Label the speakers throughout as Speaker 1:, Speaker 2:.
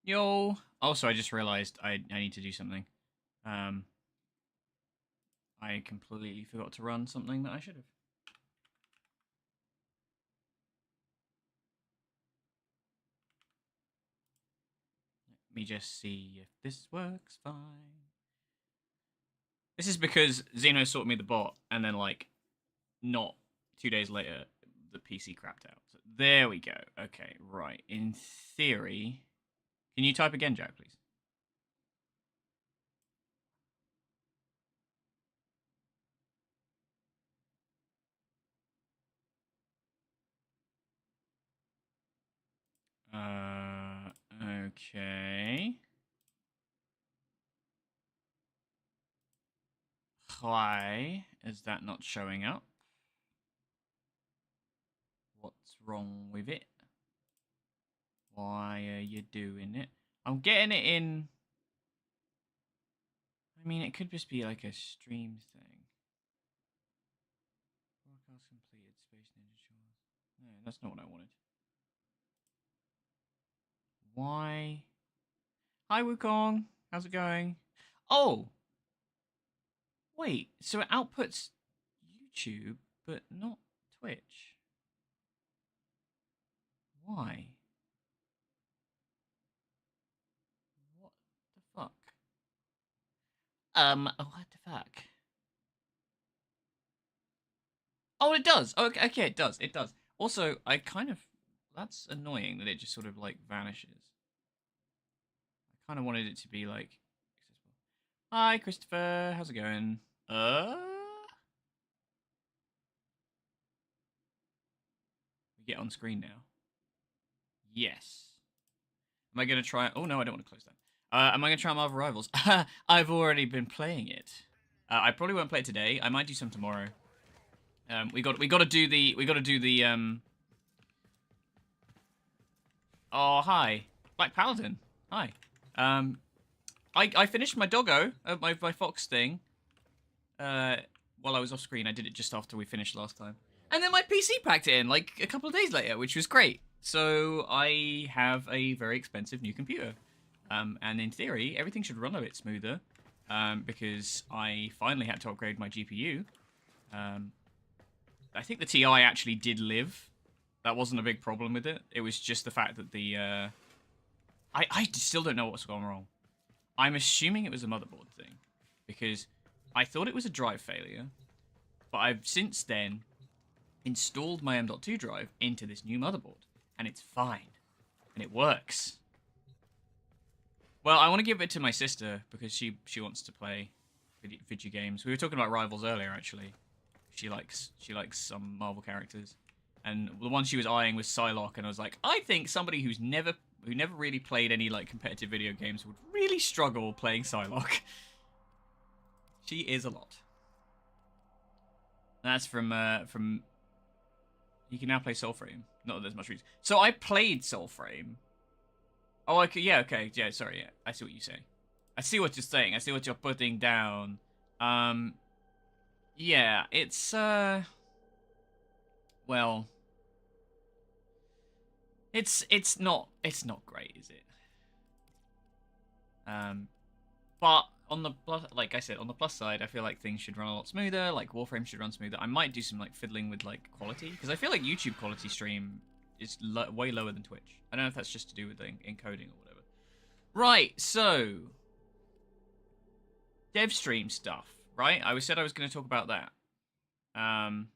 Speaker 1: Yo. Also, I just realized I need to do something. Um, I completely forgot to run something that I should have. Let me just see if this works fine. This is because Zeno sorted me the bot, and then like not 2 days later, the PC crapped out. So there we go. Okay, right. In theory, can you type again, Jack, please? Okay. Why is that not showing up? What's wrong with it? Why are you doing it? I'm getting it in. I mean, it could just be like a stream thing. Broadcast completed. Space Ninja Chores. No, that's not what I wanted. Why? Hi, Wukong. How's it going? Oh, wait. So it outputs YouTube, but not Twitch. Why? What the fuck? What the fuck? Oh, it does. Oh, okay, it does. It does. Also, I kind of. That's annoying that it just sort of like vanishes. I kind of wanted it to be like accessible. Hi, Christopher. How's it going? We get on screen now. Yes. Am I gonna try? Oh no, I don't want to close that. Am I gonna try Marvel Rivals? I've already been playing it. I probably won't play it today. I might do some tomorrow. We got to do the. Oh hi, Black Paladin. Hi. Um, I finished my doggo, my fox thing. Uh, while I was off screen, I did it just after we finished last time, and then my PC packed it in like a couple of days later, which was great. So I have a very expensive new computer, and in theory, everything should run a bit smoother, because I finally had to upgrade my GPU. Um, I think the TI actually did live. That wasn't a big problem with it. It was just the fact that the I still don't know what's gone wrong. I'm assuming it was a motherboard thing because I thought it was a drive failure, but I've since then installed my M.2 drive into this new motherboard, and it's fine, and it works. Well, I want to give it to my sister because she wants to play video games. We were talking about Rivals earlier, actually. She likes some Marvel characters, and the one she was eyeing was Psylocke, and I was like, I think somebody who never really played any like competitive video games would really struggle playing Psylocke. She is a lot. That's from. You can now play Soulframe. Not that there's much reason. So I played Soulframe. Oh, okay, yeah, okay, yeah. Sorry, yeah. I see what you say. I see what you're saying. I see what you're putting down. Um, yeah, it's well, it's not great, is it? Um, but on the plus, like I said, on the plus side, I feel like things should run a lot smoother. Like Warframe should run smoother. I might do some like fiddling with like quality because I feel like YouTube quality stream is way lower than Twitch. I don't know if that's just to do with the encoding or whatever. Right, so dev stream stuff. Right, I said I was going to talk about that. Um,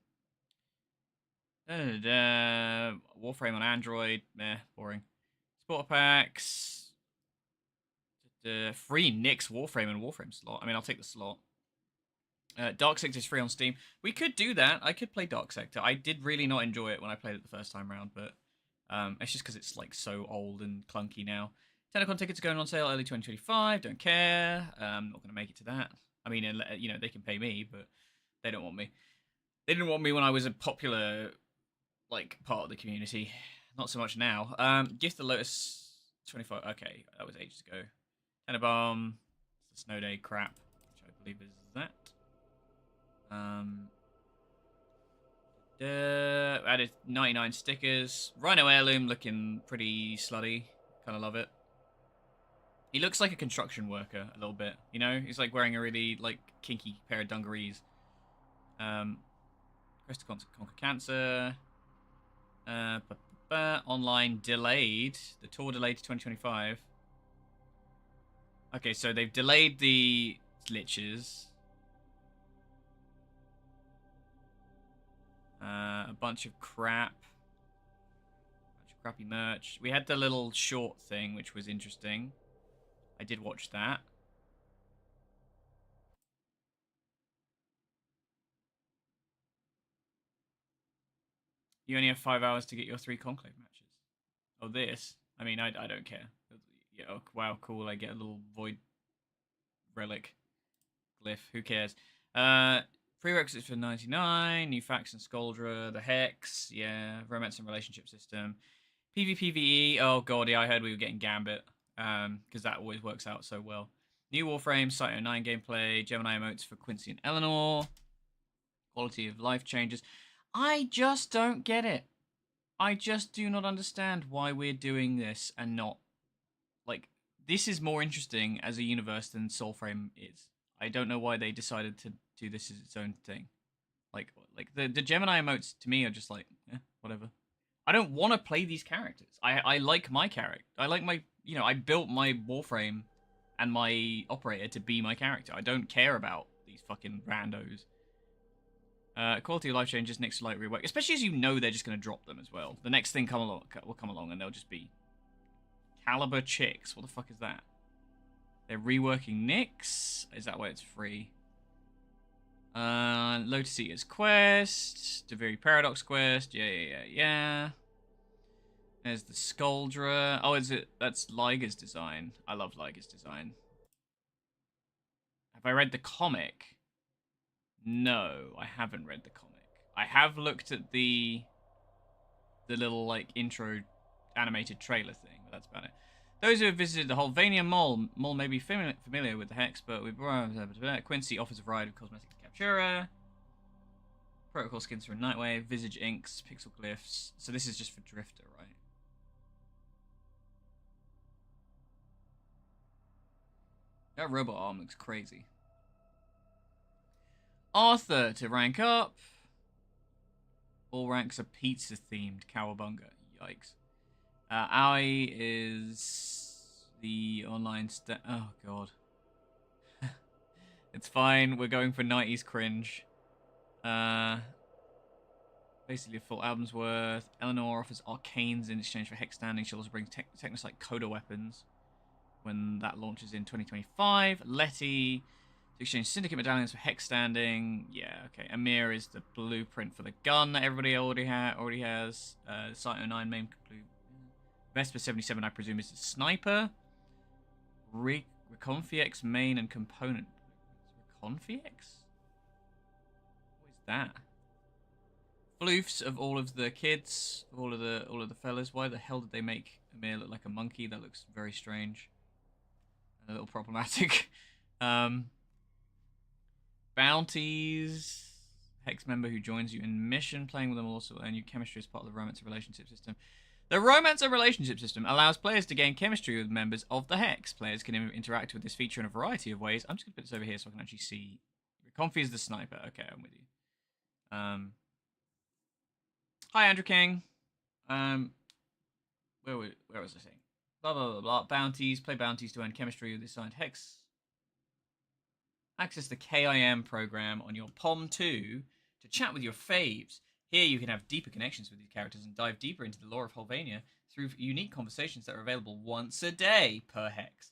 Speaker 1: Warframe on Android, meh, boring. Supporter packs, free Nyx Warframe and Warframe slot. I mean, I'll take the slot. Dark Sector is free on Steam. We could do that. I could play Dark Sector. I did really not enjoy it when I played it the first time round, but it's just because it's like so old and clunky now. Telecon tickets are going on sale early 2025. Don't care. Not going to make it to that. I mean, you know, they can pay me, but they don't want me. They didn't want me when I was a popular like part of the community. Not so much now. Gift the Lotus 25. Okay, that was ages ago. Tenenbaum, the Snow Day crap, which I believe is that. Added 99 stickers. Rhino Heirloom looking pretty slutty. Kind of love it. He looks like a construction worker a little bit. You know, he's like wearing a really like kinky pair of dungarees. Quest to conquer cancer. Uh, Online delayed. The tour delayed to 2025. Okay, so they've delayed the glitches. A bunch of crap. Bunch of crappy merch. We had the little short thing, which was interesting. I did watch that. You only have 5 hours to get your 3 conclave matches. Oh, this? I mean, I don't care. Yeah, oh, wow, cool. I get a little void relic glyph. Who cares? Prerequisites for 99. New facts and Skuldra. The Hex. Yeah. Romance and relationship system. PvPvE. Oh, god, yeah, I heard we were getting Gambit. Because that always works out so well. New Warframe. Site 09 gameplay. Gemini emotes for Quincy and Eleanor. Quality of life changes. I just don't get it. I just do not understand why we're doing this and not like this is more interesting as a universe than Soulframe is. I don't know why they decided to do this as its own thing. Like the Gemini emotes to me are just like whatever. I don't want to play these characters. I like my character. I like my I built my Warframe and my operator to be my character. I don't care about these fucking randos. Quality of life changes next to light rework, especially as you know they're just going to drop them as well. The next thing will come along and they'll just be Caliber Chicks. What the fuck is that? They're reworking Nyx. Is that why it's free? Lotus Eater's quest. Deviri Paradox quest. Yeah. There's the Skuldra. Oh, that's Liger's design. I love Liger's design. Have I read the comic? No, I haven't read the comic. I have looked at the little like intro animated trailer thing, but that's about it. Those who have visited the Holvania Mall may be familiar with the Hex, but Quincy offers a variety of cosmetic captura, protocol skins for Nightwave, visage inks, pixel glyphs. So this is just for Drifter, right? That robot arm looks crazy. Arthur to rank up. All ranks are pizza themed. Cowabunga. Yikes. Aoi is the online oh god. It's fine. We're going for 90s cringe. Basically a full album's worth. Eleanor offers arcanes in exchange for hex standing. She'll also bring Technos like Coda weapons when that launches in 2025. Letty to exchange syndicate medallions for hex standing. Yeah, okay. Amir is the blueprint for the gun that everybody already has. Site 09 main blue. Vesper 77, I presume, is the sniper. Reconfiex main and component. Reconfiex? What is that? Floofs of all of the kids, all of the fellas. Why the hell did they make Amir look like a monkey? That looks very strange. And a little problematic. Bounties. Hex member who joins you in mission. Playing with them will also earn you chemistry as part of the romance and relationship system. The romance and relationship system allows players to gain chemistry with members of the Hex. Players can interact with this feature in a variety of ways. I'm just going to put this over here so I can actually see. Comfy is the sniper. Okay, I'm with you. Hi, Andrew King. Where was I saying? Blah, blah, blah, blah. Bounties. Play bounties to earn chemistry with the assigned Hex. Access the KIM program on your POM 2 to chat with your faves. Here you can have deeper connections with these characters and dive deeper into the lore of Holvania through unique conversations that are available once a day per Hex.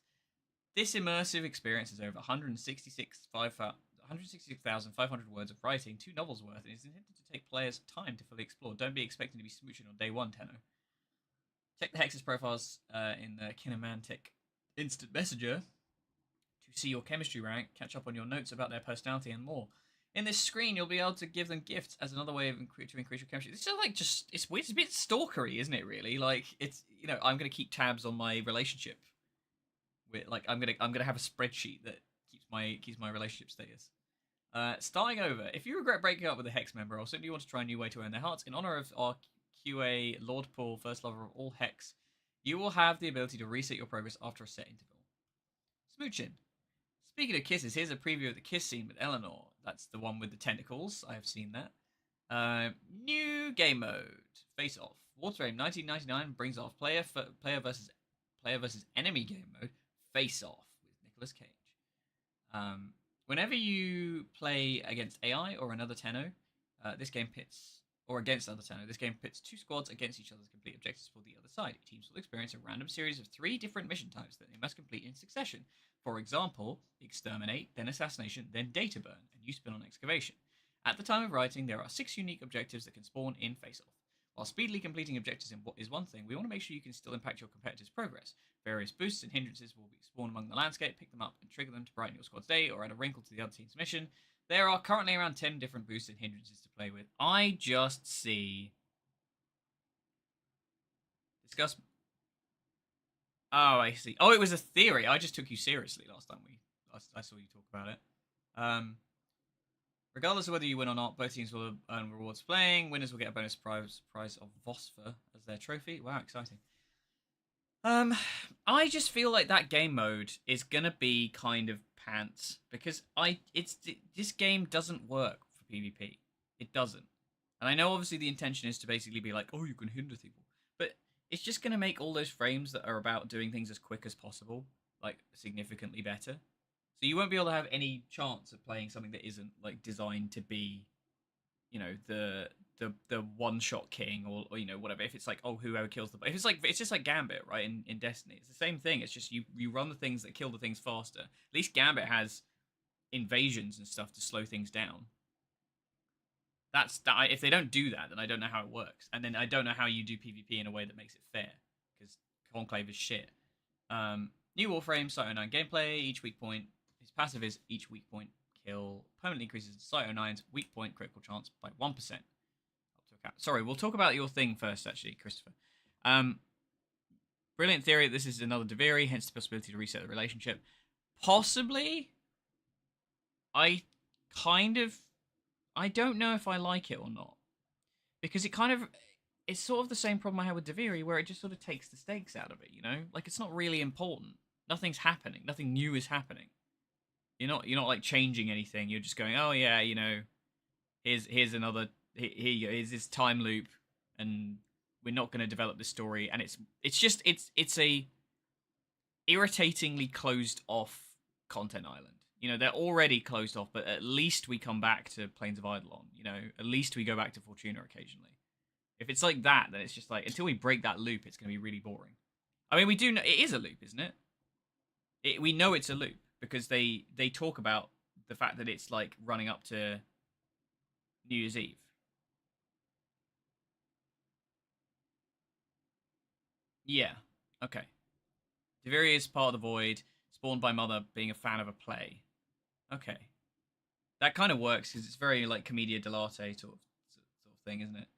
Speaker 1: This immersive experience has over 166,500 words of writing, 2 novels worth, and is intended to take players time to fully explore. Don't be expecting to be smooching on day 1, Tenno. Check the Hex's profiles in the Kinemantic Instant Messenger to see your chemistry rank, catch up on your notes about their personality, and more. In this screen, you'll be able to give them gifts as another way to increase your chemistry. It's just like it's weird. It's a bit stalkery, isn't it? Really, like it's I'm gonna keep tabs on my relationship. With I'm gonna have a spreadsheet that keeps my relationship status. Starting over. If you regret breaking up with a Hex member, or simply want to try a new way to earn their hearts, in honor of our QA Lord Paul, first lover of all Hex, you will have the ability to reset your progress after a set interval. Smooching. Speaking of kisses, here's a preview of the kiss scene with Eleanor. That's the one with the tentacles. I have seen that. New game mode. Face Off. Warframe 1999 brings off player versus enemy game mode. Face Off with Nicolas Cage. Whenever you play against AI or another Tenno, this game pits or against other Tenno, this game pits two squads against each other's complete objectives for the other side. Teams will experience a random series of 3 different mission types that they must complete in succession. For example, exterminate, then assassination, then data burn, and you spin on excavation. At the time of writing, there are 6 unique objectives that can spawn in Face Off. While speedily completing objectives is one thing, we want to make sure you can still impact your competitors' progress. Various boosts and hindrances will be spawned among the landscape. Pick them up and trigger them to brighten your squad's day or add a wrinkle to the other team's mission. There are currently around 10 different boosts and hindrances to play with. I just see... Discuss... Oh, I see. Oh, it was a theory. I just took you seriously last time I saw you talk about it. Regardless of whether you win or not, both teams will earn rewards for playing. Winners will get a bonus prize of Vosper as their trophy. Wow, exciting. I just feel like that game mode is gonna be kind of pants because this game doesn't work for PvP. It doesn't. And I know obviously the intention is to basically be like, oh, you can hinder people, but it's just gonna make all those frames that are about doing things as quick as possible like significantly better. So you won't be able to have any chance of playing something that isn't like designed to be, you know, the one shot king or you know whatever. If it's like, oh, whoever kills the, if it's just like Gambit, right? In Destiny, it's the same thing. It's just you run the things that kill the things faster. At least Gambit has invasions and stuff to slow things down. That's that. If they don't do that, then I don't know how it works, and then I don't know how you do PvP in a way that makes it fair because Conclave is shit. New Warframe, Site 09 gameplay. Each weak point. His passive is each weak point kill permanently increases Site 09's weak point critical chance by 1%. Sorry, we'll talk about your thing first, actually, Christopher. Brilliant theory that this is another Deviri, hence the possibility to reset the relationship. Possibly. I don't know if I like it or not. Because it's sort of the same problem I had with Deviri, where it just sort of takes the stakes out of it, you know? Like, it's not really important. Nothing's happening. Nothing new is happening. You're not like changing anything. You're just going, oh yeah, you know, here's another, here's this time loop, and we're not going to develop this story. And it's a irritatingly closed off content island. You know, they're already closed off, but at least we come back to Plains of Eidolon. You know, at least we go back to Fortuna occasionally. If it's like that, then it's just like until we break that loop, it's going to be really boring. I mean, we do know it is a loop, isn't it? We know it's a loop. Because they talk about the fact that it's like running up to New Year's Eve. Yeah. Okay. Deviri is part of the void, spawned by Mother being a fan of a play. Okay. That kind of works because it's very like commedia dell'arte sort of thing, isn't it?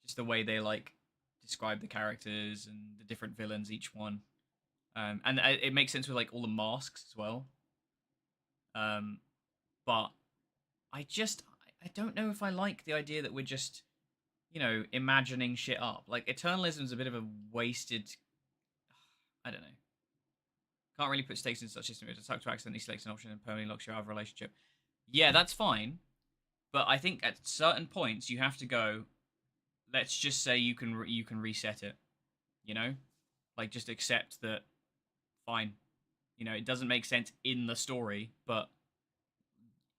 Speaker 1: Just the way they like describe the characters and the different villains, each one. And it makes sense with like all the masks as well. But I don't know if I like the idea that we're just, you know, imagining shit up. Like Eternalism's a bit of a wasted. I don't know. Can't really put stakes in such a system. It's a to accidentally select an option and permanently locks you out of a relationship. Yeah, that's fine. But I think at certain points you have to go. Let's just say you can reset it. You know, like just accept that. Fine, you know, it doesn't make sense in the story, but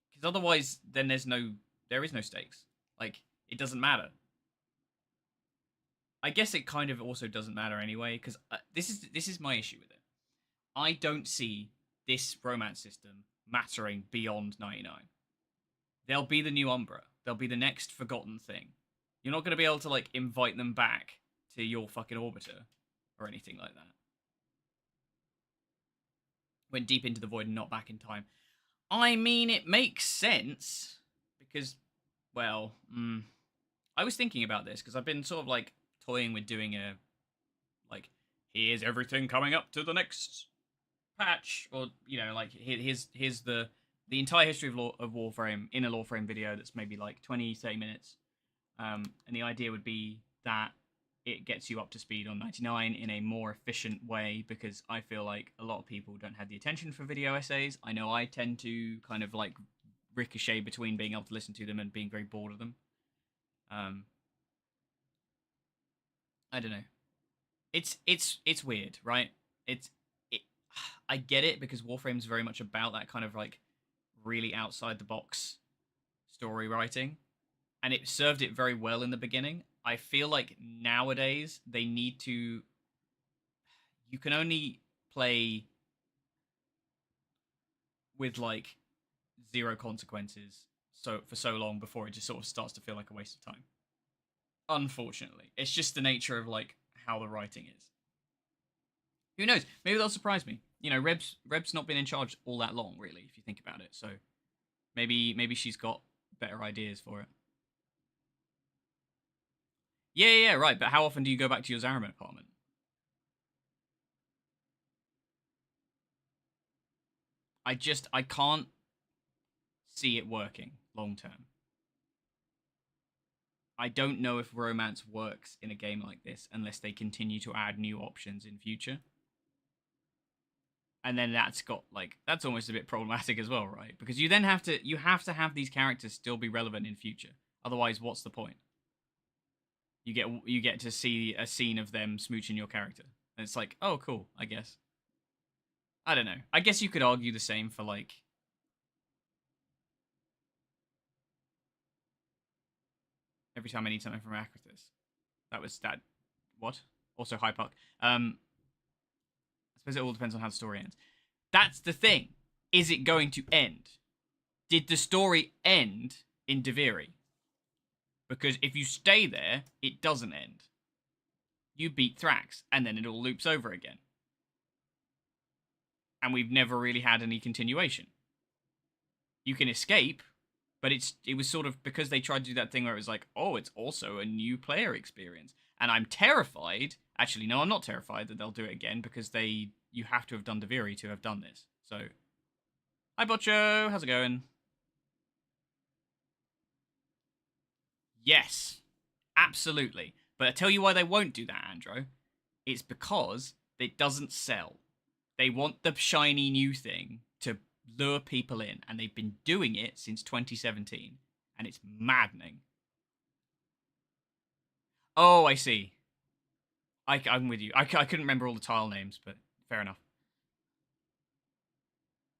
Speaker 1: because otherwise then there is no stakes. Like it doesn't matter. I guess it kind of also doesn't matter anyway, because this is my issue with it. I don't see this romance system mattering beyond 99. They'll be the new Umbra. They'll be the next forgotten thing. You're not going to be able to like invite them back to your fucking orbiter or anything like that. Went deep into the void and not back in time. I mean, it makes sense because, well, I was thinking about this because I've been sort of like toying with doing a, like, here's everything coming up to the next patch, or you know, like here's the entire history of Warframe in a Warframe video that's maybe like 20-30 minutes, and the idea would be that it gets you up to speed on 99 in a more efficient way, because I feel like a lot of people don't have the attention for video essays. I know I tend to kind of like ricochet between being able to listen to them and being very bored of them. Um, I don't know. It's weird, right? It. I get it because Warframe's very much about that kind of like really outside the box story writing, and it served it very well in the beginning. I feel like nowadays they need to. You can only play with like zero consequences for so long before it just sort of starts to feel like a waste of time. Unfortunately, it's just the nature of like how the writing is. Who knows? Maybe they'll surprise me. You know, Reb's not been in charge all that long, really, if you think about it. So maybe she's got better ideas for it. Yeah, right. But how often do you go back to your Zariman apartment? I can't see it working long term. I don't know if romance works in a game like this unless they continue to add new options in future. And then that's almost a bit problematic as well, right? Because you then have these characters still be relevant in future. Otherwise, what's the point? You get to see a scene of them smooching your character. And it's like, oh cool, I guess. I don't know. I guess you could argue the same for like every time I need something from Acritus. That was that what? Also High Park. I suppose it all depends on how the story ends. That's the thing. Is it going to end? Did the story end in Deviri? Because if you stay there, it doesn't end. You beat Thrax, and then it all loops over again. And we've never really had any continuation. You can escape, but it was sort of because they tried to do that thing where it was like, oh, it's also a new player experience. And I'm terrified. Actually, no, I'm not terrified that they'll do it again because you have to have done Deviri to have done this. So, hi Botcho, how's it going? Yes, absolutely. But I tell you why they won't do that, Andro. It's because it doesn't sell. They want the shiny new thing to lure people in, and they've been doing it since 2017, and it's maddening. Oh, I see. I'm with you. I couldn't remember all the tile names, but fair enough.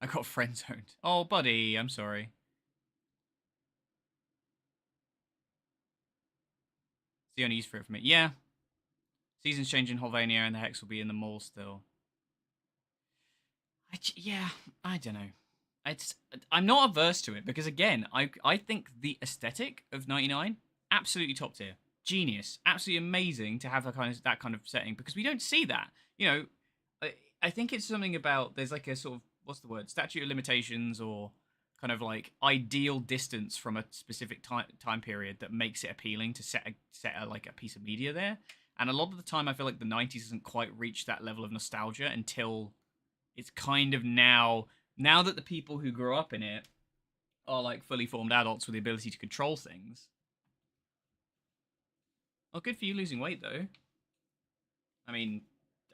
Speaker 1: I got friend zoned. Oh, buddy, I'm sorry. It's the only use for it for me. Yeah. Seasons change in Holvania, and the Hex will be in the mall still. Yeah, I don't know. I'm not averse to it because again, I think the aesthetic of 99 absolutely top tier, genius, absolutely amazing to have that kind of setting because we don't see that. You know, I think it's something about there's like a sort of what's the word statute of limitations or kind of like ideal distance from a specific time period that makes it appealing to set like a piece of media there. And a lot of the time, I feel like the 90s doesn't quite reach that level of nostalgia until it's kind of now that the people who grew up in it are like fully formed adults with the ability to control things. Well, good for you losing weight though. I mean,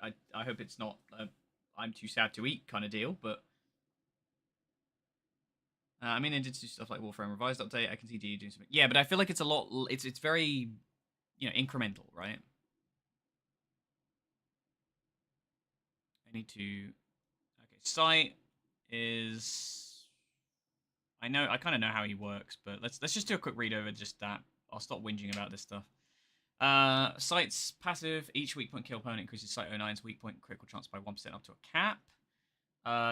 Speaker 1: I hope it's not I'm too sad to eat kind of deal, but I mean, they did do stuff like Warframe revised update. I can see D doing something. Yeah, but I feel like it's a lot. It's very incremental, right? I need to. Okay, site is. I kind of know how he works, but let's just do a quick read over just that. I'll stop whinging about this stuff. Sight's passive. Each weak point kill opponent increases Sight 09's weak point critical chance by 1% up to a cap.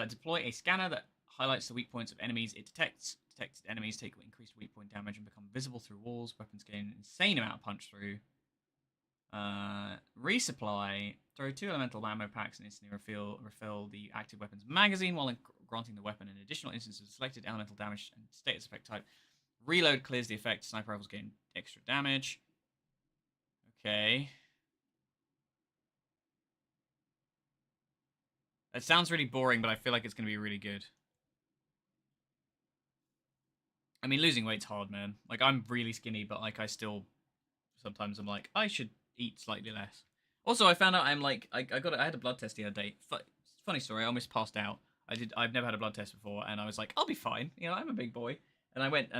Speaker 1: Deploy a scanner that highlights the weak points of enemies it detects. Detected enemies take increased weak point damage and become visible through walls. Weapons gain an insane amount of punch through. Resupply. Throw 2 elemental ammo packs and instantly refill the active weapon's magazine while granting the weapon an additional instance of selected elemental damage and status effect type. Reload clears the effect. Sniper rifles gain extra damage. Okay. That sounds really boring, but I feel like it's going to be really good. I mean, losing weight's hard, man. Like, I'm really skinny, but like, I still sometimes I'm like, I should eat slightly less. Also, I found out I'm like I had a blood test the other day. Funny story. I almost passed out. I've never had a blood test before, and I was like, I'll be fine. You know, I'm a big boy. And I went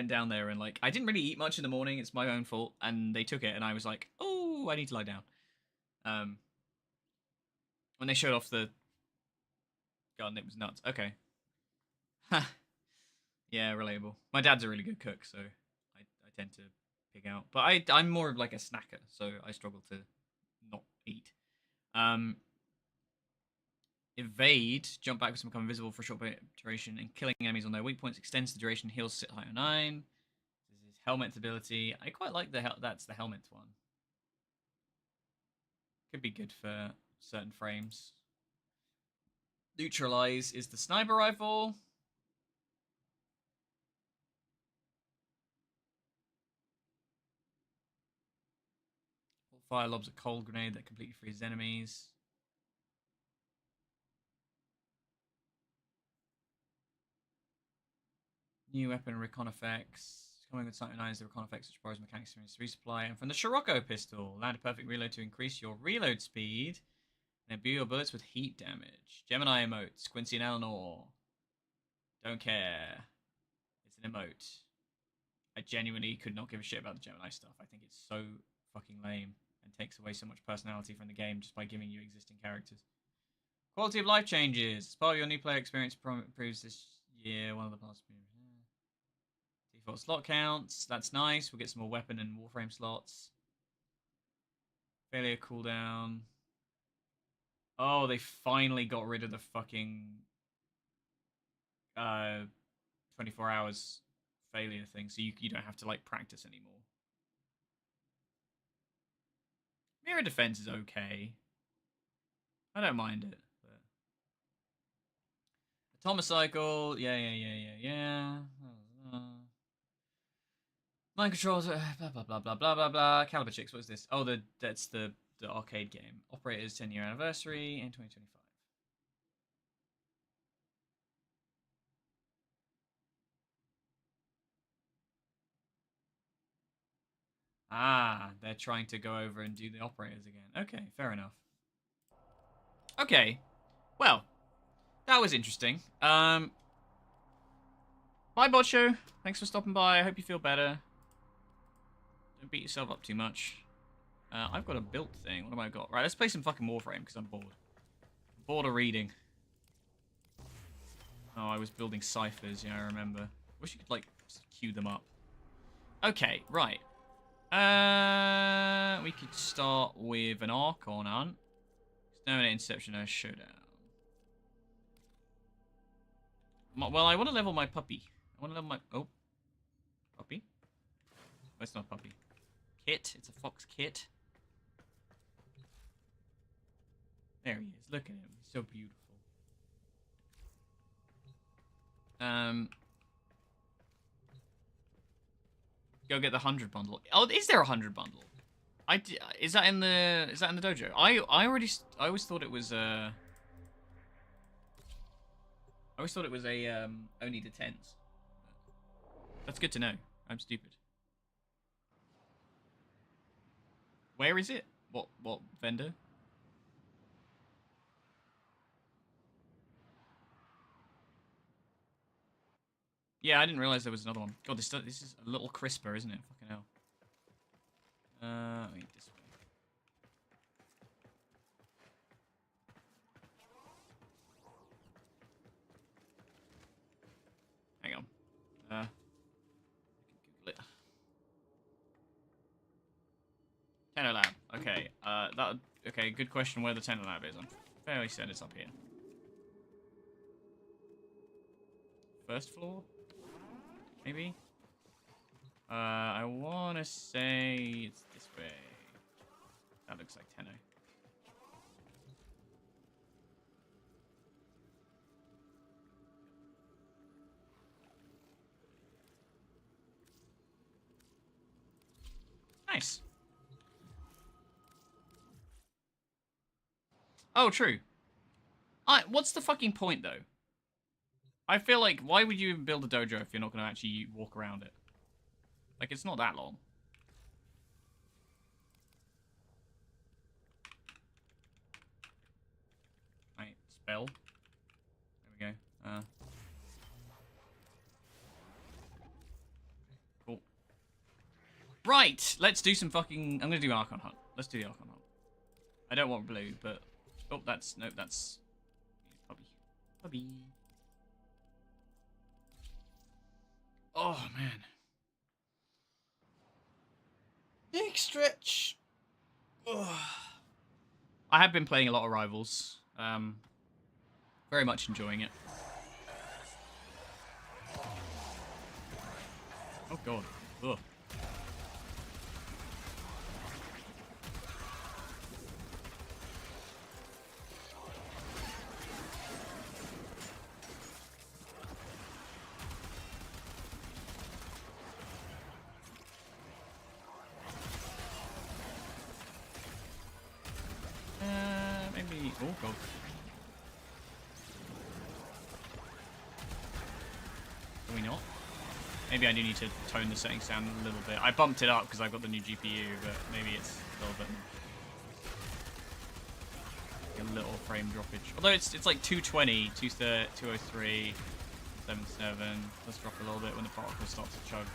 Speaker 1: down there, and like I didn't really eat much in the morning. It's my own fault. And they took it, and I was like, oh, I need to lie down. When they showed off the gun, it was nuts. Okay. Yeah, relatable. My dad's a really good cook, so I tend to pig out. But I'm more of like a snacker, so I struggle to not eat. Evade, jump backwards and become invisible for a short duration, and killing enemies on their weak points extends the duration. Heals sit high on 9. This is helmet ability. I quite like that's the helmet one. Could be good for certain frames. Neutralize is the sniper rifle. Fire lobs a cold grenade that completely freezes enemies. New weapon recon effects. Coming with something nice, the recon effects which borrows mechanics from its resupply. And from the Scirocco pistol, land a perfect reload to increase your reload speed and imbue your bullets with heat damage. Gemini emotes, Quincy and Eleanor. Don't care. It's an emote. I genuinely could not give a shit about the Gemini stuff. I think it's so fucking lame and takes away so much personality from the game just by giving you existing characters. Quality of life changes. As part of your new player experience improves this year. One of the plus. Default slot counts. That's nice. We'll get some more weapon and Warframe slots. Failure cooldown. Oh, they finally got rid of the fucking 24 hours failure thing, so you don't have to like practice anymore. Mirror defense is okay. I don't mind it. But... Atomocycle, yeah. Mind controls, blah blah blah blah blah blah blah. Caliber Chicks, what is this? Oh, that's the arcade game. Operator's 10-year anniversary in 2025. Ah, they're trying to go over and do the operators again. Okay, fair enough. Okay, well, that was interesting. Bye, Bocho. Thanks for stopping by. I hope you feel better. Don't beat yourself up too much. I've got a built thing. What have I got? Right, let's play some fucking Warframe because I'm bored. Bored of reading. Oh, I was building ciphers. Yeah, I remember. Wish you could like queue them up. Okay, right. We could start with an Archon hunt. Exterminate, Inception, or Showdown. Well, I want to level my puppy. I want to level my... Oh. Puppy? Oh, it's not a puppy. Kit. It's a fox kit. There he is. Look at him. He's so beautiful. Go get the 100 bundle. Oh, is there a 100 bundle? Is that in the dojo? I always thought it was I always thought it was a only the 10s. That's good to know. I'm stupid. Where is it? What vendor? Yeah, I didn't realize there was another one. God, this is a little crisper, isn't it? Fucking hell. Wait, this way. Hang on. I can Google it. Tenno Lab. Okay. Okay. Good question. Where the Tenno Lab is? I'm fairly certain it's up here. First floor. Maybe? I want to say it's this way. That looks like Tenno. Nice. Oh, true. What's the fucking point, though? I feel like, why would you even build a dojo if you're not going to actually walk around it? Like, it's not that long. spell. There we go. Cool. Right, let's do some fucking... I'm gonna do Archon Hunt. Let's do the Archon Hunt. I don't want blue, but... Oh, that's... Nope, that's... Puppy. Puppy. Oh, man. Big stretch. Oh. I have been playing a lot of Rivals. Very much enjoying it. Oh, God. Ugh. Maybe... Oh, God. Can we not? Maybe I do need to tone the settings down a little bit. I bumped it up because I've got the new GPU, but maybe it's a little bit... A little frame droppage. Although it's like 220, 203, 77. Let's drop a little bit when the particle starts to chug.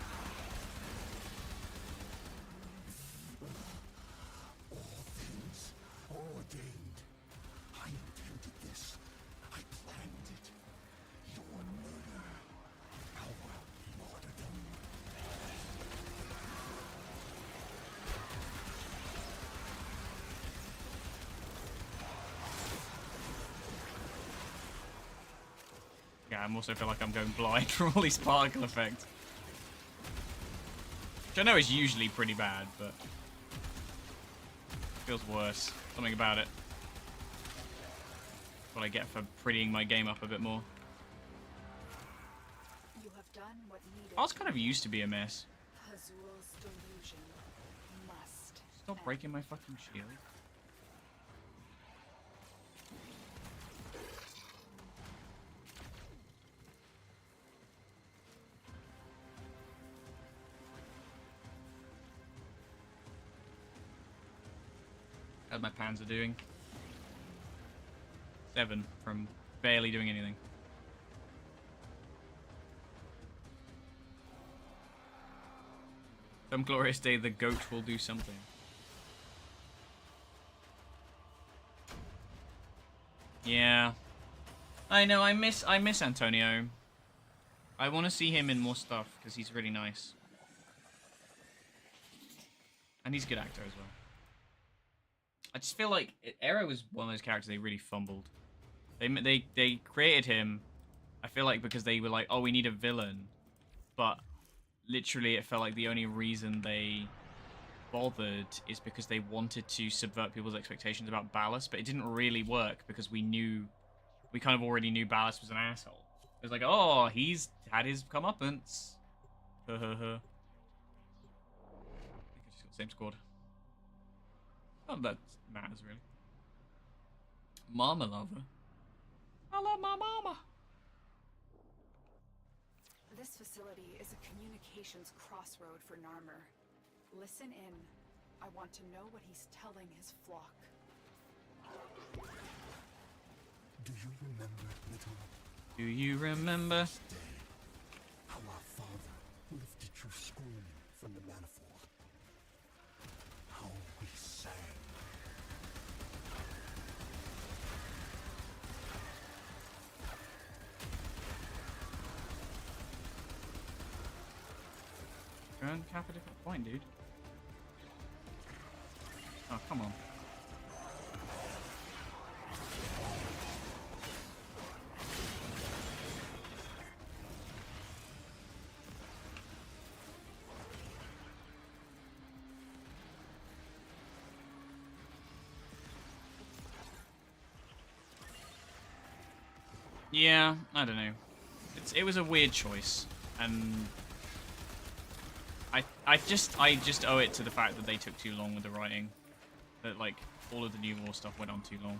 Speaker 1: Yeah, I also feel like I'm going blind from all these particle effects. Which I know is usually pretty bad, but... feels worse. Something about it. What I get for prettying my game up a bit more.
Speaker 2: You have done what needed.
Speaker 1: I was kind of used to be a mess.
Speaker 2: Hazul's delusion must
Speaker 1: Stop breaking my fucking shield. How's my Panzer doing? 7 from barely doing anything. Some glorious day the goat will do something. Yeah. I know, I miss Antonio. I want to see him in more stuff because he's really nice. And he's a good actor as well. I just feel like Arrow was one of those characters they really fumbled. They created him, I feel like, because they were like, oh, we need a villain. But literally it felt like the only reason they bothered is because they wanted to subvert people's expectations about Ballast, but it didn't really work because we kind of already knew Ballast was an asshole. It was like, oh, he's had his comeuppance. I think I just got the same squad. Not that matters, really. Mama lover. I love my mama.
Speaker 2: This facility is a communications crossroad for Narmer. Listen in. I want to know what he's telling his flock.
Speaker 3: Do you remember, little?
Speaker 1: Do you remember?
Speaker 3: How our father lifted you screaming from the manifold. How we sang.
Speaker 1: Go and cap a different point, dude. Oh, come on. Yeah, I don't know. It was a weird choice, and I just owe it to the fact that they took too long with the writing. That like all of the New War stuff went on too long.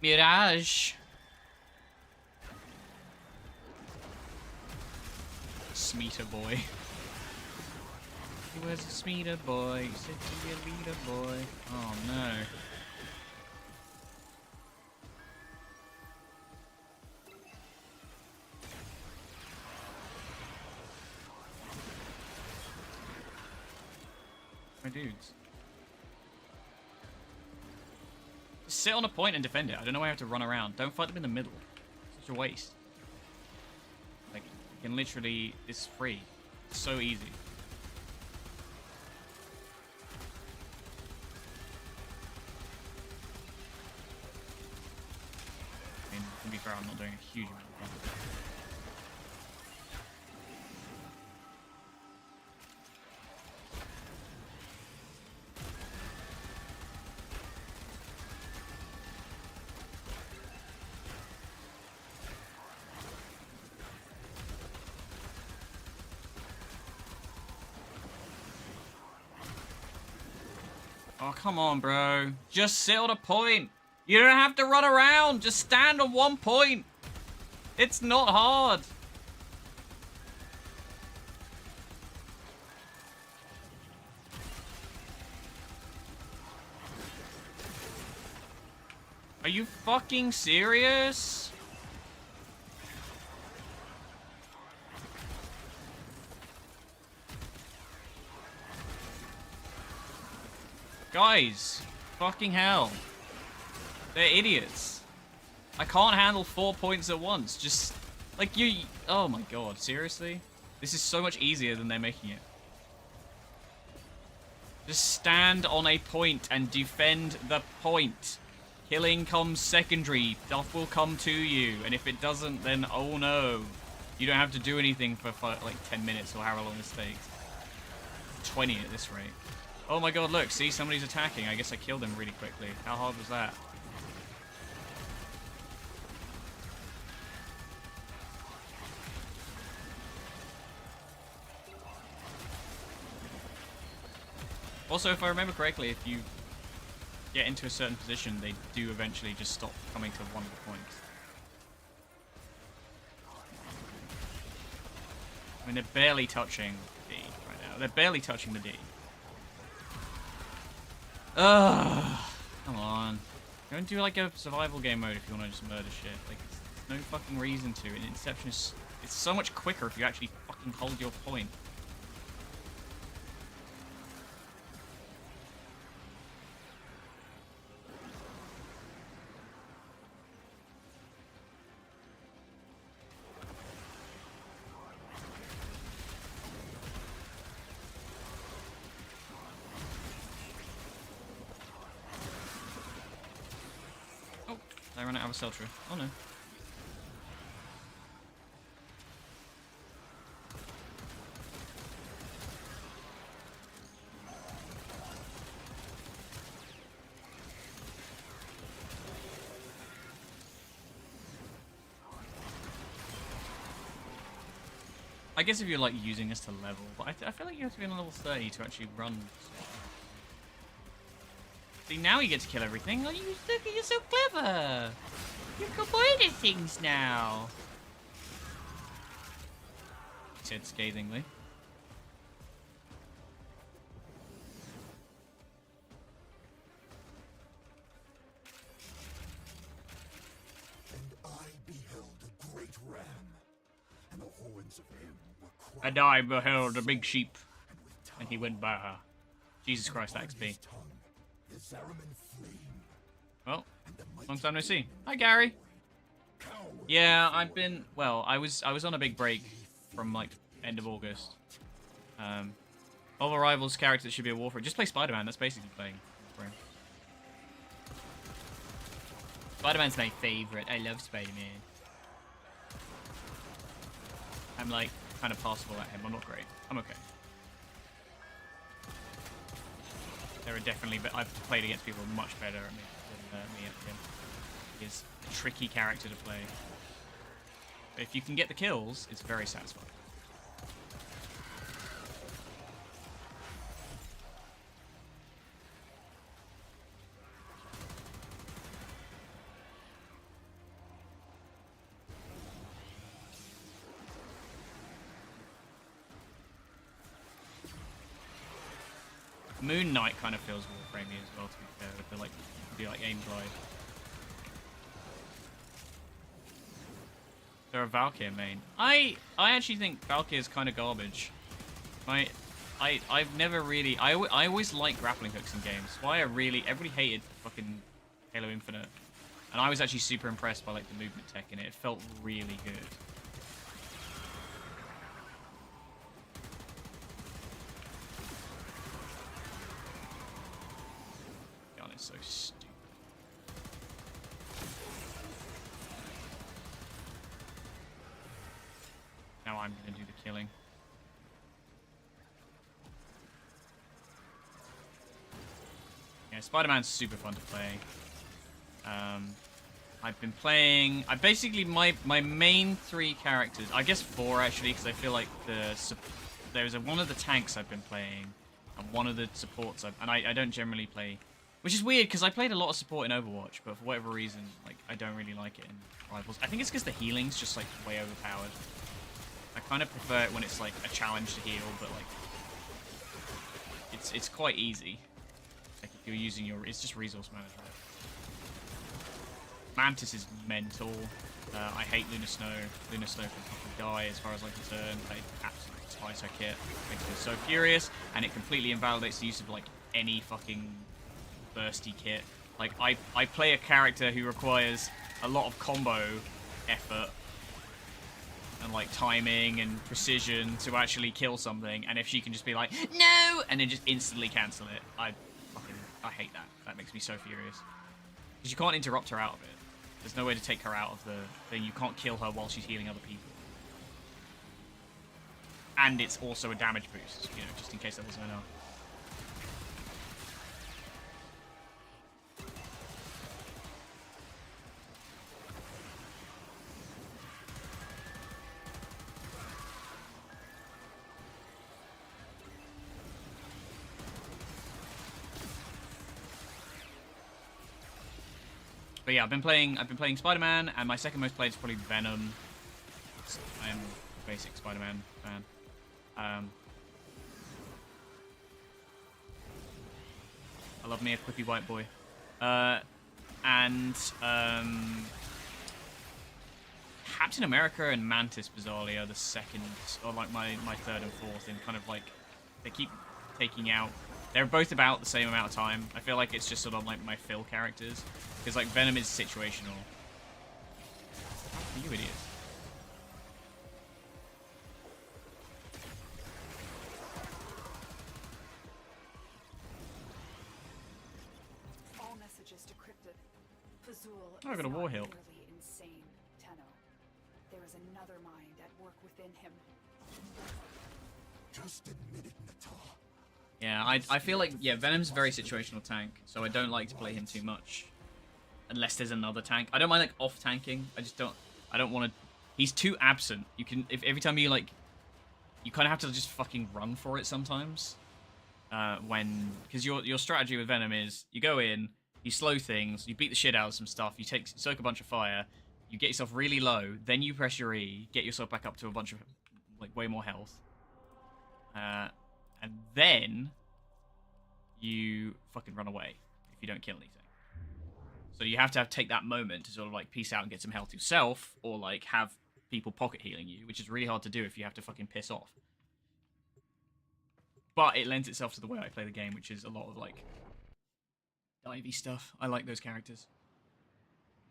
Speaker 1: Mirage. Smeeter boy. He was a smeeter boy. He said to be a leader boy. Oh no. My dudes. Just sit on a point and defend it. I don't know why I have to run around. Don't fight them in the middle. It's such a waste. Like, you can literally... It's free. It's so easy. I mean, to be fair, I'm not doing a huge amount of damage. Oh, come on, bro. Just sit on a point. You don't have to run around. Just stand on one point. It's not hard. Are you fucking serious? Guys, fucking hell. They're idiots. I can't handle 4 points at once. Just, like, you... Oh my god, seriously? This is so much easier than they're making it. Just stand on a point and defend the point. Killing comes secondary. Stuff will come to you. And if it doesn't, then oh no. You don't have to do anything for like 10 minutes or however long this takes. 20 at this rate. Oh my god, look, see, somebody's attacking. I guess I killed him really quickly. How hard was that? Also, if I remember correctly, if you get into a certain position, they do eventually just stop coming to one of the points. I mean, they're barely touching D right now. They're barely touching the D. Ugh, come on. Go and do like a survival game mode if you want to just murder shit. Like, there's no fucking reason to. And Inception is... It's so much quicker if you actually fucking hold your point. I ran out of a Seltra. Oh no. I guess if you're like using this to level, but I feel like you have to be on level 30 to actually run. See, now you get to kill everything. Oh, look, you're so clever. You're combining things now. He said scathingly.
Speaker 3: And I beheld a great ram, and the horns of him were crowned.
Speaker 1: And I beheld a big sheep, and he went by her. Jesus Christ, XP. Well, long time no see. Hi, Gary. Yeah, I've been... Well, I was on a big break from, like, end of August. All the Rivals characters should be a Warframe. Just play Spider-Man. That's basically playing Warframe. Spider-Man's my favorite. I love Spider-Man. I'm, like, kind of passable at him. I'm not great. I'm okay. There are definitely... I've played against people much better at me than me at him. He's a tricky character to play. But if you can get the kills, it's very satisfying. Moon Knight kind of feels Warframey as well, to be fair. With the like, do like aim glide. They're a Valkyr main. I actually think Valkyr is kind of garbage. I've never really... I always like grappling hooks in games. Why everybody hated fucking Halo Infinite. And I was actually super impressed by like the movement tech in it. It felt really good. God, it's so stupid. Now I'm gonna do the killing. Yeah, Spider-Man's super fun to play. I've been playing... My main 3 characters... I guess 4, actually, because I feel like there's one of the tanks I've been playing, and one of the supports and I don't generally play... Which is weird, because I played a lot of support in Overwatch, but for whatever reason, like, I don't really like it in Rivals. I think it's because the healing's just, like, way overpowered. I kind of prefer it when it's, like, a challenge to heal, but, like... It's quite easy. Like, if you're using your... It's just resource management. Mantis is mental. I hate Luna Snow. Luna Snow can fucking die as far as I'm concerned. I absolutely despise her kit. It makes me so furious, and it completely invalidates the use of, like, any fucking bursty kit. Like, I play a character who requires a lot of combo effort and, like, timing and precision to actually kill something, and if she can just be like, no! And then just instantly cancel it, I hate that. That makes me so furious. Because you can't interrupt her out of it. There's no way to take her out of the thing. You can't kill her while she's healing other people. And it's also a damage boost, you know, just in case that wasn't enough. But yeah, I've been playing Spider-Man, and my second most played is probably Venom. I am a basic Spider-Man fan. I love me a quippy white boy. Captain America and Mantis, bizarrely, are the second, or like my third and fourth, in kind of like, they keep taking out... They're both about the same amount of time. I feel like it's just sort of like my fill characters. Because like Venom is situational. You idiot.
Speaker 2: All messages decrypted. Fazul
Speaker 1: Oh, I got a war hill.
Speaker 2: Insane, Tenno. There is another mind at work within him.
Speaker 3: Just admit it, Natal.
Speaker 1: Yeah, I feel like, yeah, Venom's a very situational tank, so I don't like to play him too much. Unless there's another tank. I don't mind, like, off-tanking. I don't want to... He's too absent. You can... Every time you, like... You kind of have to just fucking run for it sometimes. Because your strategy with Venom is, you go in, you slow things, you beat the shit out of some stuff, you soak a bunch of fire, you get yourself really low, then you press your E, get yourself back up to a bunch of, like, way more health. And then you fucking run away if you don't kill anything. So you have to take that moment to sort of like peace out and get some health yourself, or like have people pocket healing you, which is really hard to do if you have to fucking piss off. But it lends itself to the way I play the game, which is a lot of like divey stuff. I like those characters.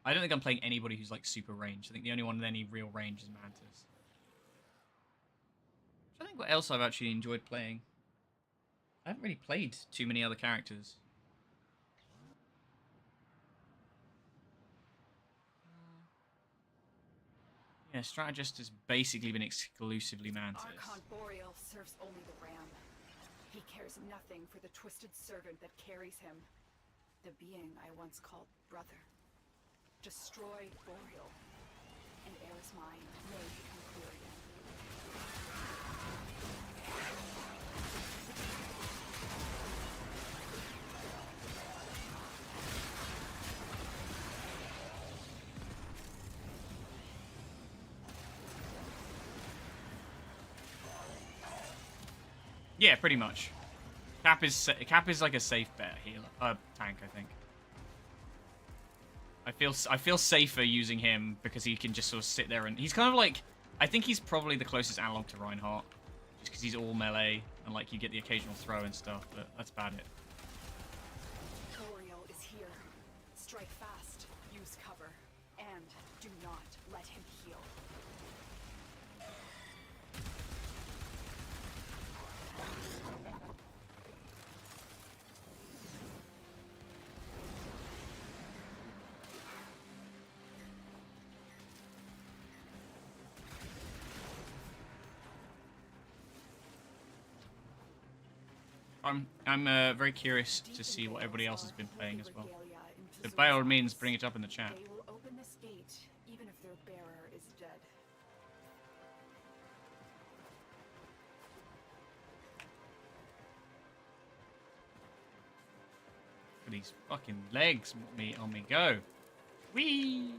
Speaker 1: I don't think I'm playing anybody who's like super ranged. I think the only one with any real range is Mantis. I think what else I've actually enjoyed playing. I haven't really played too many other characters. Yeah, Strategist has basically been exclusively Mantis.
Speaker 2: Archon Boreal serves only the Ram. He cares nothing for the twisted servant that carries him. The being I once called brother. Destroy Boreal, and Aerith's mind may become clear again.
Speaker 1: Yeah, pretty much. Cap is like a safe bet healer, tank, I think. I feel safer using him because he can just sort of sit there and he's kind of like, I think he's probably the closest analog to Reinhardt, just because he's all melee and like you get the occasional throw and stuff, but that's about it.
Speaker 2: Boreal is here. Strike fast, use cover, and do not let him heal.
Speaker 1: I'm very curious to see what everybody else has been playing as well. So by all means, bring it up in the chat.
Speaker 2: They will open this gate, even if their bearer is dead.
Speaker 1: Look at these fucking legs on me go. Whee!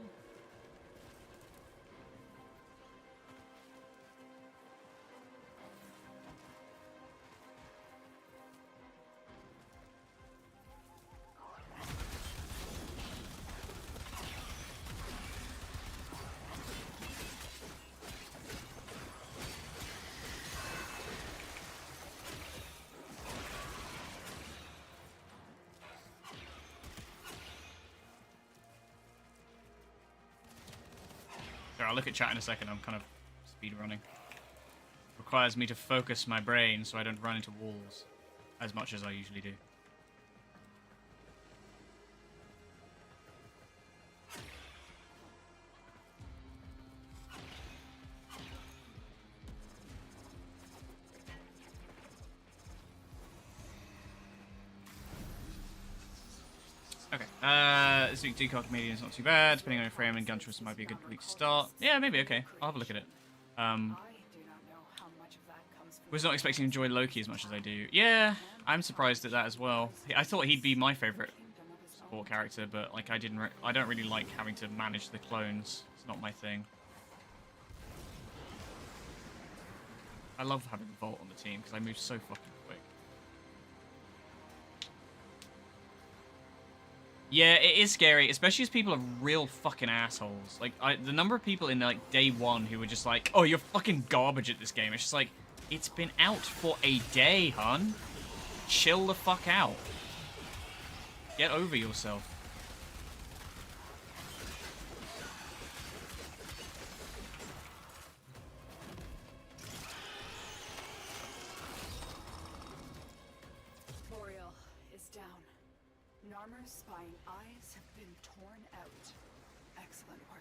Speaker 1: I'll look at chat in a second. I'm kind of speed running. Requires me to focus my brain so I don't run into walls as much as I usually do. Okay, this week Decock Comedian is not too bad. Depending on your frame and gun choice, it might be a good week to start. Yeah, maybe, okay. I'll have a look at it.
Speaker 2: I do not know how much of that comes from
Speaker 1: Was not expecting to enjoy Loki as much as I do. Yeah, I'm surprised at that as well. I thought he'd be my favorite support character, but like I don't really like having to manage the clones. It's not my thing. I love having Volt on the team because I move so fucking quick. Yeah, it is scary, especially as people are real fucking assholes. Like, the number of people in, like, day one who were just like, oh, you're fucking garbage at this game. It's just like, it's been out for a day, hun. Chill the fuck out. Get over yourself.
Speaker 2: Boreal is down. Narmer's spine eyes have been torn out. Excellent work.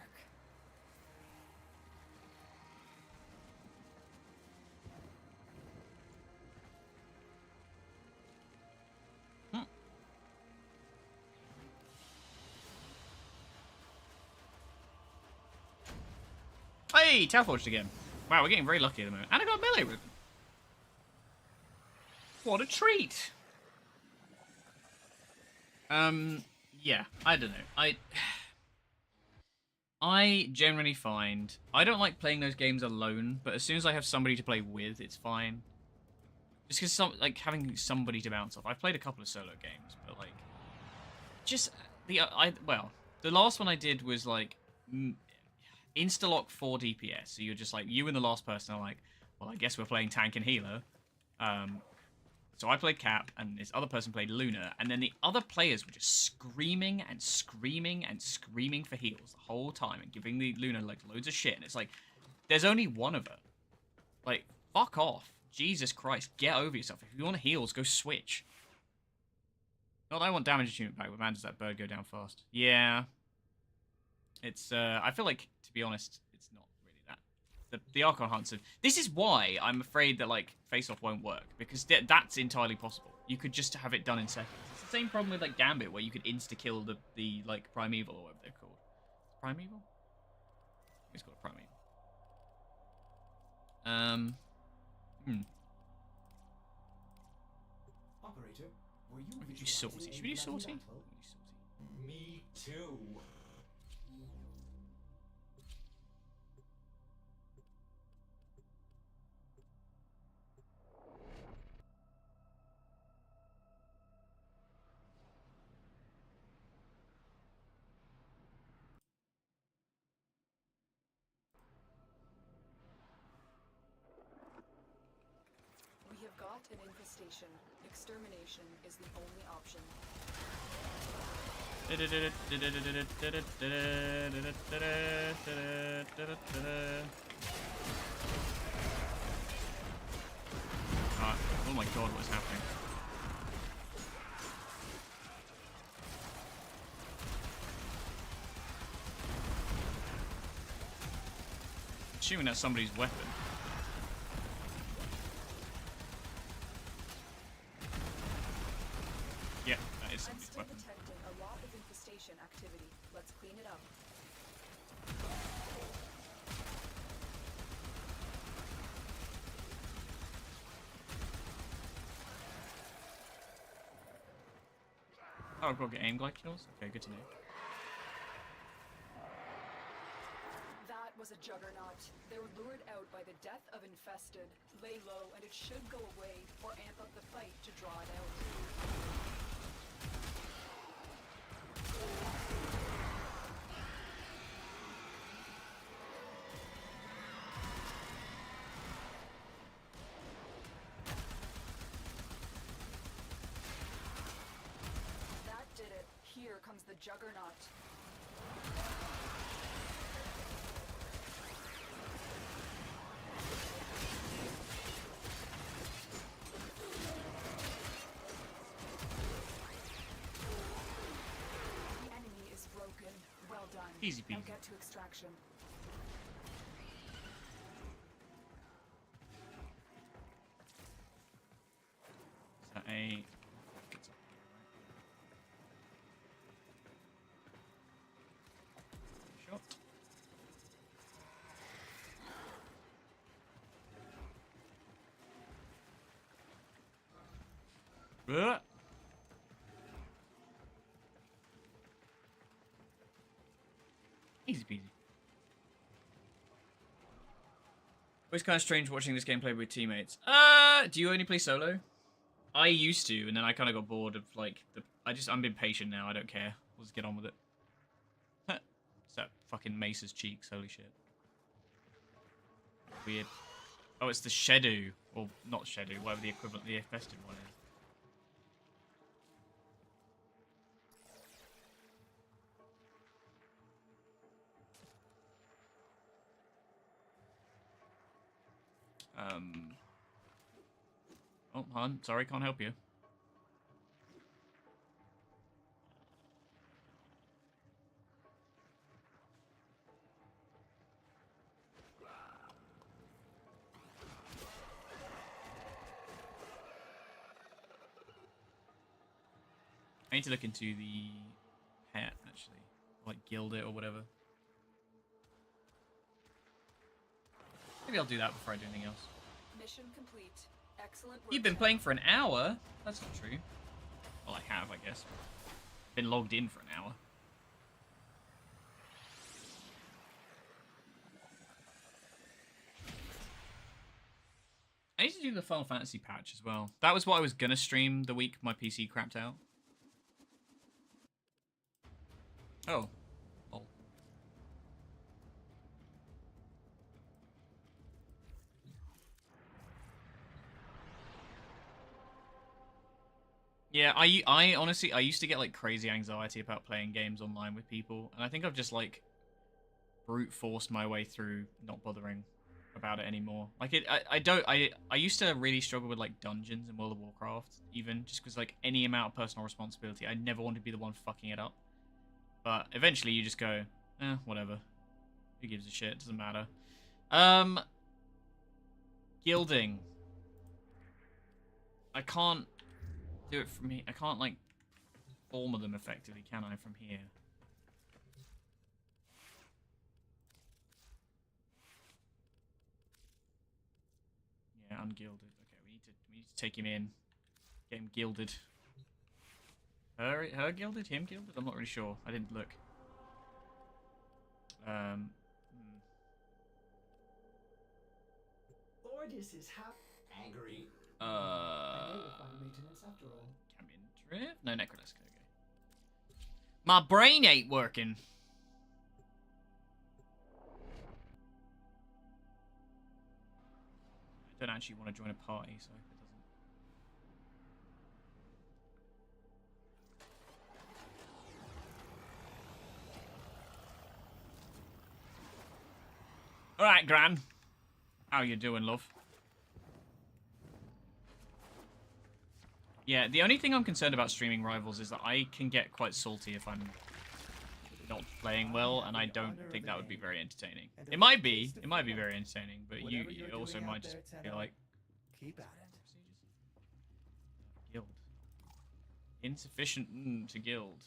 Speaker 1: Hey, Talforged again. Wow, we're getting very lucky at the moment. And I got a melee with. What a treat. Yeah, I don't know. I generally find I don't like playing those games alone, but as soon as I have somebody to play with, it's fine. Just because like having somebody to bounce off. I've played a couple of solo games, but like just the last one I did was like insta-lock 4 DPS. So you're just like you and the last person are like, well, I guess we're playing tank and healer. So I played Cap, and this other person played Luna, and then the other players were just screaming and screaming and screaming for heals the whole time, and giving the Luna like loads of shit. And it's like, there's only one of her. Like, fuck off. Jesus Christ, get over yourself. If you want heals, go switch. Not that I want damage achievement back, but man, does that bird go down fast. Yeah. It's, I feel like, to be honest, it's not really that. The Archon hunts have... This is why I'm afraid that, like, face-off won't work, because that's entirely possible. You could just have it done in seconds. It's the same problem with, like, Gambit, where you could insta-kill the like, Primeval, or whatever they're called. Primeval? It's called a Primeval.
Speaker 3: Operator, were you
Speaker 1: We could do Sortie. Should we do Sortie?
Speaker 3: Me too.
Speaker 2: rot and infestation. Extermination is the only option.
Speaker 1: Oh my god, what is happening? Assuming that's somebody's weapon. Yeah, that is
Speaker 2: I'm
Speaker 1: somebody's
Speaker 2: still
Speaker 1: weapon.
Speaker 2: detecting a lot of infestation activity. Let's clean it up.
Speaker 1: Oh, I've got to get aim glide kills? Okay, good to know.
Speaker 2: That was a juggernaut. They were lured out by the death of infested. Lay low and it should go away, or amp up the fight to draw it out. That did it. Here comes the juggernaut. The enemy is broken. Well done.
Speaker 1: Easy
Speaker 2: Now
Speaker 1: peasy.
Speaker 2: get to extraction.
Speaker 1: Is that a... Shot. Easy peasy. It's kind of strange watching this game played with teammates. Do you only play solo? I used to, and then I kind of got bored of like I'm impatient now. I don't care. Let's get on with it. It's that fucking Mace's cheeks. Holy shit. Weird. Oh, it's the Shadow, or not Shadow, whatever the equivalent, the infested one is. Oh, hon, sorry, can't help you. I need to look into the pet, actually. Like, gild it or whatever. Maybe I'll do that before I do anything else.
Speaker 2: Mission complete. Excellent work.
Speaker 1: You've been playing for an hour? That's not true. Well, I have, I guess. Been logged in for an hour. I need to do the Final Fantasy patch as well. That was what I was gonna stream the week my PC crapped out. Oh. Lol. Yeah, I honestly, I used to get like crazy anxiety about playing games online with people, and I think I've just like brute forced my way through not bothering about it anymore. Like I used to really struggle with like dungeons in World of Warcraft, even just because like any amount of personal responsibility, I never wanted to be the one fucking it up. But eventually you just go, whatever. Who gives a shit? Doesn't matter. Gilding. I can't do it from here. I can't like form them effectively, can I, from here? Yeah, ungilded. Okay, we need to take him in. Get him gilded. Her gilded? Him gilded? I'm not really sure. I didn't look.
Speaker 4: Ordis is angry. I know you'll find maintenance after all.
Speaker 1: Drift? No, Necrolisk. Okay. My brain ain't working. I don't actually want to join a party, so I hope it doesn't Alright, Gran. How you doing, love? Yeah, the only thing I'm concerned about streaming Rivals is that I can get quite salty if I'm not playing well, and I don't think that would be very entertaining. It might be very entertaining, but you also might just be like...
Speaker 3: Keep at it.
Speaker 1: Guild. Insufficient to guild.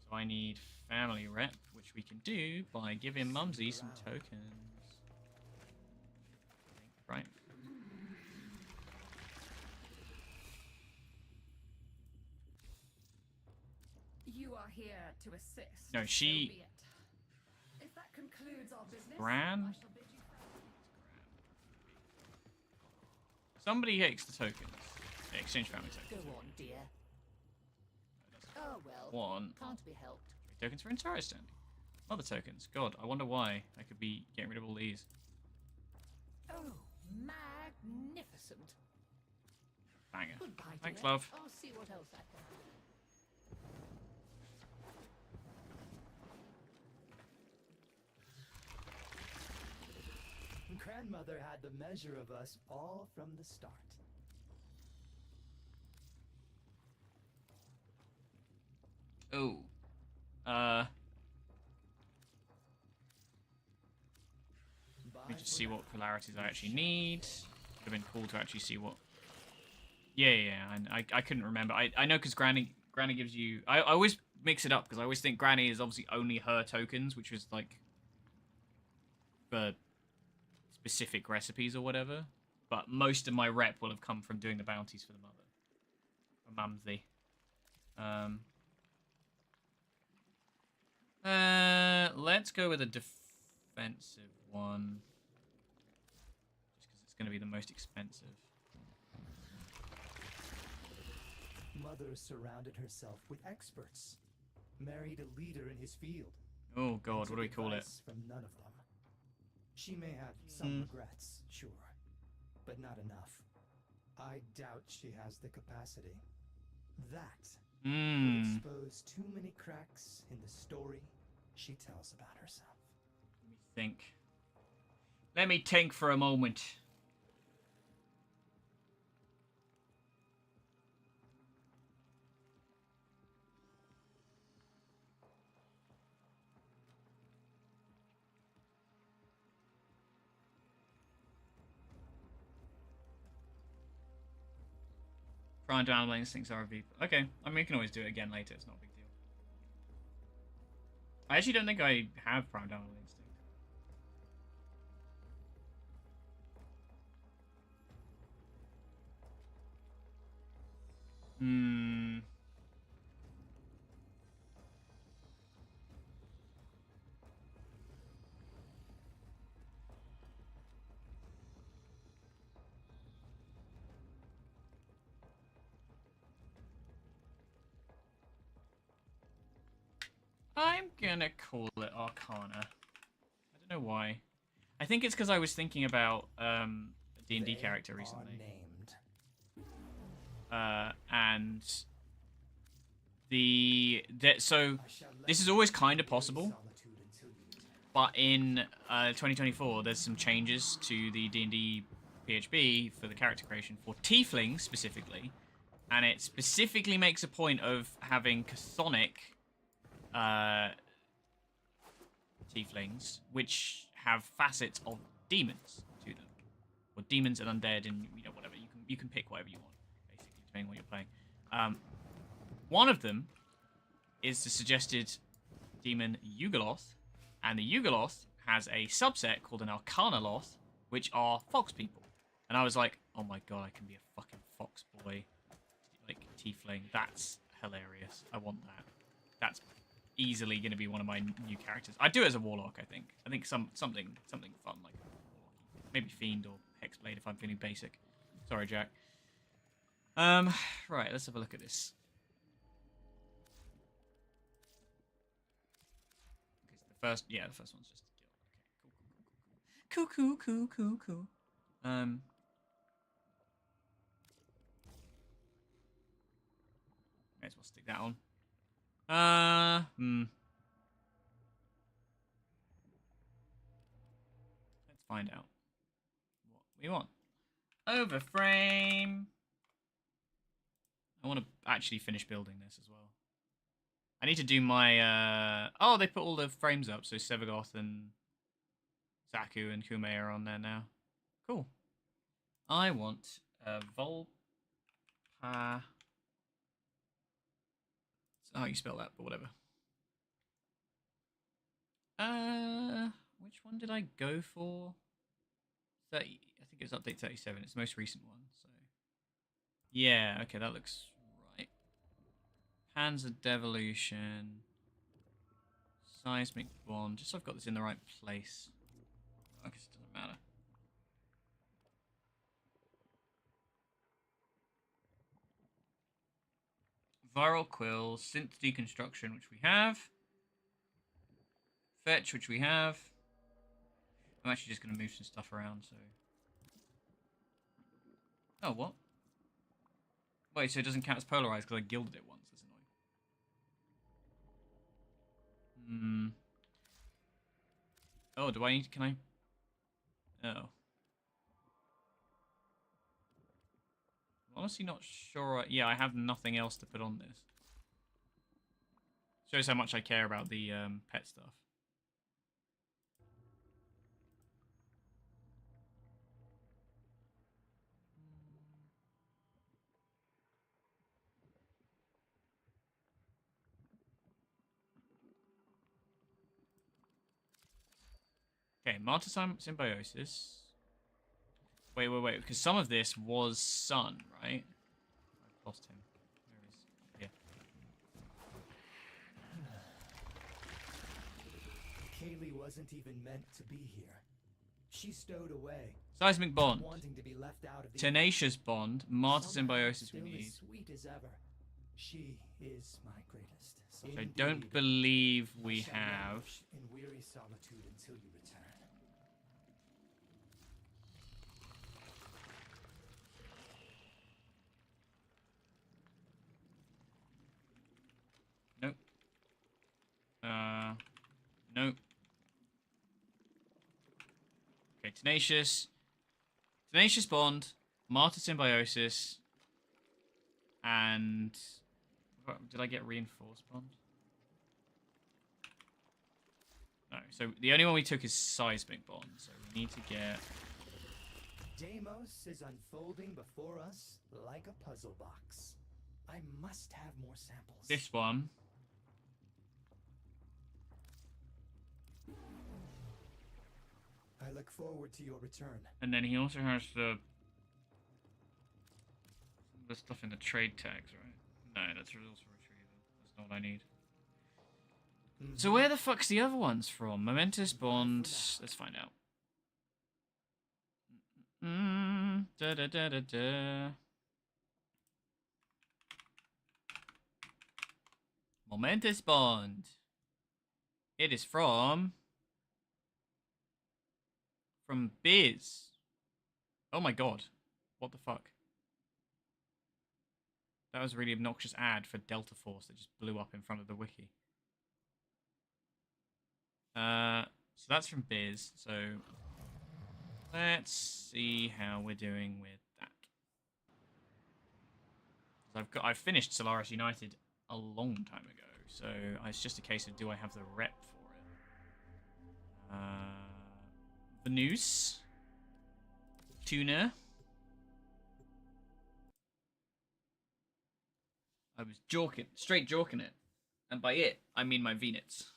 Speaker 1: So I need family rep, which we can do by giving Mumsy some tokens. Right.
Speaker 2: You are here to assist.
Speaker 1: No,
Speaker 2: so
Speaker 1: she...
Speaker 2: be it. If that concludes our business,
Speaker 1: Gran?
Speaker 2: I shall bid you farewell.
Speaker 1: Somebody takes the tokens. Yeah, exchange family tokens.
Speaker 5: Go on, dear. Oh well.
Speaker 1: One.
Speaker 5: Can't be helped.
Speaker 1: Tokens for entire standing. Other tokens. God, I wonder why I could be getting rid of all these.
Speaker 5: Oh, magnificent.
Speaker 1: Banger.
Speaker 5: Goodbye,
Speaker 1: Thanks,
Speaker 5: dear.
Speaker 1: love.
Speaker 5: I'll see what else I can do.
Speaker 6: Grandmother had the measure of us all from the start.
Speaker 1: Oh. Let me just see what polarities I actually need. Would have been cool to actually see what... Yeah. I couldn't remember. I know because Granny gives you... I always mix it up because I always think Granny is obviously only her tokens, which was like... for specific recipes or whatever. But most of my rep will have come from doing the bounties for the mother. For Mumsy. Let's go with a defensive one. Just because it's going to be the most expensive.
Speaker 6: Mother surrounded herself with experts, married a leader in his field.
Speaker 1: Oh god, what do we call it?
Speaker 6: From none of them. She may have some regrets, sure, but not enough. I doubt she has the capacity. That would expose too many cracks in the story she tells about herself.
Speaker 1: Let me think. Let me think for a moment. Prime down instincts are a V. Okay, I mean, we can always do it again later. It's not a big deal. I actually don't think I have prime down instinct. I'm gonna call it Arcana. I don't know why. I think it's because I was thinking about a D&D character recently. And so this is always kind of possible, but in 2024 there's some changes to the D&D PHB for the character creation for tieflings specifically, and it specifically makes a point of having chthonic tieflings, which have facets of demons to them, or demons and undead, and whatever you can pick whatever you want, basically depending on what you're playing. One of them is the suggested demon Yugoloth, and the Yugoloth has a subset called an Arcanaloth, which are fox people. And I was like, oh my god, I can be a fucking fox boy, like tiefling. That's hilarious. I want that. That's easily going to be one of my new characters. I'd do it as a warlock, I think. I think something fun, like maybe fiend or hexblade if I'm feeling basic. Sorry, Jack. Right, let's have a look at this. Okay, so the first one's just a guild. Okay, cool. May as well stick that on. find out what we want. Overframe. I want to actually finish building this as well. I need to do my... Oh, they put all the frames up, so Sevagoth and Zaku and Kume are on there now. Cool. I want a Volpa... I don't know how you spell that, but whatever. Which one did I go for? 30. I think it was update 37. It's the most recent one. So, yeah. Okay, that looks right. Panzer Devolution, Seismic Bond. Just so I've got this in the right place. I guess it doesn't matter. Viral Quill, Synth Deconstruction, which we have. Fetch, which we have. I'm actually just going to move some stuff around, so... Oh, what? Wait, so it doesn't count as polarized because I gilded it once. That's annoying. Oh, do I need... Can I... Oh. I'm honestly not sure... Yeah, I have nothing else to put on this. Shows how much I care about the pet stuff. Okay, Martyr Symbiosis. Wait, because some of this was Sun, right? I've lost him. Where is he? Yeah.
Speaker 6: Kaylee wasn't even meant to be here. She stowed away,
Speaker 1: Seismic Bond.
Speaker 6: wanting to be left out of the
Speaker 1: Tenacious Bond. Martyr
Speaker 6: somehow
Speaker 1: Symbiosis we
Speaker 6: still
Speaker 1: need.
Speaker 6: as sweet as ever. She is my greatest.
Speaker 1: Which I don't believe we
Speaker 6: shall
Speaker 1: have.
Speaker 6: languish in weary solitude until you return.
Speaker 1: Nope. Nope. Okay, Tenacious. Tenacious Bond, Martyr Symbiosis, and... Did I get Reinforced Bond? No, so the only one we took is Seismic Bond, so we need to get...
Speaker 6: Deimos is unfolding before us like a puzzle box. I must have more samples.
Speaker 1: This one.
Speaker 6: I look forward to your return.
Speaker 1: And then he also has the stuff in the trade tags, right? No, that's also retrieval. That's not what I need. So where the fuck's the other ones from? Momentous Bond. Let's find out. Da da da da da. Momentous Bond. It is from Biz. Oh my god. What the fuck? That was a really obnoxious ad for Delta Force that just blew up in front of the wiki. So that's from Biz. So let's see how we're doing with that. I've finished Solaris United a long time ago, so it's just a case of do I have the rep for it? Venus, Tuna. I was straight jorking it, and by it I mean my Venets.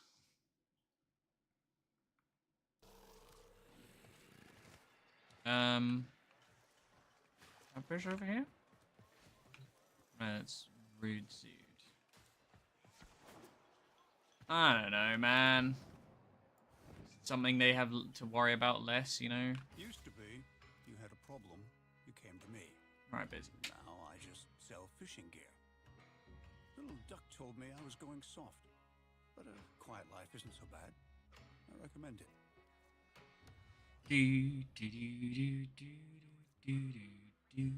Speaker 1: Fish over here? That's rude suit. I don't know, man. Something they have to worry about less, you know?
Speaker 3: Used to be. You had a problem, you came to me.
Speaker 1: Right, busy.
Speaker 3: Now I just sell fishing gear. Little duck told me I was going soft. But a quiet life isn't so bad. I recommend it.
Speaker 1: Do do do do do do do do.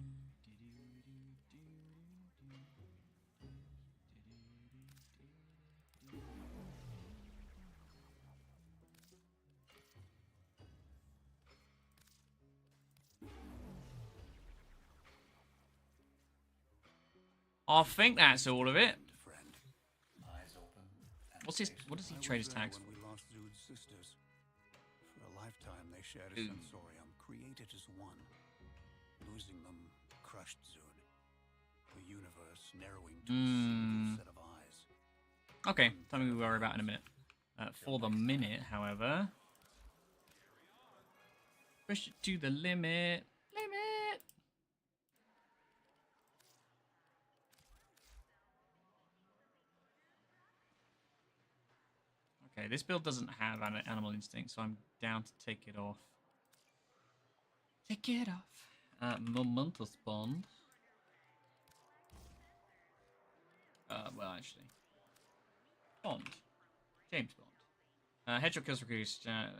Speaker 1: I think that's all of it.
Speaker 3: Friend.
Speaker 4: Eyes open. And
Speaker 1: What's his?
Speaker 4: face
Speaker 1: What does he
Speaker 3: I
Speaker 1: trade
Speaker 3: was
Speaker 1: his
Speaker 3: there
Speaker 1: tags
Speaker 3: when
Speaker 1: for?
Speaker 3: we lost Zood's sisters. For a lifetime, they shared a
Speaker 1: Ooh.
Speaker 3: sensorium, created as one. Losing them crushed Zood. The universe narrowing to a single set of eyes.
Speaker 1: Okay, something we worry about in a minute. For the minute, however, push it to the limit. Limit. Okay, this build doesn't have animal instinct, so I'm down to take it off. Take it off. Momentous Bond. Well, actually. Bond. James Bond. Hedgehog kills recruits. That's not what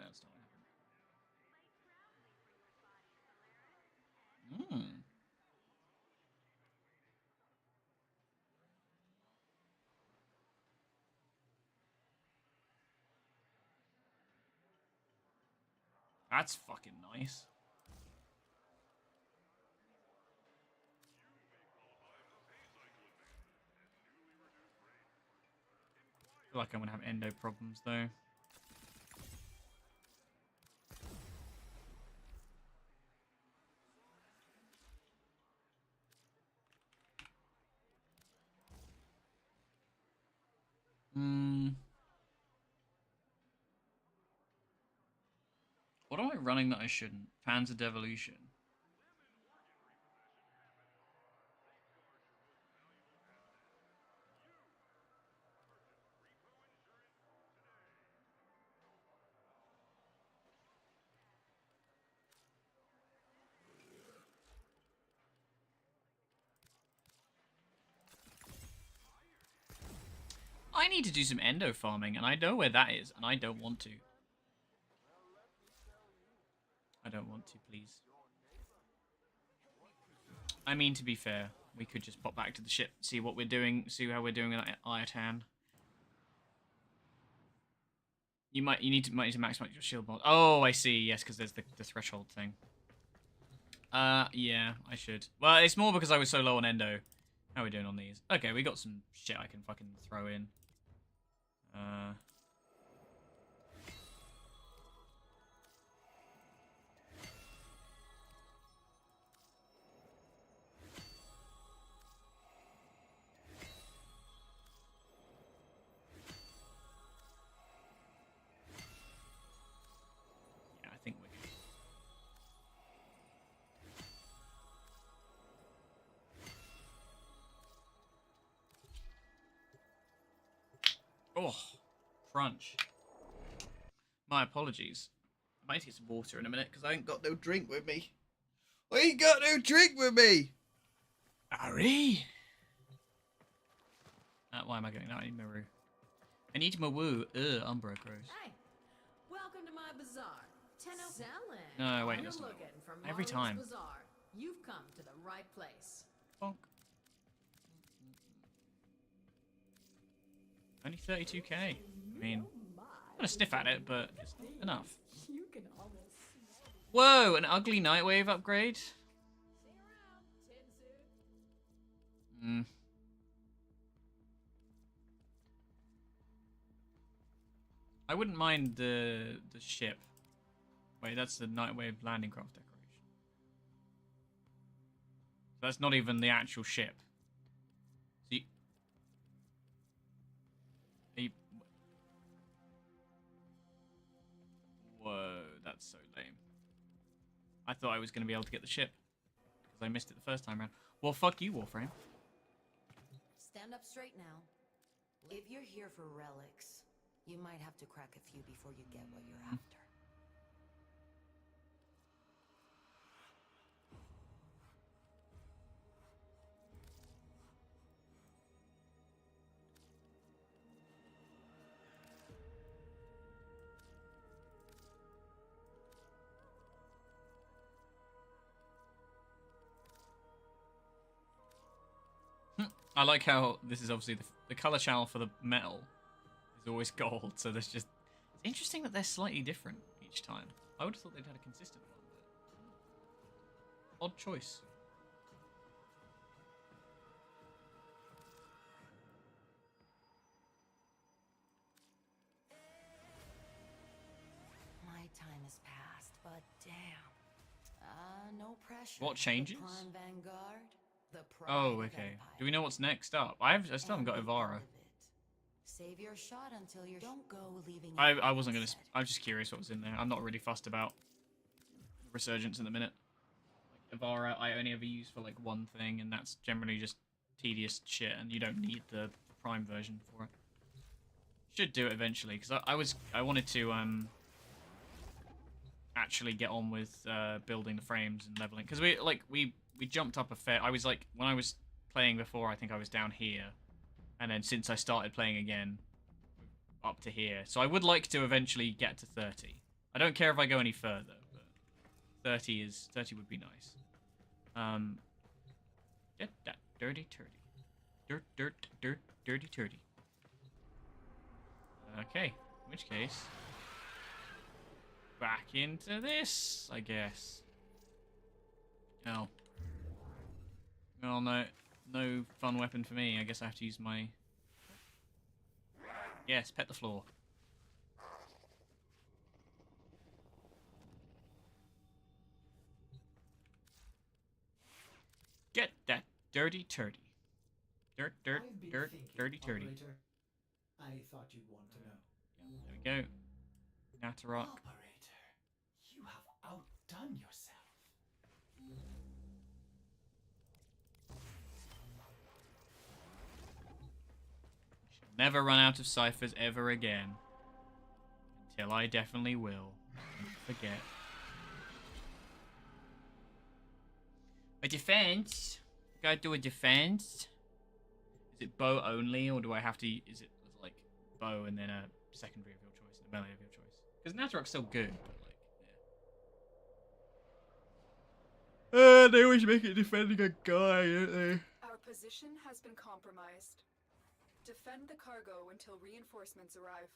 Speaker 1: happened. That's fucking nice. I feel like I'm gonna have endo problems though. What am I running that I shouldn't? Panzer Devolution. I need to do some endo farming, and I know where that is, and I don't want to. I don't want to, please. I mean, to be fair, we could just pop back to the ship, see what we're doing, see how we're doing at Iatan. You might need to maximize your shield bond. Oh, I see. Yes, because there's the threshold thing. Yeah, I should. Well, it's more because I was so low on endo. How are we doing on these? Okay, we got some shit I can fucking throw in. Yeah, I think we're good. Oh, crunch. My apologies. I might get some water in a minute because I ain't got no drink with me. I ain't got no drink with me. Harry. Why am I going? No, I need Maru. I need Maru. Umbra gross.
Speaker 7: Hey, welcome to my bazaar. Selling.
Speaker 1: No, wait,
Speaker 7: You're
Speaker 1: that's not
Speaker 7: looking for
Speaker 1: every
Speaker 7: Mario's
Speaker 1: time.
Speaker 7: Bazaar. You've come to the right place.
Speaker 1: Bonk. Only 32k. I mean, I'm gonna sniff at it, but it's not enough.
Speaker 7: You can almost.
Speaker 1: Whoa, an ugly Nightwave upgrade? Hmm. I wouldn't mind the ship. Wait, that's the Nightwave landing craft decoration. So that's not even the actual ship. See? Whoa, that's so lame. I thought I was going to be able to get the ship. Because I missed it the first time around. Well, fuck you, Warframe.
Speaker 8: Stand up straight now. If you're here for relics, you might have to crack a few before you get what you're after.
Speaker 1: I like how this is obviously the color channel for the metal is always gold, so there's just... It's interesting that they're slightly different each time. I would have thought they'd had a consistent one, but... Odd choice.
Speaker 8: has passed, but damn. No pressure.
Speaker 1: What changes?
Speaker 8: The Prime Vanguard, the pride
Speaker 1: Oh,
Speaker 8: of
Speaker 1: okay.
Speaker 8: Empire.
Speaker 1: Do we know what's next up? I still haven't got
Speaker 8: And the
Speaker 1: Ivara.
Speaker 8: end of it. Save your shot until you're. Don't go leaving.
Speaker 1: I wasn't gonna.
Speaker 8: said.
Speaker 1: I'm just curious what was in there. I'm not really fussed about Resurgence in the minute. Like Ivara, I only ever use for like one thing, and that's generally just tedious shit, and you don't need the Prime version for it. Should do it eventually, because I wanted to actually get on with building the frames and leveling, because we jumped up a fair. I was like, when I was playing before, I think I was down here, and then since I started playing again, up to here. So I would like to eventually get to 30. I don't care if I go any further, but 30 would be nice. Get that dirty turdy. Dirty turdy. Okay, in which case, back into this, I guess. Oh. Well, no fun weapon for me. I guess I have to use my... Yes, pet the floor. Get that dirty turdy. Dirt,
Speaker 6: I've been thinking,
Speaker 1: dirty turdy.
Speaker 6: Operator. I thought you'd want to know.
Speaker 1: There we go. Natarok.
Speaker 6: Operator, you have outdone yourself.
Speaker 1: Never run out of ciphers ever again. Until I definitely will. Don't forget. A defense? Gotta do a defense? Is it bow only, or do I have to... Is it like bow and then a secondary of your choice and a melee of your choice? Because Natarok's still good, but like... Yeah. They always make it defending a guy, don't they?
Speaker 2: Our position has been compromised. Defend the cargo until reinforcements arrive.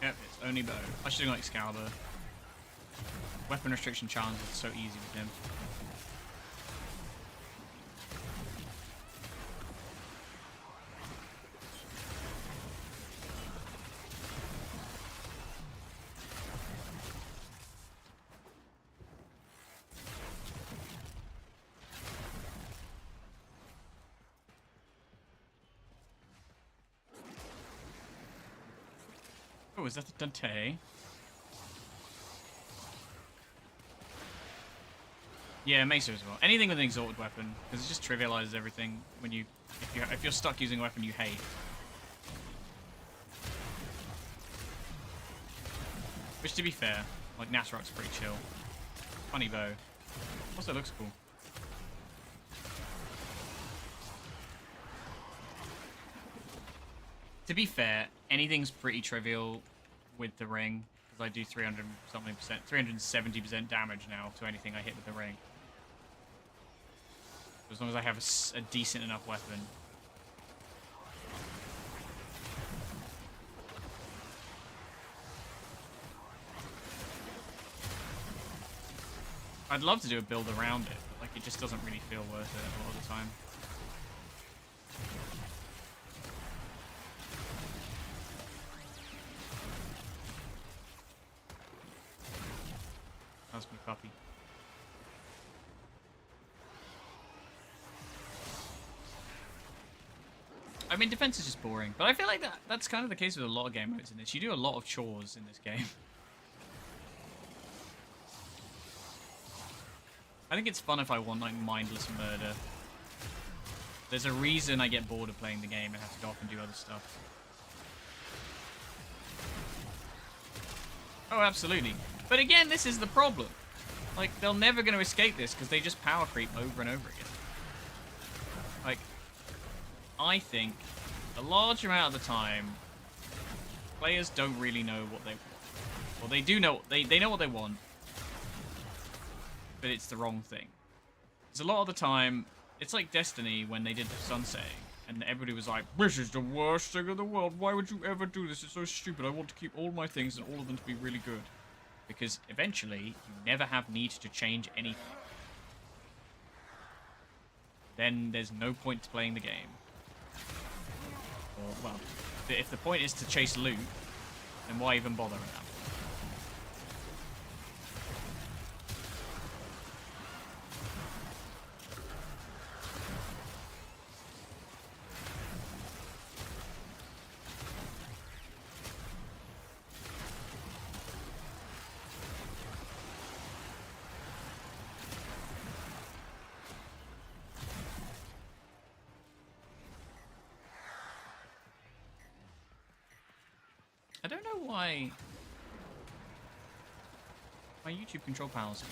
Speaker 1: Yep, it's only bow. I should do like Excalibur. Weapon restriction challenges are so easy with him. Oh, is that the Dante? Yeah, Mesa as well. Anything with an exalted weapon, because it just trivializes everything when if you're stuck using a weapon you hate. Which, to be fair, like Natarok's pretty chill. Funny bow. Also looks cool. To be fair, anything's pretty trivial with the ring, because I do 370% damage now to anything I hit with the ring. As long as I have a decent enough weapon. I'd love to do a build around it, but like it just doesn't really feel worth it a lot of the time. That's my puppy. I mean, defense is just boring, but I feel like that's kind of the case with a lot of game modes in this. You do a lot of chores in this game. I think it's fun if I want like mindless murder. There's a reason I get bored of playing the game and have to go off and do other stuff. Oh, absolutely. But again, this is the problem. Like, they're never going to escape this because they just power creep over and over again. Like, I think a large amount of the time, players don't really know what they want. Well, they do know, they know what they want, but it's the wrong thing. Because a lot of the time, it's like Destiny when they did the sunsetting, and everybody was like, "This is the worst thing in the world. Why would you ever do this? It's so stupid. I want to keep all my things and all of them to be really good." Because eventually, you never have need to change anything. Then there's no point to playing the game. Or, well, if the point is to chase loot, then why even bother at that point? I don't know why my YouTube control panels are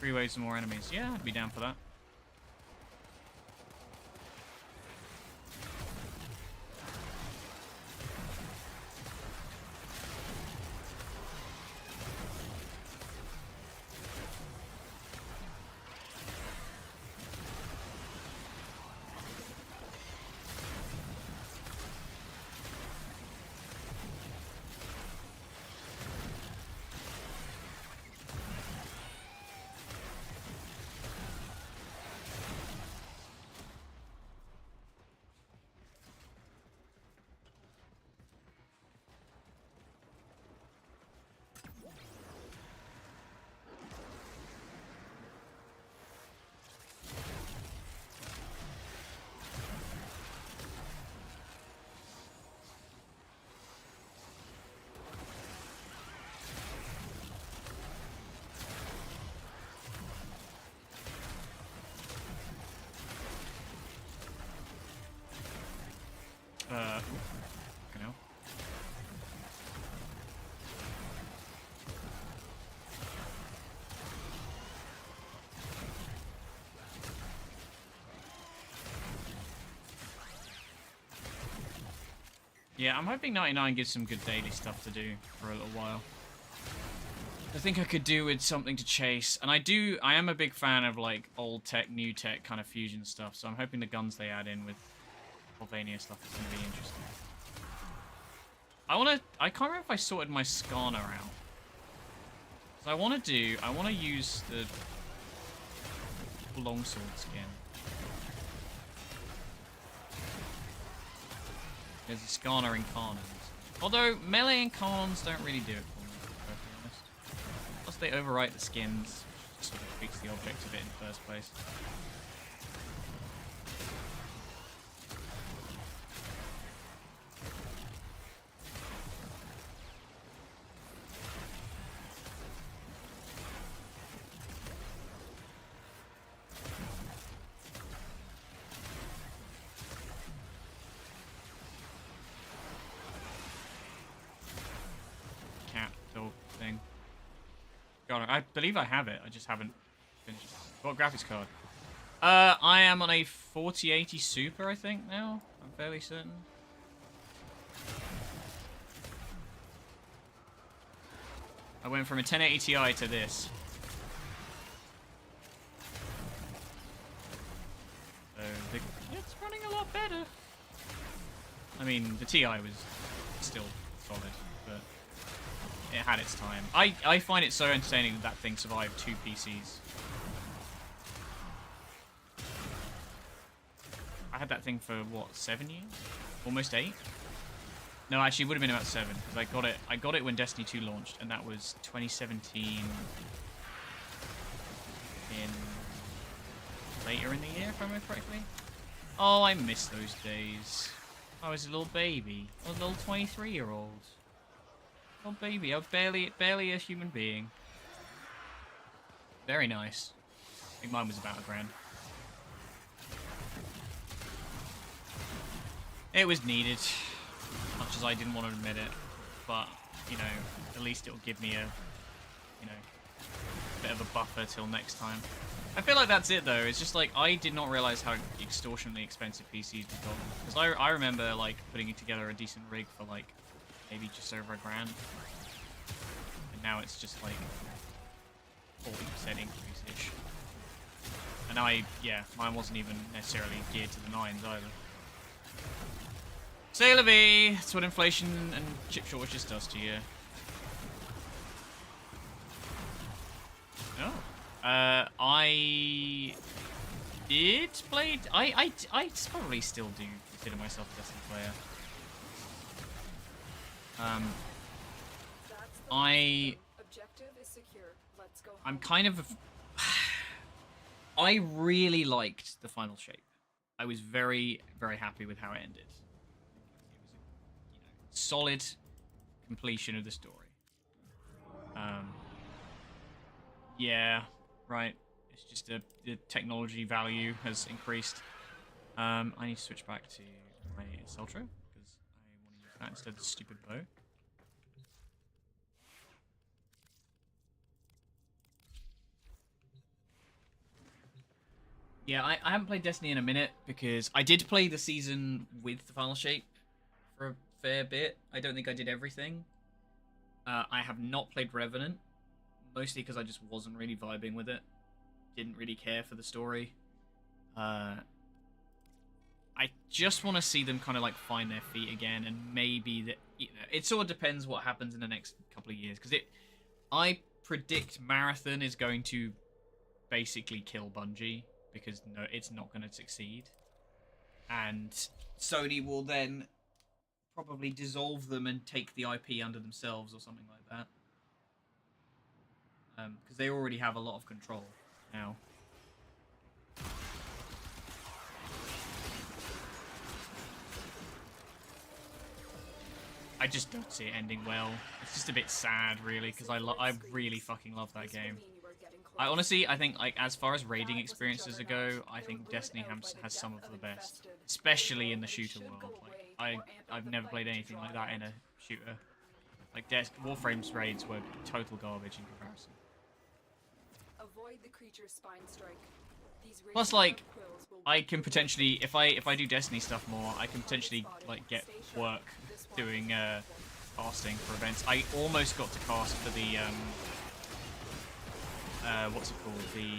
Speaker 1: 3 waves and more enemies. Yeah, I'd be down for that. You know. Yeah, I'm hoping 99 gives some good daily stuff to do for a little while. I think I could do with something to chase, and I am a big fan of like old tech, new tech kind of fusion stuff, so I'm hoping the guns they add in with Sylvania stuff is going to be interesting. I can't remember if I sorted my Skarner out. So I want to use the longsword skin. There's a Skarner in Carnons. Although melee and Carnons don't really do it for me, to be perfectly honest. Plus they overwrite the skins, which sort of defeats the object of it in the first place. I believe I have it. I just haven't finished it. What graphics card? I am on a 4080 Super, I think, now. I'm fairly certain. I went from a 1080 Ti to this. So, it's running a lot better. I mean, the Ti was still solid, but it had its time. I find it so entertaining that thing survived 2 PCs. I had that thing for, what, 7 years? Almost 8? No, actually, it would have been about 7, because I got it when Destiny 2 launched, and that was 2017 later in the year, if I remember correctly. Oh, I miss those days. I was a little baby. I was a little 23-year-old. Oh baby, I was barely a human being. Very nice. I think mine was about $1,000. It was needed, much as I didn't want to admit it. But, you know, at least it'll give me a, you know, bit of a buffer till next time. I feel like that's it though. It's just like, I did not realize how extortionately expensive PCs become. Because I remember like putting together a decent rig for like maybe just over $1,000. And now it's just like 40% increase-ish. And mine wasn't even necessarily geared to the 9s either. C'est la vie! That's what inflation and chip shortages does to you. Oh. I did play... I probably still do consider myself a Destiny player.
Speaker 2: Objective is secure. Let's go home.
Speaker 1: I'm kind of... I really liked the final shape. I was very, very happy with how it ended. It was a solid completion of the story. Yeah, right. It's just the technology value has increased. I need to switch back to my Celtro because I want to use that instead of the stupid bow. Yeah, I haven't played Destiny in a minute because I did play the season with the final shape for a fair bit. I don't think I did everything. I have not played Revenant, mostly because I just wasn't really vibing with it. Didn't really care for the story. I just want to see them kind of like find their feet again, and maybe that, you know, it sort of depends what happens in the next couple of years. Because I predict Marathon is going to basically kill Bungie because no, it's not going to succeed, and Sony will then probably dissolve them and take the IP under themselves or something like that. Because they already have a lot of control now. I just don't see it ending well. It's just a bit sad, really, because I really fucking love that game. I honestly, I think, like, as far as raiding experiences go, I think Destiny has some of the best, especially in the shooter world. Like, I've never played anything like that in a shooter. Like, Warframe's raids were total garbage in comparison.
Speaker 2: Avoid the creature's spine strike.
Speaker 1: Plus, like, I can potentially, if I do Destiny stuff more, I can potentially like get work doing casting for events. I almost got to cast for the what's it called, the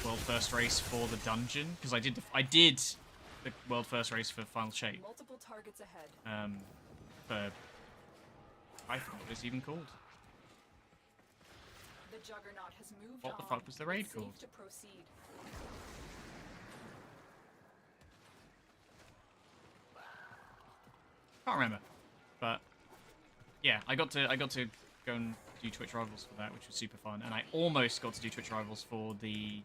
Speaker 1: world first race for the dungeon, because I did the world first race for Final Shape.
Speaker 2: Multiple targets ahead.
Speaker 1: For I forgot what it's even called.
Speaker 2: The Juggernaut has moved
Speaker 1: What the
Speaker 2: on.
Speaker 1: fuck was the raid
Speaker 2: It's
Speaker 1: called?
Speaker 2: safe to proceed.
Speaker 1: Can't remember, but yeah, I got to go and do Twitch Rivals for that, which was super fun, and I almost got to do Twitch Rivals for the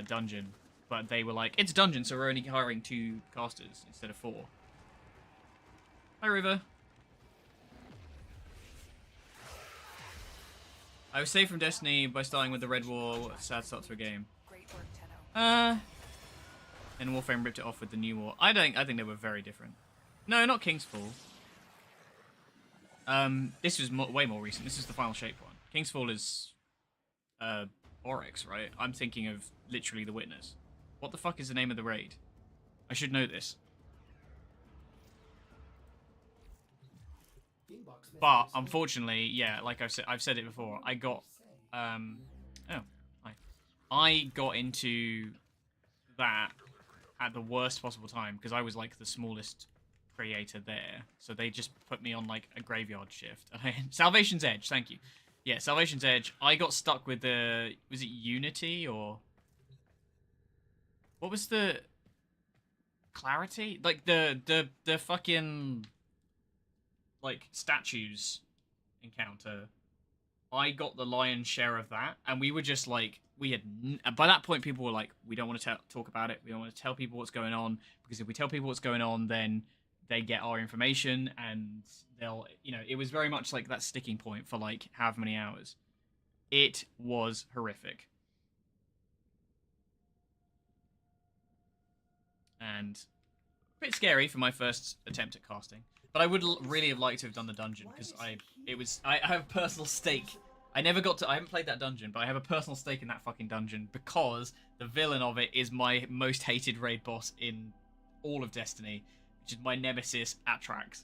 Speaker 1: dungeon, but they were like, it's a dungeon, so we're only hiring 2 casters instead of 4. Hi, River. I was saved from Destiny by starting with the Red Wall. Sad start to a game.
Speaker 2: Great work, Tenno.
Speaker 1: And Warframe ripped it off with the new war. I think they were very different. No, not King's Fall. This was way more recent. This is the Final Shape one. King's Fall is Oryx, right? I'm thinking of literally the Witness. What the fuck is the name of the raid? I should know this. But unfortunately, yeah, like I've said it before. I got I got into that at the worst possible time because I was like the smallest creator there, so they just put me on like a graveyard shift. Salvation's Edge, thank you. Yeah, Salvation's Edge. I got stuck with was it Unity or what was the Clarity? Like the fucking like statues encounter. I got the lion's share of that, and we were just like, by that point people were like, we don't want to talk about it, we don't want to tell people what's going on, because if we tell people what's going on, then they get our information, and they'll, you know, it was very much like that sticking point for like however many hours. It was horrific. And a bit scary for my first attempt at casting. But I would really have liked to have done the dungeon, because I have a personal stake. I haven't played that dungeon, but I have a personal stake in that fucking dungeon, because the villain of it is my most hated raid boss in all of Destiny, which is my nemesis, Atrax.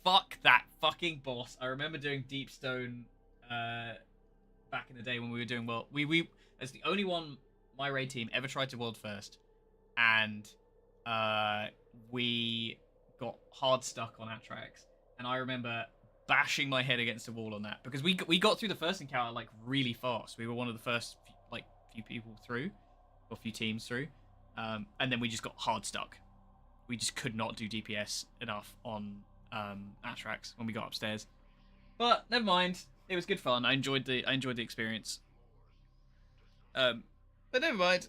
Speaker 1: fuck that fucking boss. I remember doing Deep Stone back in the day when we were doing well. We as the only one my raid team ever tried to world first, and we got hard stuck on Atrax, and I remember bashing my head against the wall on that because we got through the first encounter like really fast. We were one of the first few people through, or few teams through, and then we just got hard stuck. We just could not do DPS enough on Atrax when we got upstairs. But never mind, it was good fun. I enjoyed the experience. But never mind.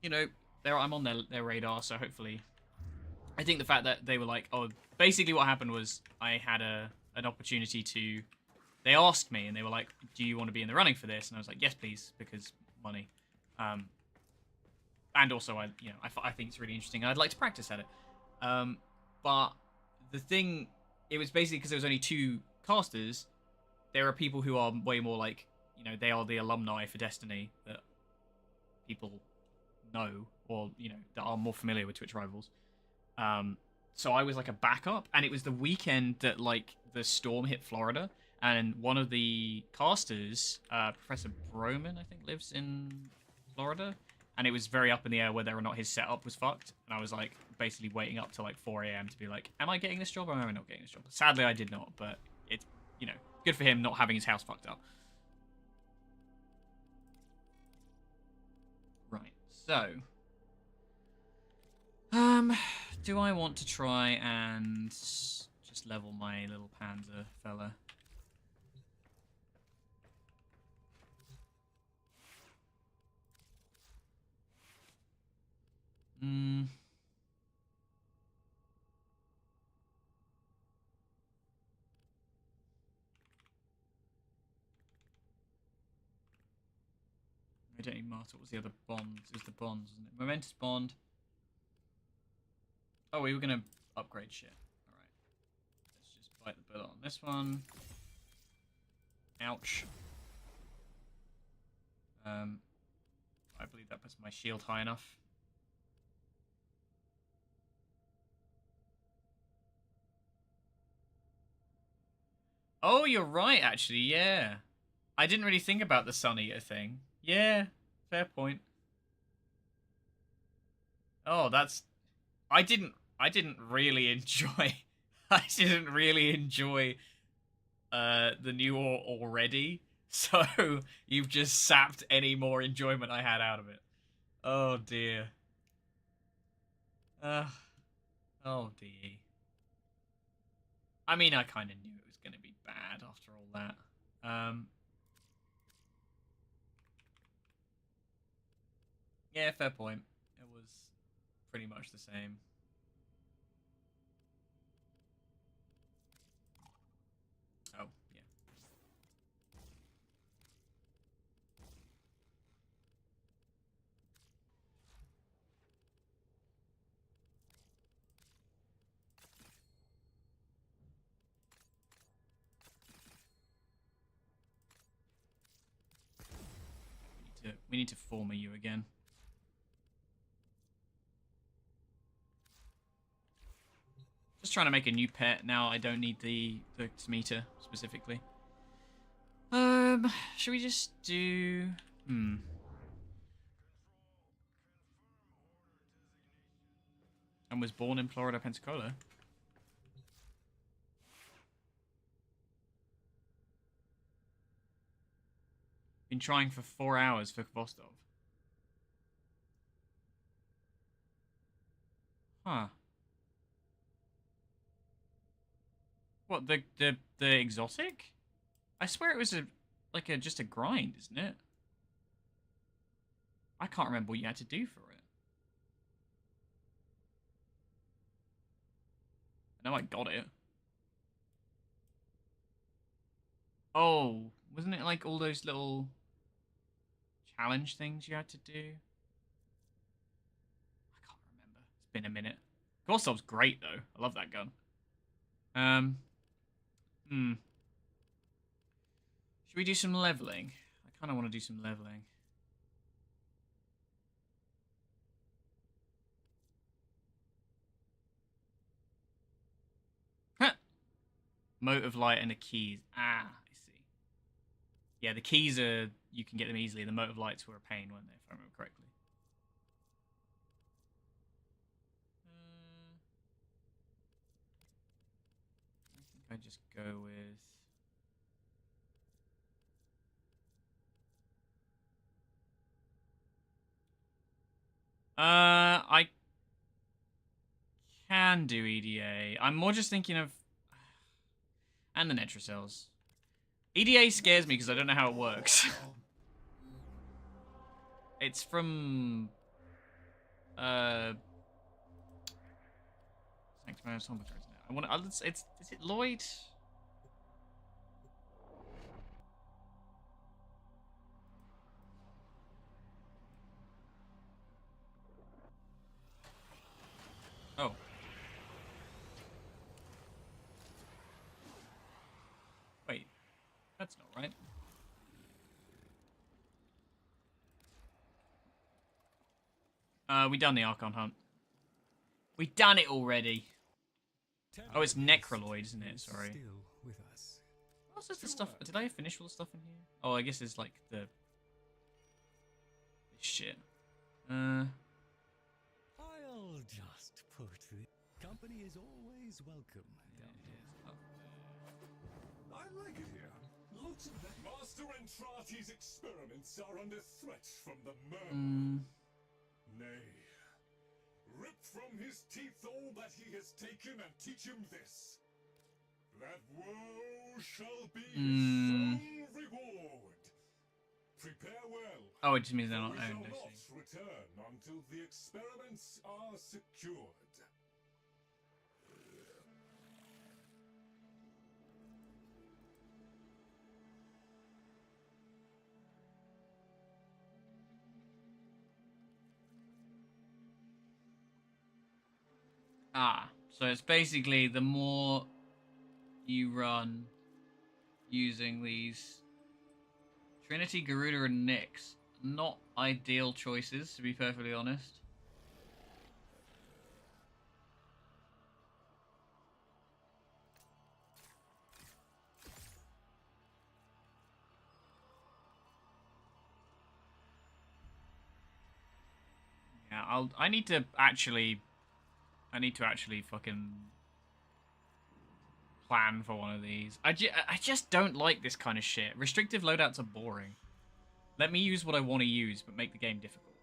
Speaker 1: You know, I'm on their radar, so hopefully. I think the fact that they were like, oh, basically what happened was I had an opportunity to. They asked me, and they were like, "Do you want to be in the running for this?" And I was like, "Yes, please," because money. And also, I think it's really interesting. I'd like to practice at it. But the thing, it was basically because there was only 2 casters. There are people who are way more like, they are the alumni for Destiny that people know, or that are more familiar with Twitch Rivals. So I was like a backup, and it was the weekend that like the storm hit Florida, and one of the casters, Professor Broman, I think, lives in Florida. And it was very up in the air whether or not his setup was fucked. And I was like basically waiting up till like 4 a.m. to be like, am I getting this job or am I not getting this job? Sadly, I did not, but it's, good for him not having his house fucked up. Right, so. Do I want to try and just level my little panzer fella? I don't need Martyr. What was the other bond? It was the bonds, wasn't it? Momentous bond. Oh, we were going to upgrade shit. Alright. Let's just bite the bullet on this one. Ouch. I believe that puts my shield high enough. Oh, you're right, actually, yeah. I didn't really think about the Sun Eater thing. Yeah, fair point. Oh, that's... I didn't really enjoy... I didn't really enjoy the new ore already. So, you've just sapped any more enjoyment I had out of it. Oh, dear. Oh, dear. I mean, I kind of knew it was going to be bad after all that. Yeah, fair point. It was pretty much the same. Oh, yeah. We need to former you again. Just trying to make a new pet now. I don't need the Smeeta specifically. Should we just do? And was born in Florida, Pensacola. Been trying for 4 hours for Vostov. Huh. What, the exotic? I swear it was just a grind, isn't it? I can't remember what you had to do for it. I know I got it. Oh, wasn't it like all those little challenge things you had to do? I can't remember. It's been a minute. Gorsov's great though. I love that gun. Should we do some leveling? I kind of want to do some leveling. Huh. Mote of light and the keys. Ah, I see. Yeah, the keys are, you can get them easily. The mote of lights were a pain, weren't they, if I remember correctly? I think I just go with... I can do EDA. I'm more just thinking of... And the Netrocells. EDA scares me because I don't know how it works. It's from... Sanctimonious Homicide, isn't it? I want to... It's... Is it Lloyd? Oh. Wait. That's not right. We done the Archon hunt. We done it already. Oh, it's Necroloid, isn't it? Sorry. What's the stuff? Did I finish all the stuff in here? Oh, I guess it's like the... This shit.
Speaker 9: I'll just put the company is always welcome.
Speaker 10: I like it here. Looks like Master Entrati's experiments are under threat from the merman. Nay, rip from his teeth all that he has taken and teach him this. That woe shall be his own reward. Prepare well.
Speaker 1: Oh, it just means they're not
Speaker 10: We
Speaker 1: owned,
Speaker 10: shall
Speaker 1: I
Speaker 10: not
Speaker 1: see.
Speaker 10: return until the experiments are secured.
Speaker 1: Ah, so it's basically the more you run using these Trinity, Garuda, and Nyx. Not ideal choices, to be perfectly honest. Yeah, I need to actually fucking plan for one of these. I just don't like this kind of shit. Restrictive loadouts are boring. Let me use what I want to use, but make the game difficult.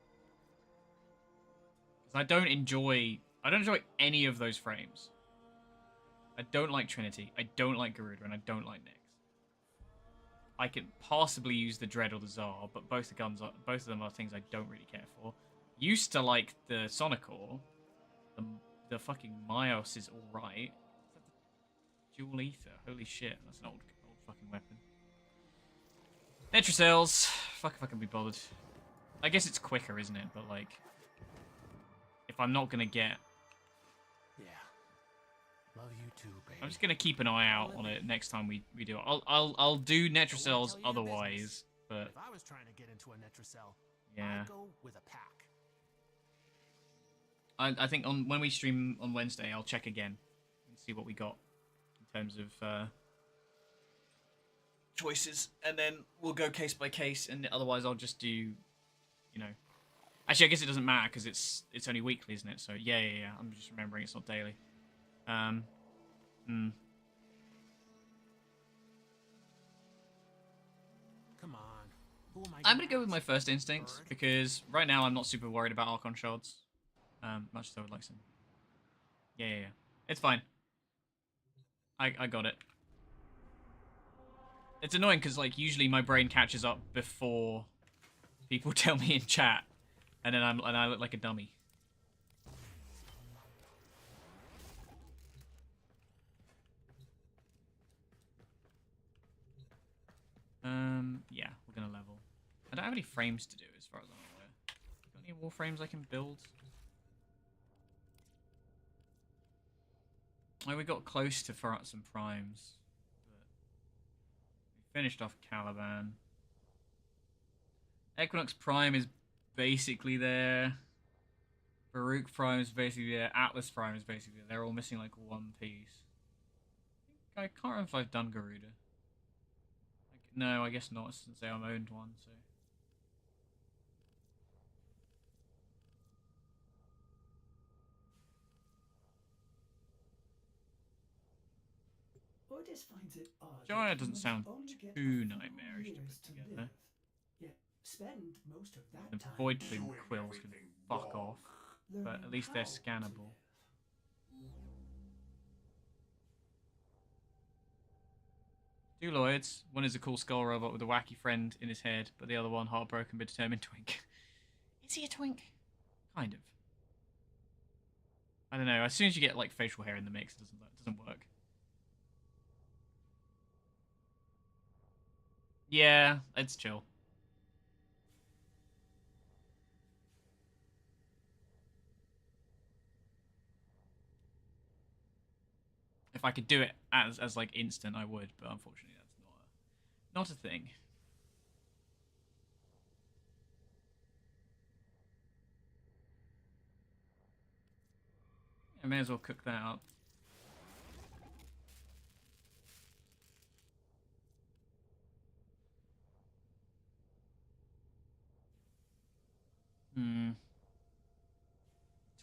Speaker 1: Because I don't enjoy any of those frames. I don't like Trinity, I don't like Garuda, and I don't like Nyx. I can possibly use the Dread or the Tsar, but both of them are things I don't really care for. Used to like the Sonicor. The fucking Myos is alright. Dual Ether, holy shit, that's an old fucking weapon. Netrocells, fuck if I can be bothered. I guess it's quicker, isn't it? But like, if I'm not gonna get,
Speaker 4: Yeah. Love you too, baby.
Speaker 1: I'm just gonna keep an eye out on it next time we do it. I'll do Netrocells otherwise, but
Speaker 4: If I was trying to get into a Netrocell,
Speaker 1: yeah.
Speaker 4: I'd go with a pack.
Speaker 1: I think when we stream on Wednesday, I'll check again and see what we got in terms of choices, and then we'll go case by case. And otherwise, I'll just do, you know. Actually, I guess it doesn't matter because it's only weekly, isn't it? So yeah. I'm just remembering it's not daily. Come
Speaker 4: on. Who am
Speaker 1: I'm gonna go with my first instincts because right now I'm not super worried about Archon shards. Much as I would like some. Yeah. It's fine. I got it. It's annoying because like usually my brain catches up before people tell me in chat, and then I look like a dummy. Yeah, we're gonna level. I don't have any frames to do as far as I'm aware. Got any Warframes I can build? Oh, we got close to some primes. But we finished off Caliban. Equinox Prime is basically there. Baruch Prime is basically there. Atlas Prime is basically there. They're all missing like one piece. I can't remember if I've done Garuda. No, I guess not, since I owned one, so...
Speaker 6: Otis finds it odd
Speaker 1: Joanna
Speaker 6: that
Speaker 1: doesn't
Speaker 6: humans
Speaker 1: sound
Speaker 6: only get a
Speaker 1: too
Speaker 6: few
Speaker 1: nightmarish to
Speaker 6: years
Speaker 1: put together.
Speaker 6: live, yet spend most of that
Speaker 1: The
Speaker 6: time
Speaker 1: void plume
Speaker 10: doing
Speaker 1: quills can
Speaker 10: everything
Speaker 1: fuck
Speaker 10: wrong.
Speaker 1: off, but
Speaker 6: learning
Speaker 1: at least they're
Speaker 6: how to
Speaker 1: scannable.
Speaker 6: live.
Speaker 1: Two Lloyds. One is a cool skull robot with a wacky friend in his head, but the other one heartbroken but determined twink. Is he a twink? Kind of. I don't know. As soon as you get like facial hair in the mix, it doesn't work. Yeah, it's chill. If I could do it as like instant, I would, but unfortunately that's not a thing. I may as well cook that up.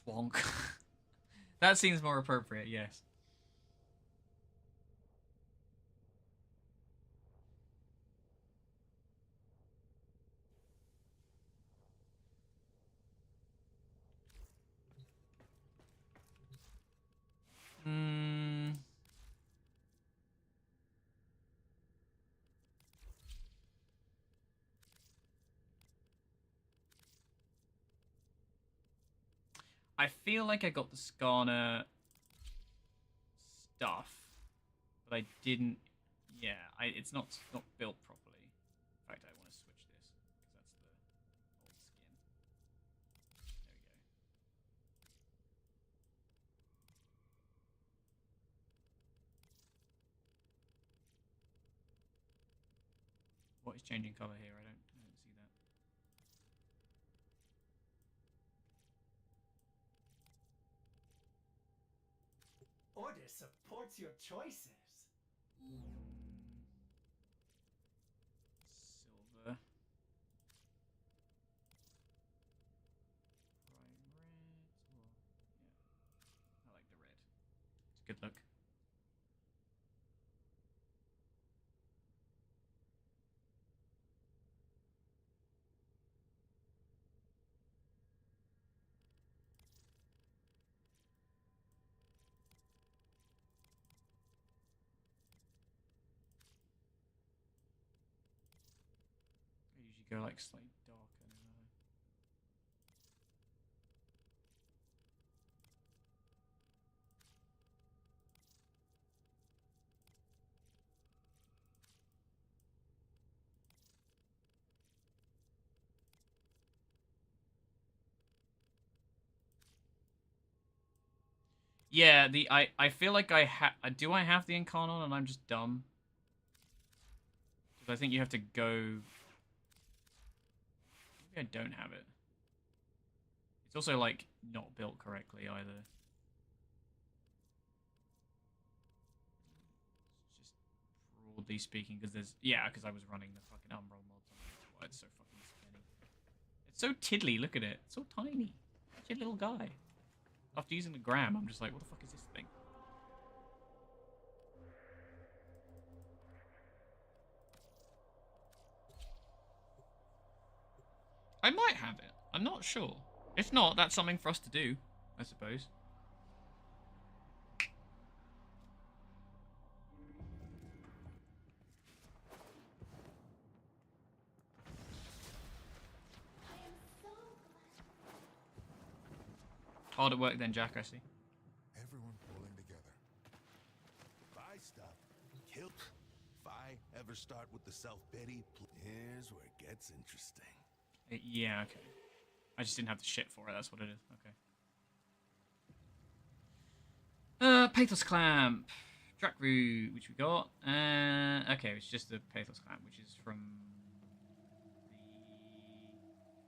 Speaker 1: Twonk. That seems more appropriate, yes. I feel like I got the scanner stuff, but I didn't. Yeah, it's not built properly. In fact, I want to switch this because that's the old skin. There we go. What is changing color here? I don't see that.
Speaker 6: Otis supports your choices.
Speaker 1: Silver. Prime red. Or, yeah, I like the red. It's a good look. I usually go like slightly darker now. Yeah, I feel like I do I have the Incarnon and I'm just dumb? Because I think you have to go. Maybe I don't have it. It's also like not built correctly either. Just broadly speaking, because because I was running the fucking Umbral mods on it. That's why it's so fucking skinny. It's so tiddly. Look at it. It's so tiny. Such a little guy. After using the gram, I'm just like, what the fuck is this thing? I might have it. I'm not sure. If not, that's something for us to do, I suppose. Hard at work then, Jack, I see.
Speaker 11: Everyone pulling together. If I stop, kill. If I ever start with the self-pity, here's where it gets interesting.
Speaker 1: Yeah, okay. I just didn't have the shit for it, that's what it is. Okay. Pathos Clamp. Track route, which we got. Okay, it's just the Pathos Clamp, which is from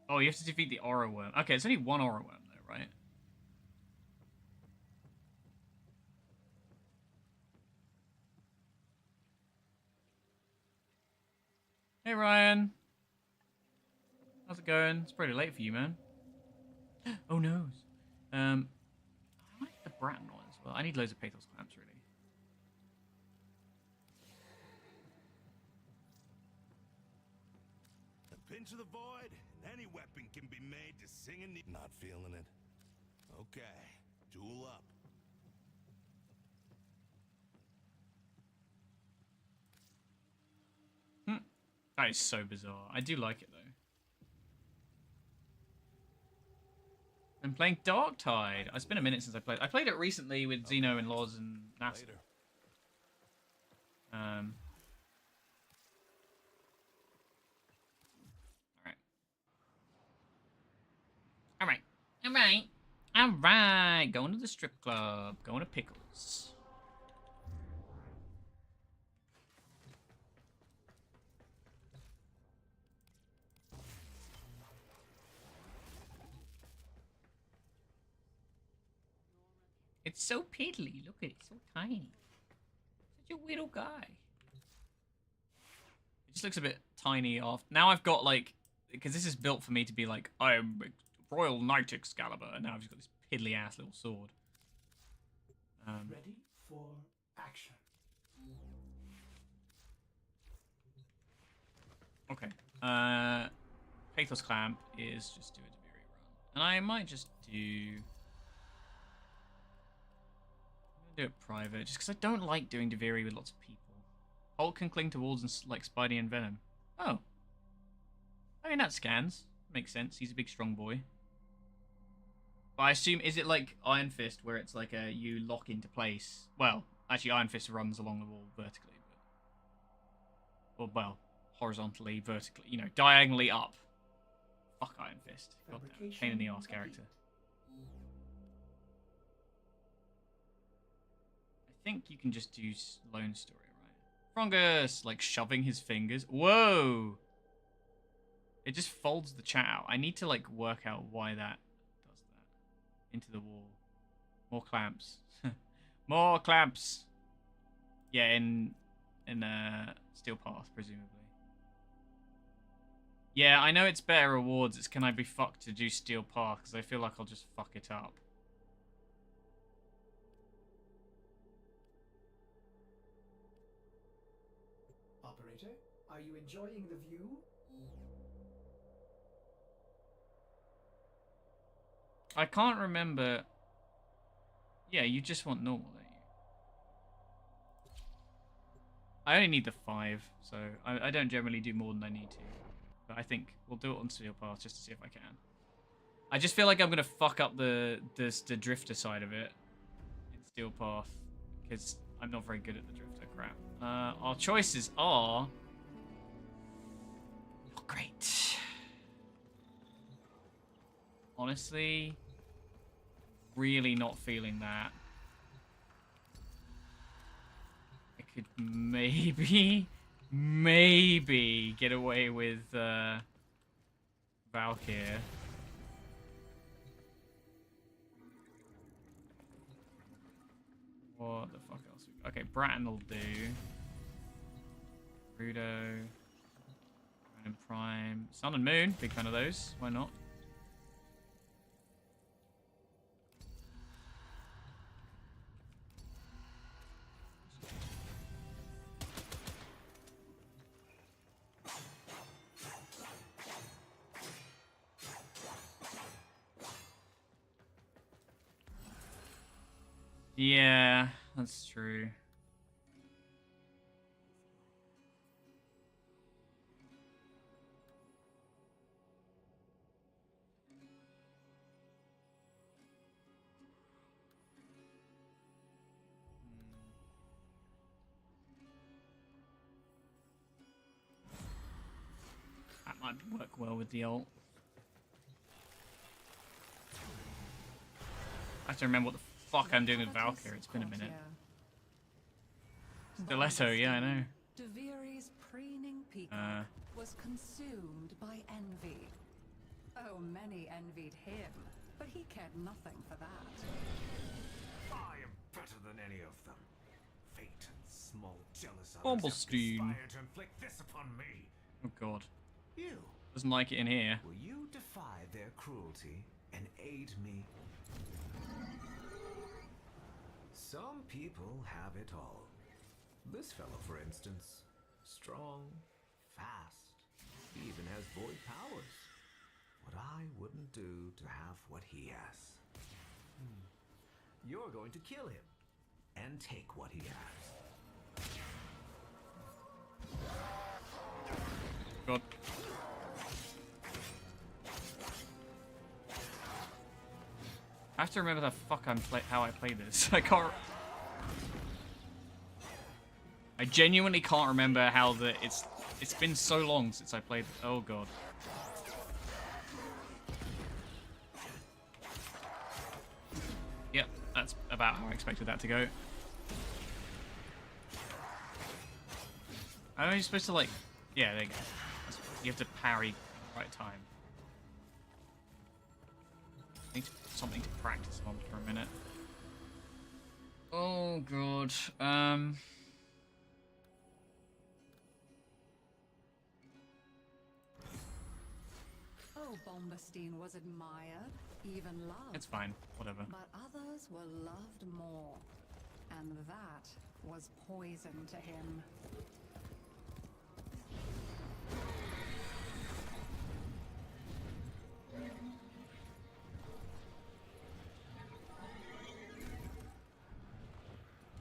Speaker 1: the... Oh, you have to defeat the Aura Worm. Okay, it's only one Aura Worm though, right? Hey Ryan. How's it going? It's pretty late for you, man. Oh no. I like the Bratton one as well. I need loads of pathos clamps, really.
Speaker 11: A pinch of the void, and any weapon can be made to sing and not feeling it. Okay, tool up.
Speaker 1: That is so bizarre. I do like it though. I'm playing Darktide. It's been a minute since I played. I played it recently with Zeno and Loz and NASA. Alright. Going to the strip club. Going to Pickles. It's so piddly. Look at it. So tiny. Such a little guy. It just looks a bit tiny off. Now I've got like... Because this is built for me to be like, I am Royal Knight Excalibur. And now I've just got this piddly ass little sword.
Speaker 4: Ready for action.
Speaker 1: Okay. Pathos Clamp is just do a Deviri run. And I might just do... do it private, just because I don't like doing Deviri with lots of people. Hulk can cling to walls and like Spidey and Venom. Oh. I mean, that scans. Makes sense. He's a big, strong boy. But I assume, is it like Iron Fist, where it's like you lock into place? Well, actually, Iron Fist runs along the wall vertically. But, or, well, horizontally, vertically. You know, diagonally up. Fuck Iron Fist. God damn, pain in the arse character. I think you can just do Lone Story, right? Frongus, like shoving his fingers. Whoa! It just folds the chat out. I need to like work out why that does that. Into the wall. More clamps. More clamps! Yeah, in Steel Path, presumably. Yeah, I know it's better rewards. It's can I be fucked to do Steel Path, because I feel like I'll just fuck it up.
Speaker 4: Operator, are you enjoying the view?
Speaker 1: I can't remember. Yeah, you just want normal, don't you? I only need the 5, so I don't generally do more than I need to. But I think we'll do it on Steel Path just to see if I can. I just feel like I'm gonna fuck up the drifter side of it in Steel Path because I'm not very good at the drifter crap. Our choices are not great. Honestly, really not feeling that. I could maybe get away with Valkyr. What the fuck else? Okay, Bratton will do. Rudo. Ronin Prime. Sun and Moon. Big fan of those. Why not? Yeah, that's true. That might work well with the ult. I have to remember what the fuck I'm doing with Valkyr. It's been a minute. Stiletto, yeah, I know.
Speaker 7: Deviri's preening peacock was consumed by envy. Oh, many envied him, but he cared nothing for that.
Speaker 12: I am better than any of them. Fate and small jealous others
Speaker 1: Bumblestein.
Speaker 12: have conspired to inflict this upon me.
Speaker 1: Oh god.
Speaker 12: You.
Speaker 1: Doesn't like it in here.
Speaker 12: Will you defy their cruelty and aid me? Some people have it all. This fellow, for instance. Strong, fast. He even has void powers. What I wouldn't do to have what he has. You're going to kill him and take what he has.
Speaker 1: God. I have to remember the fuck how I played this. I can't. I genuinely can't remember how it's been so long since I played. Oh god. Yep, that's about how I expected that to go. I know you're supposed to like, yeah, there you go. You have to parry at the right time. I need something to practice on for a minute. Oh god.
Speaker 7: Oh, Bombastine was admired, even loved.
Speaker 1: It's fine, whatever.
Speaker 7: But others were loved more, and that was poison to him.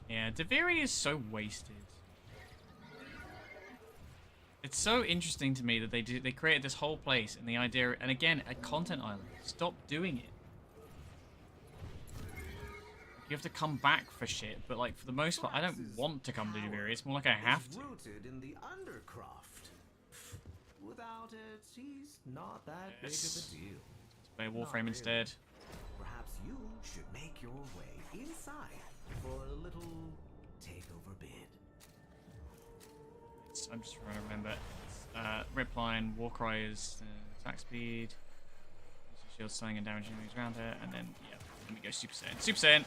Speaker 1: Yeah, Deviri is so wasted. It's so interesting to me that they created this whole place and the idea, and again, a content island. Stop doing it. You have to come back for shit, but like for the most part, I don't want to come to Deviri. It's more like I have to.
Speaker 12: Rooted in the Undercroft. Without it, he's not that big of a deal.
Speaker 1: Let's play Warframe instead.
Speaker 12: Perhaps you should make your way inside for a little takeover bid.
Speaker 1: I'm just trying to remember. Ripline, Warcry is attack speed. Shield slaying and damaging enemies around her, and then yeah, let me go Super Saiyan. Super Saiyan.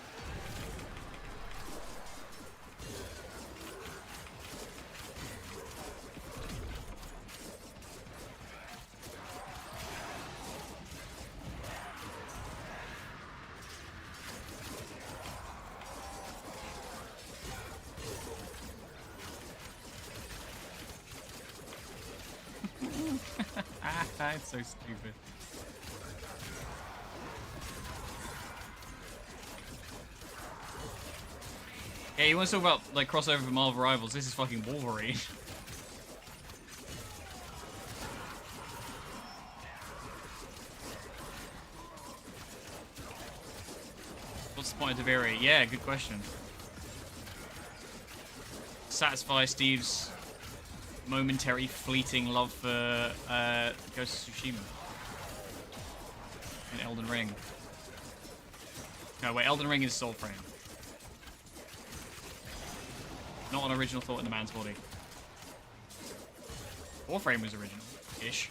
Speaker 1: It's so stupid. Yeah, you want to talk about like crossover for Marvel Rivals? This is fucking Wolverine. What's the point of Deviri? Yeah, good question. Satisfy Steve's momentary fleeting love for Ghost of Tsushima in Elden Ring. No, wait, Elden Ring is Soulframe. Not an original thought in the man's body. Warframe was original-ish.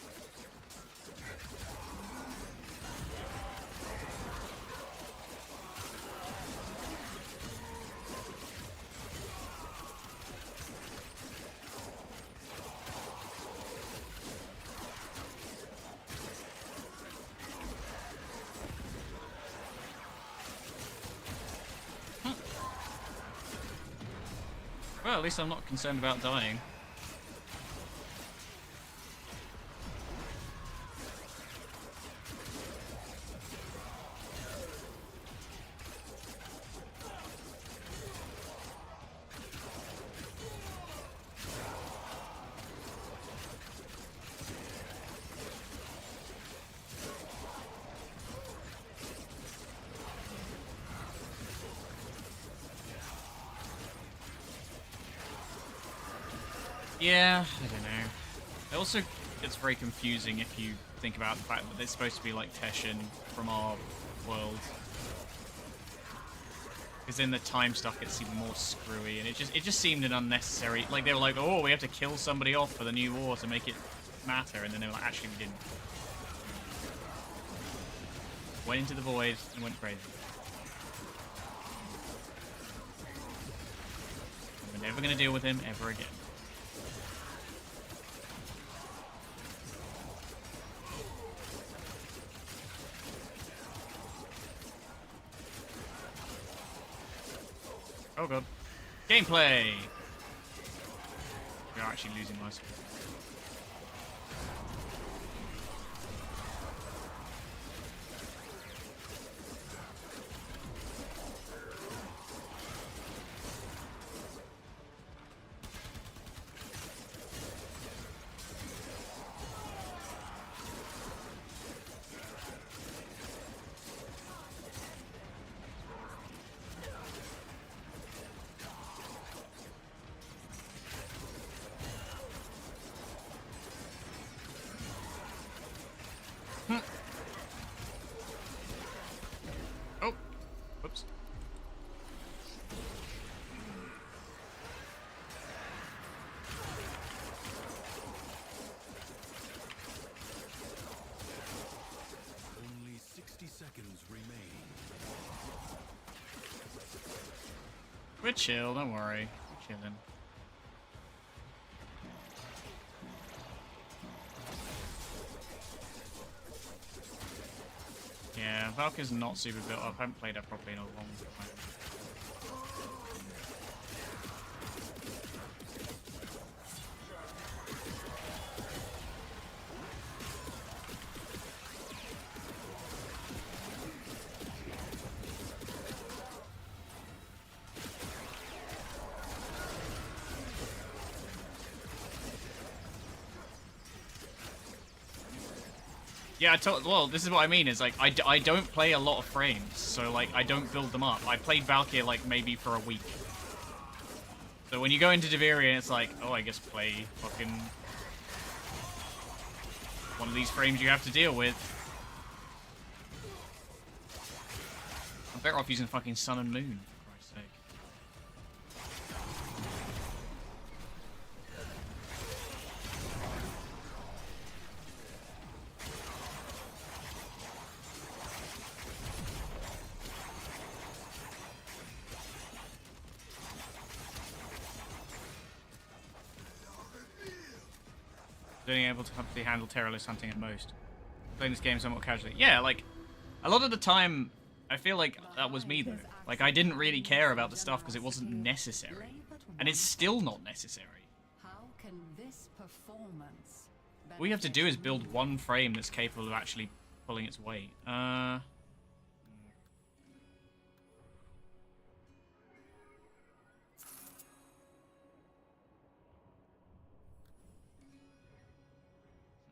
Speaker 1: Well, at least I'm not concerned about dying. Yeah, I don't know. It also gets very confusing if you think about the fact that it's supposed to be like Teshin from our world. Because then the time stuff gets even more screwy, and it just seemed an unnecessary. Like they were like, oh, we have to kill somebody off for the new war to make it matter, and then they were like, actually, we didn't. Went into the void and went crazy. And we're never gonna deal with him ever again. Oh god. Gameplay! We are actually losing lives. Oh, whoops.
Speaker 11: Only 60 seconds remain.
Speaker 1: We're chill, don't worry. We're chilling. Yeah, Valkyrie's not super built up. I haven't played her properly in a long time. Yeah, well, this is what I mean, is like, I don't play a lot of frames, so like, I don't build them up. I played Valkyrie like maybe for a week. So when you go into Devirian, it's like, oh, I guess play fucking one of these frames you have to deal with. I'm better off using fucking Sun and Moon, for Christ's sake. Being able to comfortably handle terrorless hunting at most. Playing this game somewhat casually. Yeah, like, a lot of the time, I feel like that was me, though. Like, I didn't really care about the stuff because it wasn't necessary. And it's still not necessary.
Speaker 7: How can this performance
Speaker 1: All you have to do is build one frame that's capable of actually pulling its weight.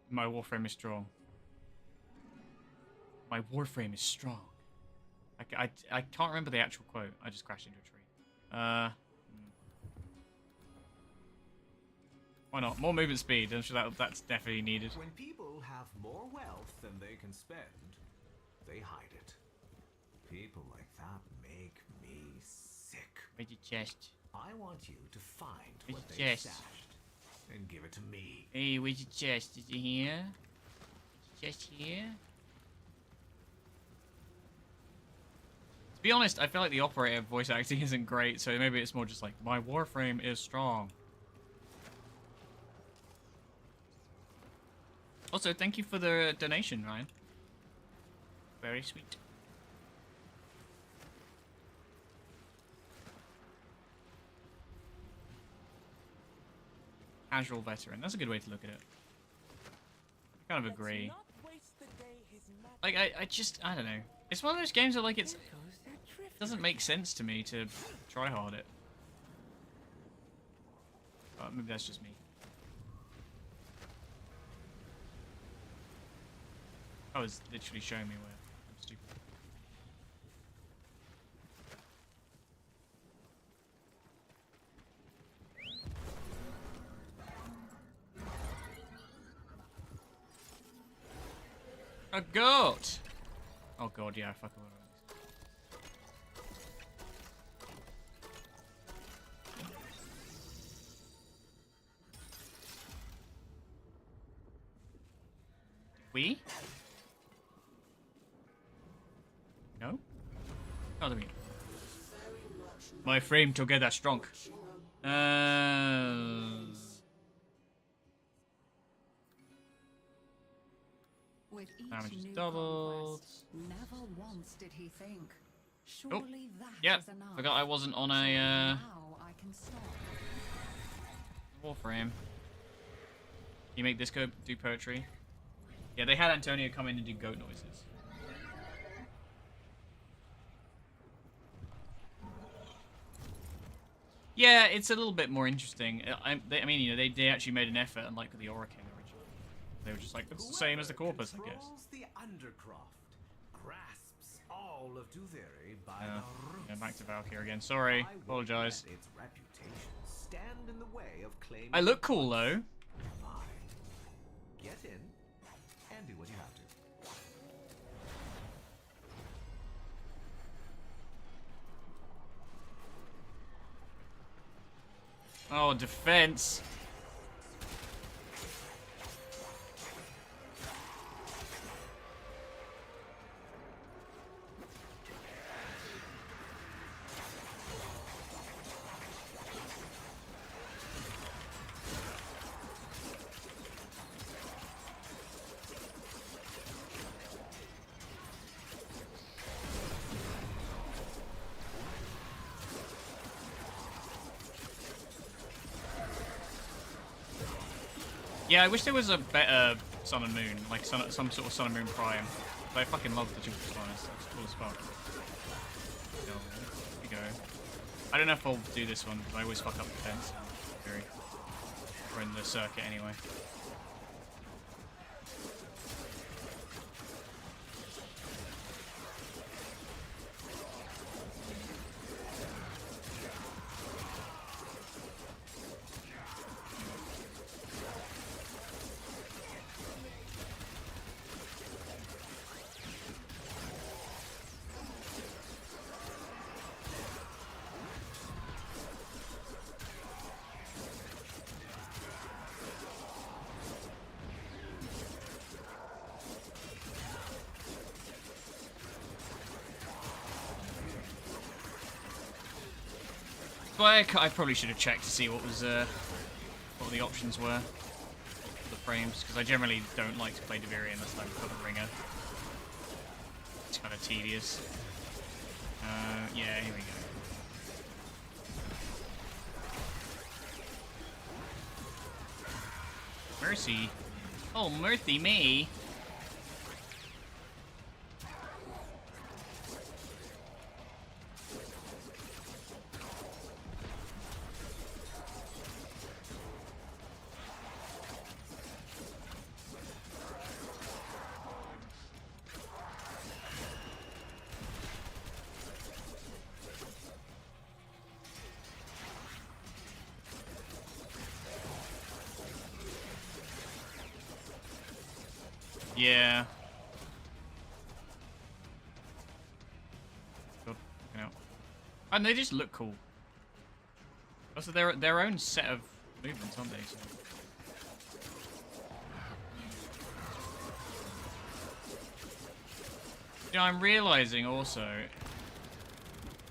Speaker 1: My Warframe is strong. My Warframe is strong. I can't remember the actual quote. I just crashed into a tree. Why not? More movement speed. I'm sure that's definitely needed.
Speaker 12: When people have more wealth than they can spend, they hide it. People like that make me sick.
Speaker 1: Where's your chest?
Speaker 12: I want you to find
Speaker 1: Where's
Speaker 12: what
Speaker 1: your
Speaker 12: they
Speaker 1: chest?
Speaker 12: stashed and give it to me.
Speaker 1: Hey, where's your chest? Is it here? Is your chest here? To be honest, I feel like the operator voice acting isn't great, so maybe it's more just like, my Warframe is strong. Also, thank you for the donation, Ryan. Very sweet. Casual veteran. That's a good way to look at it. I kind of agree. Like, I don't know. It's one of those games that, like, it doesn't make sense to me to try hard it. But maybe that's just me. I was literally showing me where I'm stupid. A goat! Oh god, yeah, fuck all of We? No? Oh, there we go. My frame together strong.
Speaker 7: With each
Speaker 1: Damage is
Speaker 7: new
Speaker 1: doubled.
Speaker 7: conquest, never once did he think, Surely that
Speaker 1: Yep.
Speaker 7: is enough.
Speaker 1: Forgot I wasn't on
Speaker 7: So
Speaker 1: a
Speaker 7: now I can stop.
Speaker 1: Warframe. You make this go do poetry? Yeah, they had Antonio come in and do goat noises. Yeah, it's a little bit more interesting. I mean, you know, they actually made an effort, unlike the Aura King originally. They were just like, it's the same as the Corpus, I guess.
Speaker 12: Controls the Undercroft, grasps all of Duviri by
Speaker 1: Yeah,
Speaker 12: the
Speaker 1: back to Valkyrie again. Sorry,
Speaker 12: I won't
Speaker 1: apologize.
Speaker 12: let its reputation stand in the way of claiming.
Speaker 1: I look cool though.
Speaker 12: Fine. Get in and do what you have to.
Speaker 1: Oh, defense. Yeah, I wish there was a better Sun and Moon, like some sort of Sun and Moon Prime. But I fucking love the Jupiter Spinus. That's cool as fuck. There we go. I don't know if I'll do this one because I always fuck up defense. Or in the circuit anyway. But I probably should have checked to see what was what the options were for the frames, because I generally don't like to play Deviri unless I've got a ringer. It's kind of tedious. Yeah, here we go. Mercy. Oh, mercy me. Yeah. God, you know. And they just look cool. Also, they're their own set of movements, aren't they? So. You know, I'm realizing also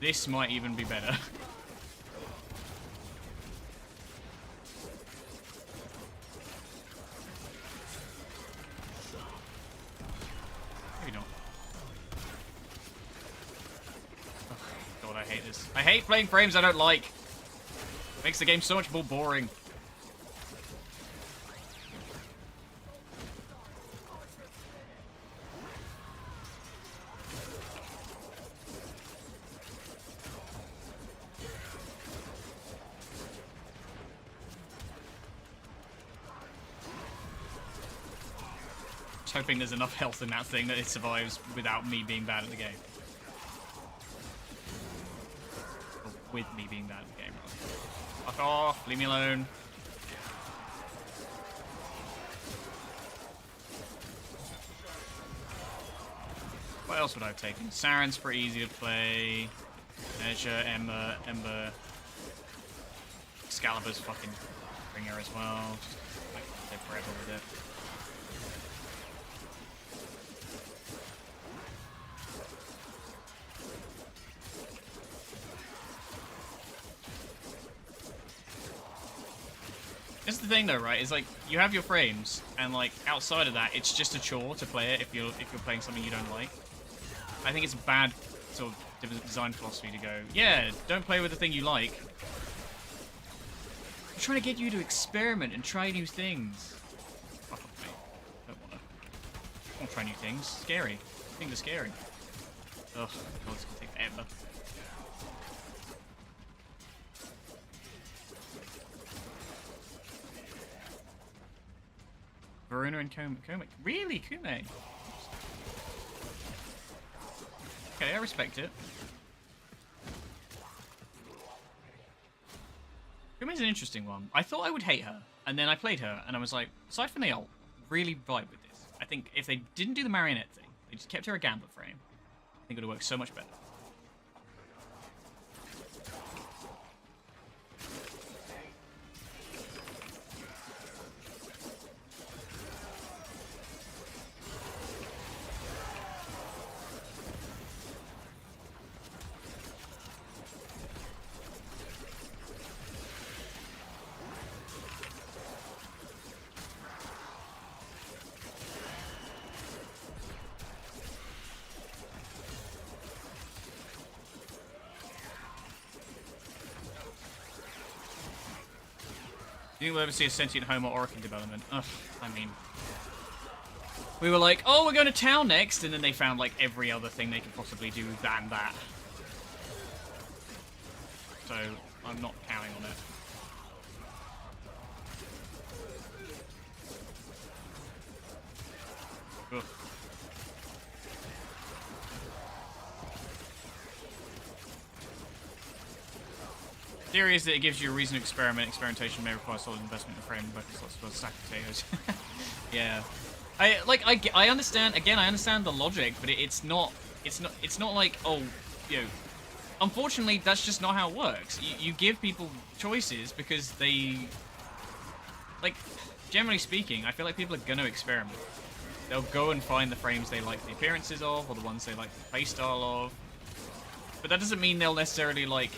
Speaker 1: this might even be better. I hate playing frames I don't like. Makes the game so much more boring. Just hoping there's enough health in that thing that it survives without me being bad at the game. With me being bad at the game. Fuck off, leave me alone. What else would I have taken? Saren's pretty easy to play. Measure, Ember. Excalibur's fucking ringer as well. Just like, live forever with it. That's the thing though, right? Is like you have your frames, and like outside of that, it's just a chore to play it if you're playing something you don't like. I think it's bad sort of design philosophy to go, yeah, don't play with the thing you like. I'm trying to get you to experiment and try new things. Fuck off, mate. Don't wanna. I won't try new things. Scary. Things are scary. Ugh, God, it's gonna take forever. Varuna and Komek. Really? Kume? Okay, I respect it. Kume's an interesting one. I thought I would hate her, and then I played her, and I was like, aside from the ult, really vibe with this. I think if they didn't do the marionette thing, they just kept her a gambler frame, I think it would have worked so much better. Do you think we'll ever see a sentient Homer Orc in development? Ugh, I mean... We were like, oh, we're going to town next, and then they found, like, every other thing they could possibly do than that. So, I'm not counting on it. Ugh. Theory is that it gives you a reason to experiment. Experimentation may require solid investment in frame, but it's lots of stack potatoes. Yeah, I understand. Again, I understand the logic, but it's not like, oh, you know. Unfortunately, that's just not how it works. You give people choices because they, like, generally speaking, I feel like people are gonna experiment. They'll go and find the frames they like the appearances of, or the ones they like the playstyle of. But that doesn't mean they'll necessarily, like,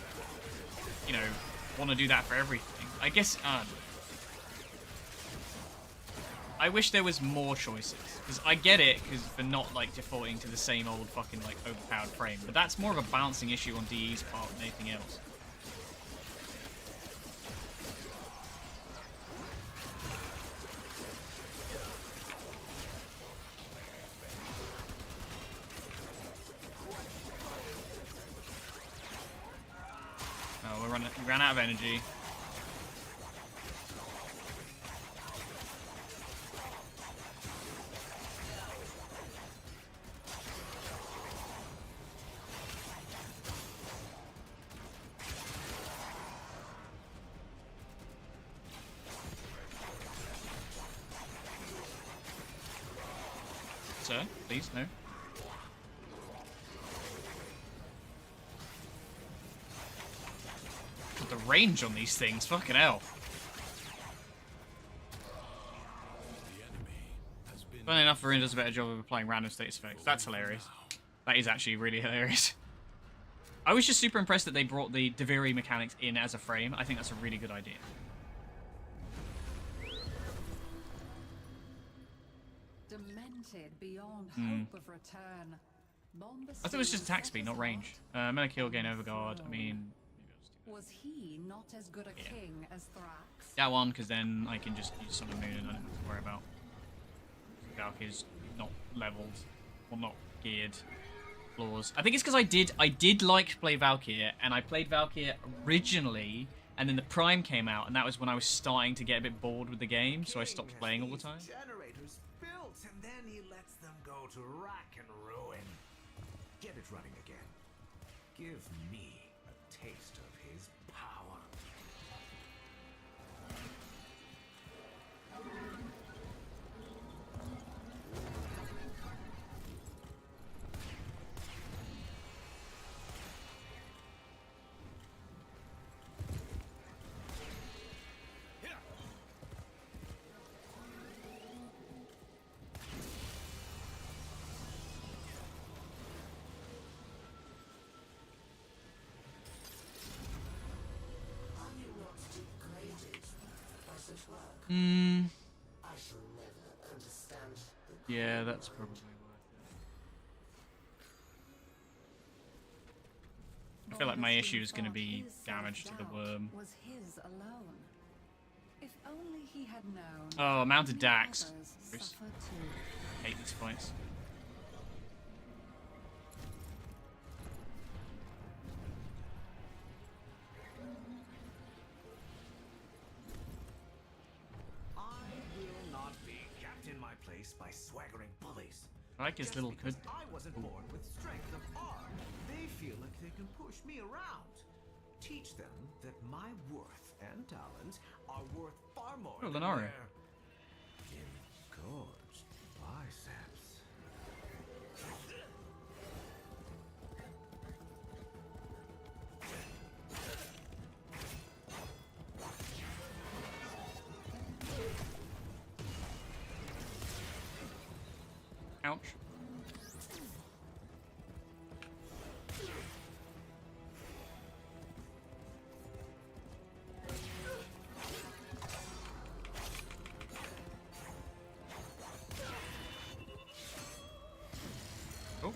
Speaker 1: you know, want to do that for everything. I guess, I wish there was more choices. Because I get it, because for not, like, defaulting to the same old fucking, like, overpowered frame. But that's more of a balancing issue on DE's part than anything else. Oh, we ran out of energy. Sir, please, no. The range on these things, fucking hell. Funny enough, Varun does a better job of applying random status effects. That's hilarious. That is actually really hilarious. I was just super impressed that they brought the Deviri mechanics in as a frame. I think that's a really good idea.
Speaker 7: Demented beyond hope of return.
Speaker 1: I thought it was just attack speed, not range. Mena kill, gain overguard. I mean...
Speaker 7: Was he not as good a king as Thrax?
Speaker 1: That one, because then I can just use Summon Moon and I don't have to worry about Valkyrie's not leveled or not geared flaws. I think it's because I did like to play Valkyrie, and I played Valkyrie originally, and then the Prime came out, and that was when I was starting to get a bit bored with the game, so I stopped playing all the time.
Speaker 12: Generators built, and then he lets them go to rack and ruin. Get it running again. Give me a taste of his power.
Speaker 1: Yeah, that's probably worth it. I feel like my issue is going to
Speaker 7: thought
Speaker 1: be
Speaker 7: his
Speaker 1: damage to the
Speaker 7: self-doubt
Speaker 1: worm.
Speaker 7: Was his alone. If only he had known.
Speaker 1: Oh, mounted
Speaker 7: many
Speaker 1: Dax.
Speaker 7: others
Speaker 1: Bruce.
Speaker 7: suffer too.
Speaker 1: I hate these fights.
Speaker 12: I will not be kept in my place by swaggering bullies.
Speaker 1: I like his
Speaker 12: Just
Speaker 1: little
Speaker 12: because
Speaker 1: hood.
Speaker 12: I wasn't born with strength of arm, they feel like they can push me around. Teach them that my worth and talent are worth far more
Speaker 1: Oh,
Speaker 12: than
Speaker 1: Lenara.
Speaker 12: their engorged biceps.
Speaker 1: Ouch. Oh.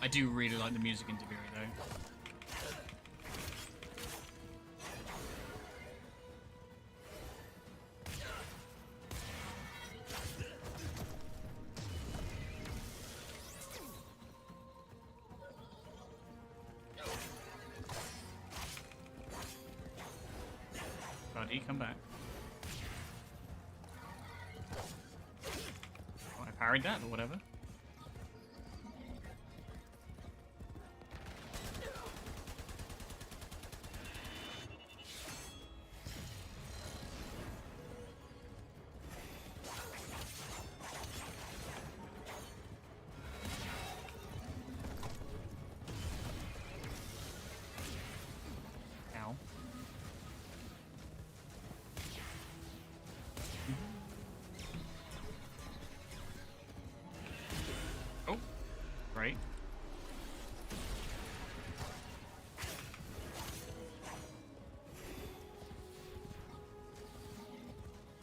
Speaker 1: I do really like the music in Debiri though. Buddy, come back. Oh, I parried that or whatever. Ow. Oh, right.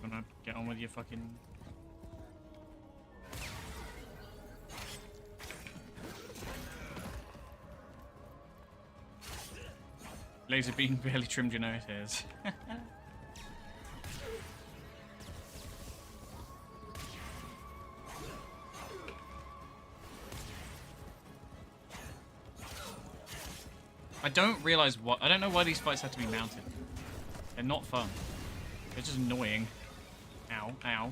Speaker 1: Gonna get on with your fucking. Laser beam barely trimmed your nose hairs. I don't realize what. I don't know why these fights have to be mounted. They're not fun. They're just annoying. Ow, ow.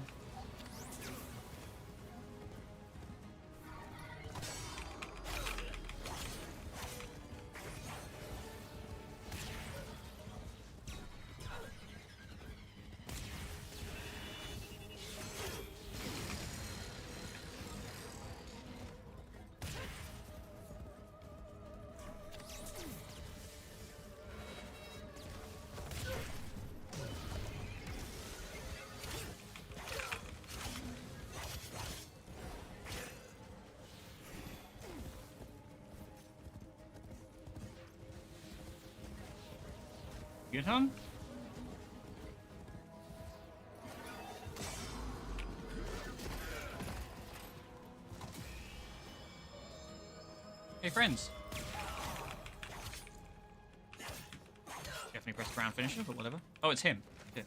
Speaker 1: Good, hon? Hey, friends. Definitely press the ground finisher, but whatever. Oh, it's him. Yeah.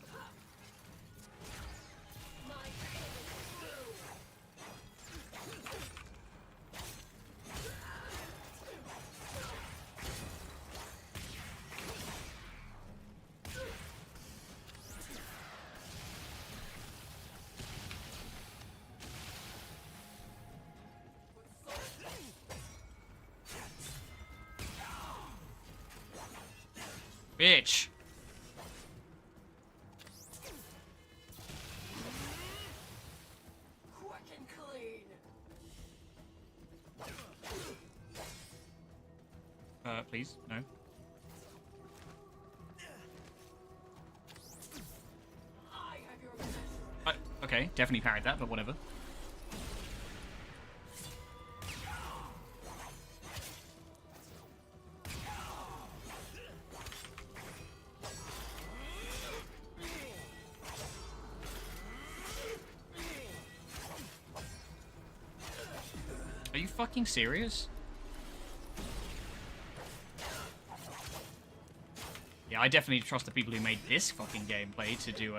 Speaker 1: Bitch.
Speaker 4: Quick and clean.
Speaker 1: Please, no.
Speaker 4: I have your attention.
Speaker 1: Okay, definitely parried that, but whatever. Are you fucking serious? Yeah, I definitely trust the people who made this fucking gameplay to do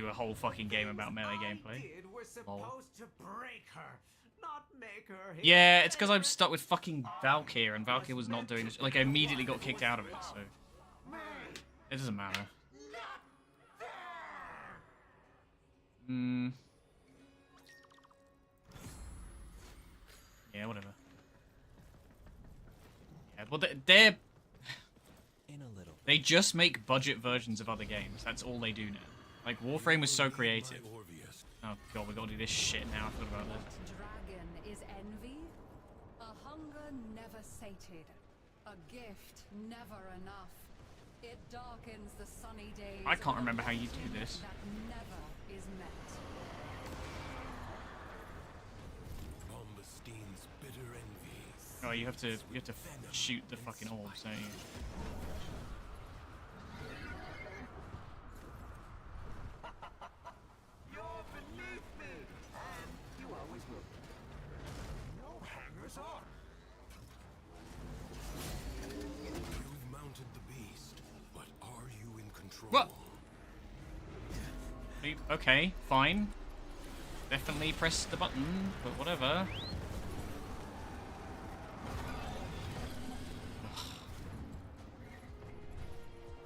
Speaker 1: a whole fucking game about melee gameplay. Lol. Yeah, it's because I'm stuck with fucking Valkyr, and Valkyr was not doing this. Like, I immediately got kicked out of it, so it doesn't matter. Yeah, whatever. Yeah, well, they're
Speaker 9: In a little.
Speaker 1: they just make budget versions of other games. That's all they do now. Like, Warframe was so creative. Oh god, we gotta do this shit now. I forgot about this.
Speaker 7: Dragon is envy, a hunger never sated, a gift never enough. It darkens the sunny days.
Speaker 1: I can't remember how you do this.
Speaker 7: That never is met.
Speaker 11: Bombastein's bitter envy.
Speaker 1: Oh, you have to shoot the fucking orbs, don't you?
Speaker 11: You're beneath me, and you always will. No hangers on. You've mounted the beast, but are you in control?
Speaker 1: What? Okay, fine. Definitely press the button, but whatever.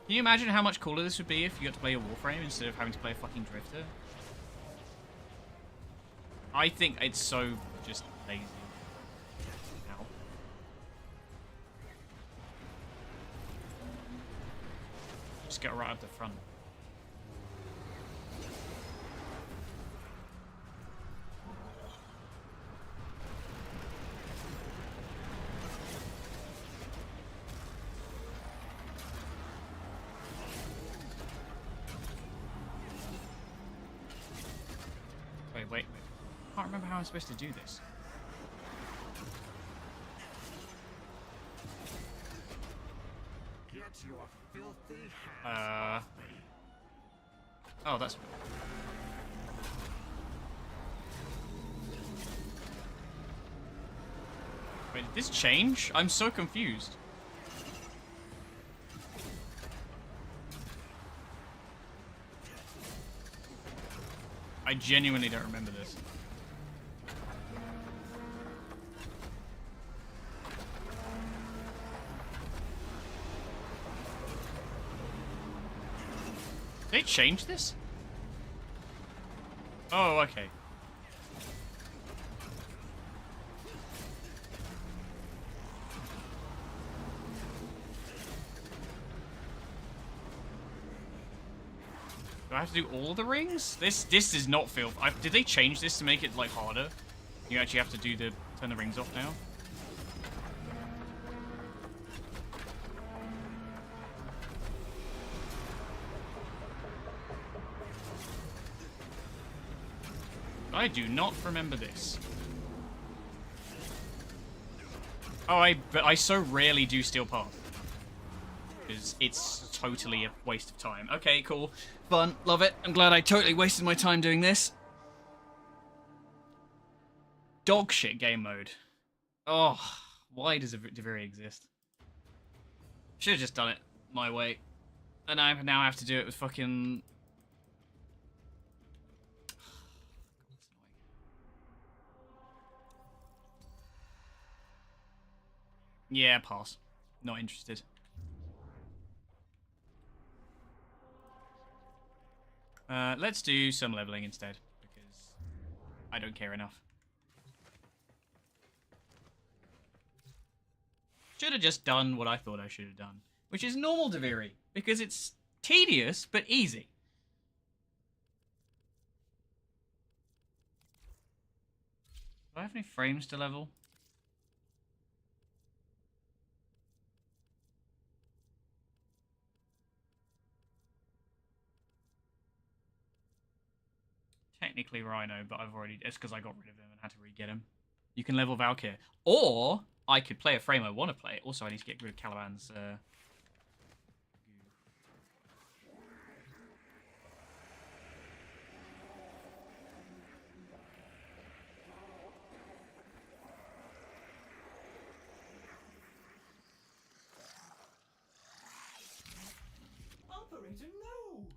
Speaker 1: Can you imagine how much cooler this would be if you got to play a Warframe instead of having to play a fucking Drifter? I think it's so just lazy. Ow. Just get right up the front. Wait. I can't remember how I'm supposed to do this.
Speaker 11: Get your filthy hands off me.
Speaker 1: Oh, that's... Wait, did this change? I'm so confused. I genuinely don't remember this. Did they change this? Oh, okay. Do I have to do all the rings? This does not feel... did they change this to make it, like, harder? You actually have to turn the rings off now? I do not remember this. Oh, but I so rarely do Steel Path. Because it's totally a waste of time. Okay, cool. Fun. Love it. I'm glad I totally wasted my time doing this. Dog shit game mode. Oh, why does Deviri exist? Should have just done it my way. And I now have to do it with fucking... Yeah, pass. Not interested. Let's do some leveling instead, because I don't care enough. Should have just done what I thought I should have done, which is normal Deviri, because it's tedious, but easy. Do I have any frames to level? Technically Rhino, but it's because I got rid of him and had to re-get him. You can level Valkyr. Or I could play a frame I want to play. Also, I need to get rid of Caliban's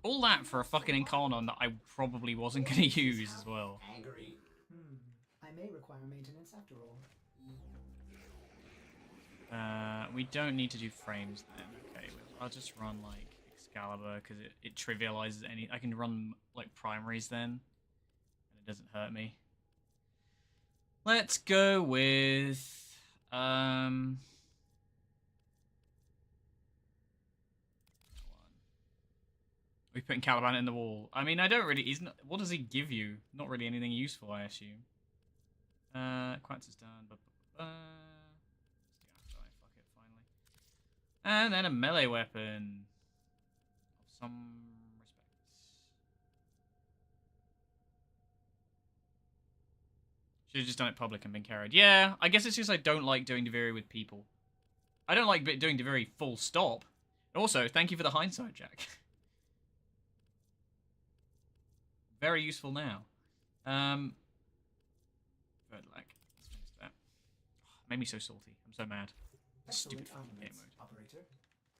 Speaker 1: All that for a fucking Incarnon that I probably wasn't going to use as well.
Speaker 4: Angry.
Speaker 6: I may require maintenance after all.
Speaker 1: We don't need to do frames then. Okay, I'll just run like Excalibur because it trivializes any. I can run like primaries then, and it doesn't hurt me. Let's go with We're putting Caliban in the wall. I mean, I don't really. He's not. What does he give you? Not really anything useful, I assume. Quantz is done. Fuck it, finally. And then a melee weapon of some respects. Should have just done it public and been carried. Yeah, I guess it's just I don't like doing Deviri with people. I don't like doing Deviri full stop. Also, thank you for the hindsight, Jack. Very useful now. Third leg. Let's finish that. Oh, made me so salty. I'm so mad. Stupid fucking game mode.
Speaker 6: Operator,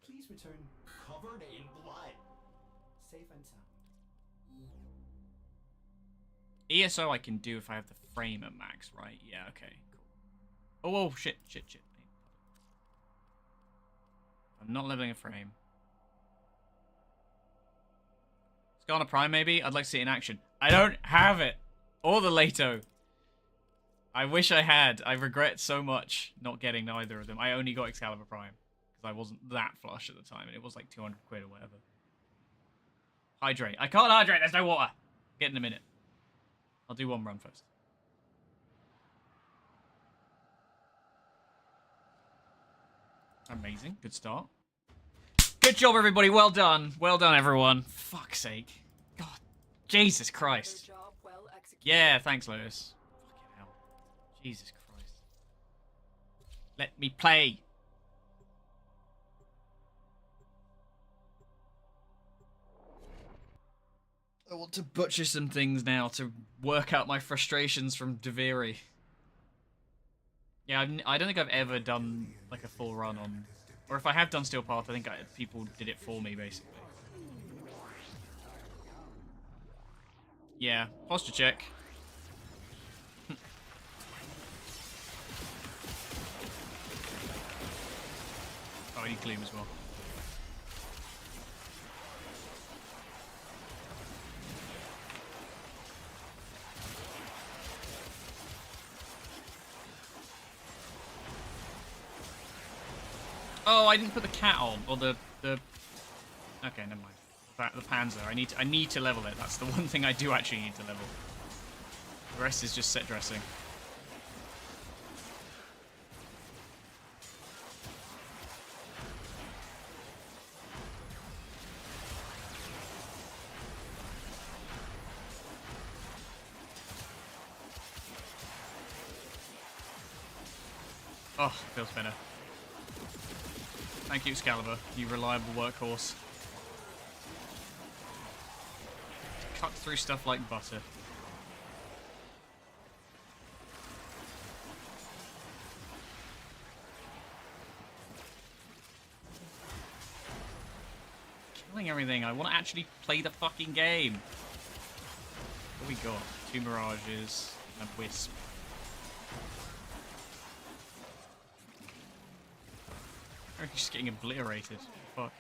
Speaker 6: please return covered in blood. Safe and sound.
Speaker 1: ESO I can do if I have the frame at max, right? Yeah, okay, cool. Oh, shit. I'm not leveling a frame. Skarner Prime, maybe? I'd like to see it in action. I don't have it! Or the Leto. I wish I had. I regret so much not getting either of them. I only got Excalibur Prime. Because I wasn't that flush at the time. And it was like 200 quid or whatever. Hydrate. I can't hydrate. There's no water. Get in a minute. I'll do one run first. Amazing. Good start. Good job, everybody. Well done. Well done, everyone. Fuck's sake. God. Jesus Christ.
Speaker 2: Job well executed.
Speaker 1: Yeah, thanks, Lewis. Fucking hell. Jesus Christ. Let me play. I want to butcher some things now to work out my frustrations from Deviri. Yeah, I don't think I've ever done like a full run on... Or if I have done Steel Path, I think people did it for me, basically. Yeah, posture check. Oh, I need Gloom as well. Oh, I didn't put the cat on, or the. Okay, never mind. The Panzer. I need to level it. That's the one thing I do actually need to level. The rest is just set dressing. Oh, feels better. Thank you, Excalibur, you reliable workhorse. Cut through stuff like butter. Killing everything. I want to actually play the fucking game. What we got? 2 Mirages and a Wisp. We're just getting obliterated. Fuck.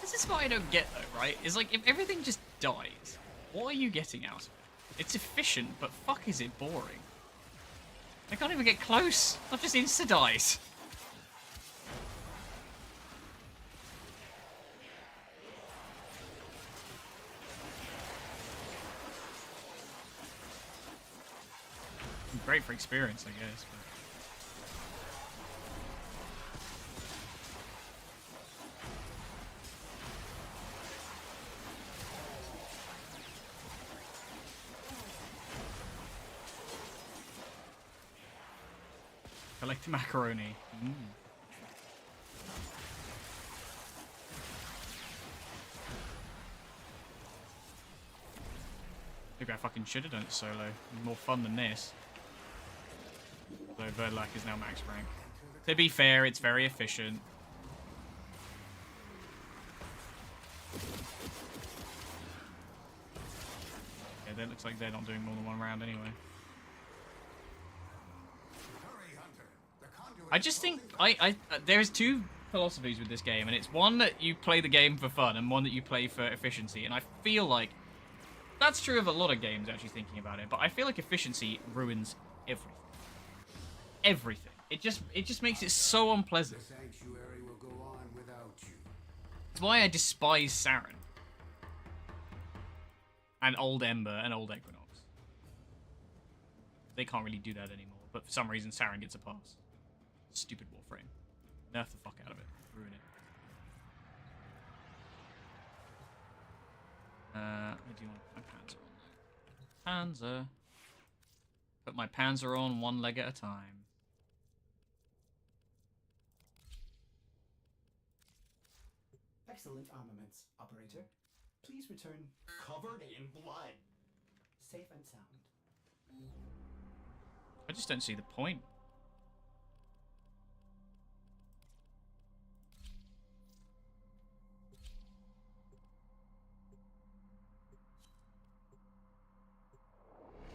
Speaker 1: This is what I don't get though, right? Is like if everything just dies, what are you getting out of it? It's efficient, but fuck is it boring. I can't even get close. I've just insta-dies. Great for experience, I guess. But... Collect macaroni. Mm. maybe I fucking should have done it solo. More fun than this. Although Verlac is now max rank. To be fair, it's very efficient. Yeah, that looks like they're not doing more than one round anyway. I just think there's two philosophies with this game, and it's one that you play the game for fun and one that you play for efficiency. And I feel like that's true of a lot of games, actually, thinking about it. But I feel like efficiency ruins everything. Everything. It just makes it so unpleasant.
Speaker 4: The sanctuary will go on without you.
Speaker 1: That's why I despise Saren. And Old Ember and Old Equinox. They can't really do that anymore, but for some reason Saren gets a pass. Stupid Warframe. Nerf the fuck out of it. Ruin it. I do want to put my Panzer on though. Panzer. Put my Panzer on one leg at a time.
Speaker 6: Excellent armaments, operator. Please return covered in blood. Safe and sound.
Speaker 1: I just don't see the point.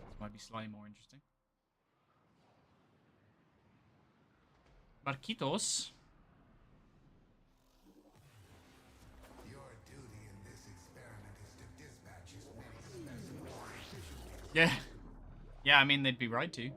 Speaker 1: This might be slightly more interesting. Marquitos. Yeah. Yeah, I mean, they'd be right to.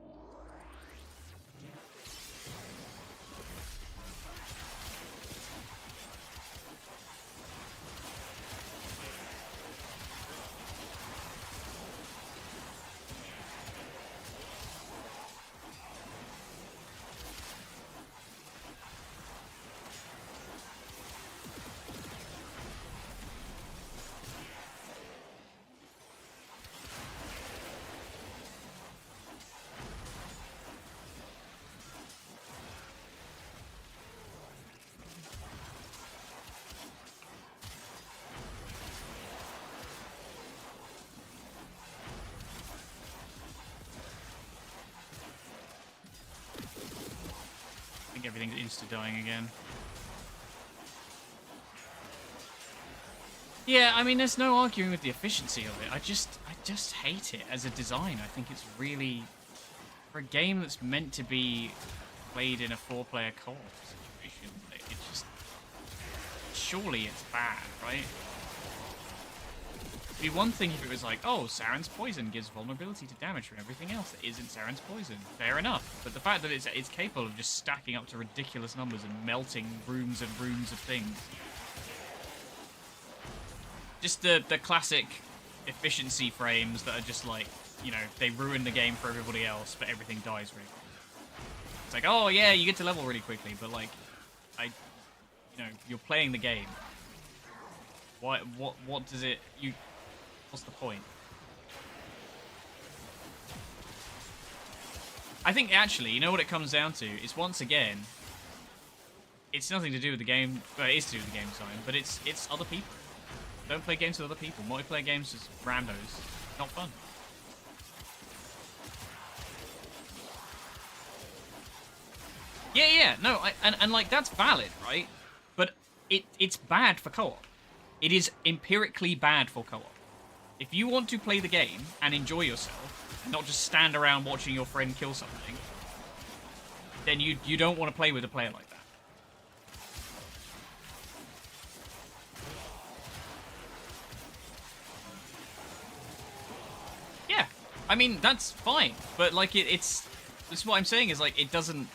Speaker 1: I think everything's insta-dying again. Yeah, I mean, there's no arguing with the efficiency of it. I just hate it as a design. I think it's really, for a game that's meant to be played in a 4-player co-op situation, it just, surely it's bad, right? It'd be one thing if it was like, oh, Saren's poison gives vulnerability to damage from everything else that isn't Saren's poison. Fair enough. But the fact that it's capable of just stacking up to ridiculous numbers and melting rooms and rooms of things. Just the classic efficiency frames that are just like, you know, they ruin the game for everybody else, but everything dies really quickly. It's like, oh yeah, you get to level really quickly, but like, you know, you're playing the game. What does it, what's the point? I think actually, you know what it comes down to? Is once again, it's nothing to do with the game, well, it is to do with the game design, but it's other people. Don't play games with other people. Multiplayer games is randos. Not fun. Yeah, no, and like, that's valid, right? But it's bad for co-op. It is empirically bad for co-op. If you want to play the game and enjoy yourself, and not just stand around watching your friend kill something, then you don't want to play with a player like that. Yeah, I mean, that's fine, but like this is what I'm saying is like, it doesn't,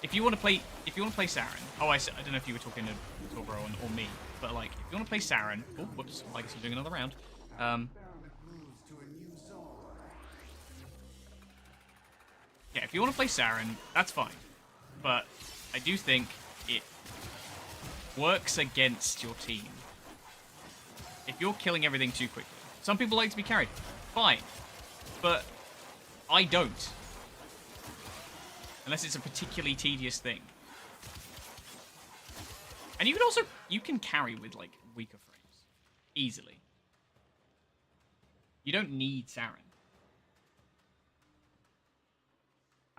Speaker 1: if you want to play Saren, oh, I don't know if you were talking to Torbro or me, but like, if you want to play Saren, oh, whoops, I guess I'm doing another round, yeah, if you want to play Saren, that's fine. But I do think it works against your team. If you're killing everything too quickly. Some people like to be carried. Fine. But I don't. Unless it's a particularly tedious thing. And you can carry with like weaker frames. Easily. You don't need Saren.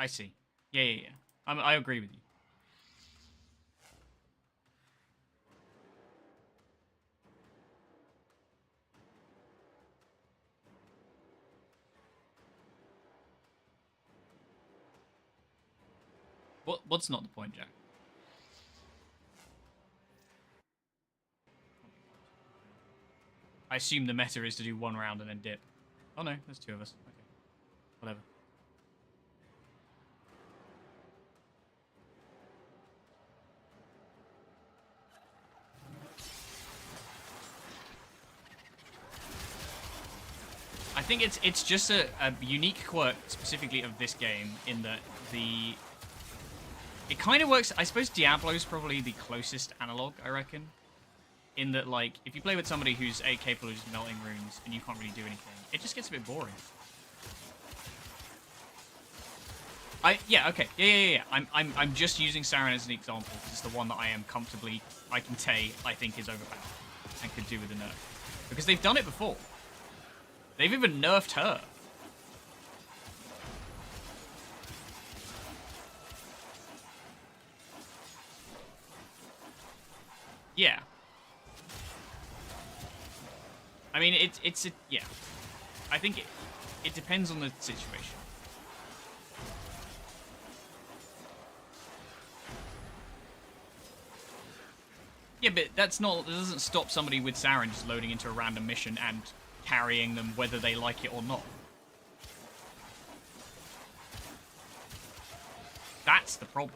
Speaker 1: I see. Yeah. I agree with you. What's not the point, Jack? I assume the meta is to do one round and then dip. Oh no, there's two of us. Okay. Whatever. I think it's just a unique quirk specifically of this game in that it kind of works. I suppose Diablo's probably the closest analog, I reckon. In that, like, if you play with somebody who's capable of just melting runes and you can't really do anything, it just gets a bit boring. Yeah, okay. Yeah. I'm just using Saren as an example because it's the one that I can say I think is overpowered and could do with a nerf. Because they've done it before. They've even nerfed her. Yeah. I mean, yeah. I think it depends on the situation. Yeah, but that doesn't stop somebody with Saren just loading into a random mission and carrying them whether they like it or not. That's the problem.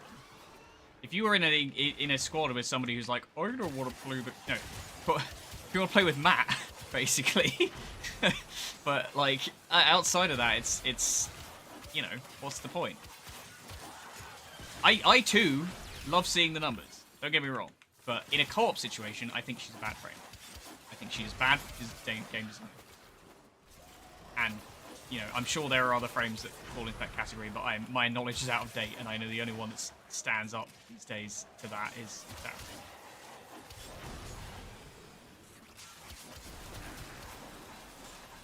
Speaker 1: If you were in a squad with somebody who's like, I don't want to play with... No, but if you want to play with Matt, basically. But, like, outside of that, it's you know, what's the point? I too, love seeing the numbers. Don't get me wrong. But in a co-op situation, I think she's a bad frame. I think she is bad game design. And, you know, I'm sure there are other frames that fall into that category, but my knowledge is out of date, and I know the only one that stands up these days to that is that.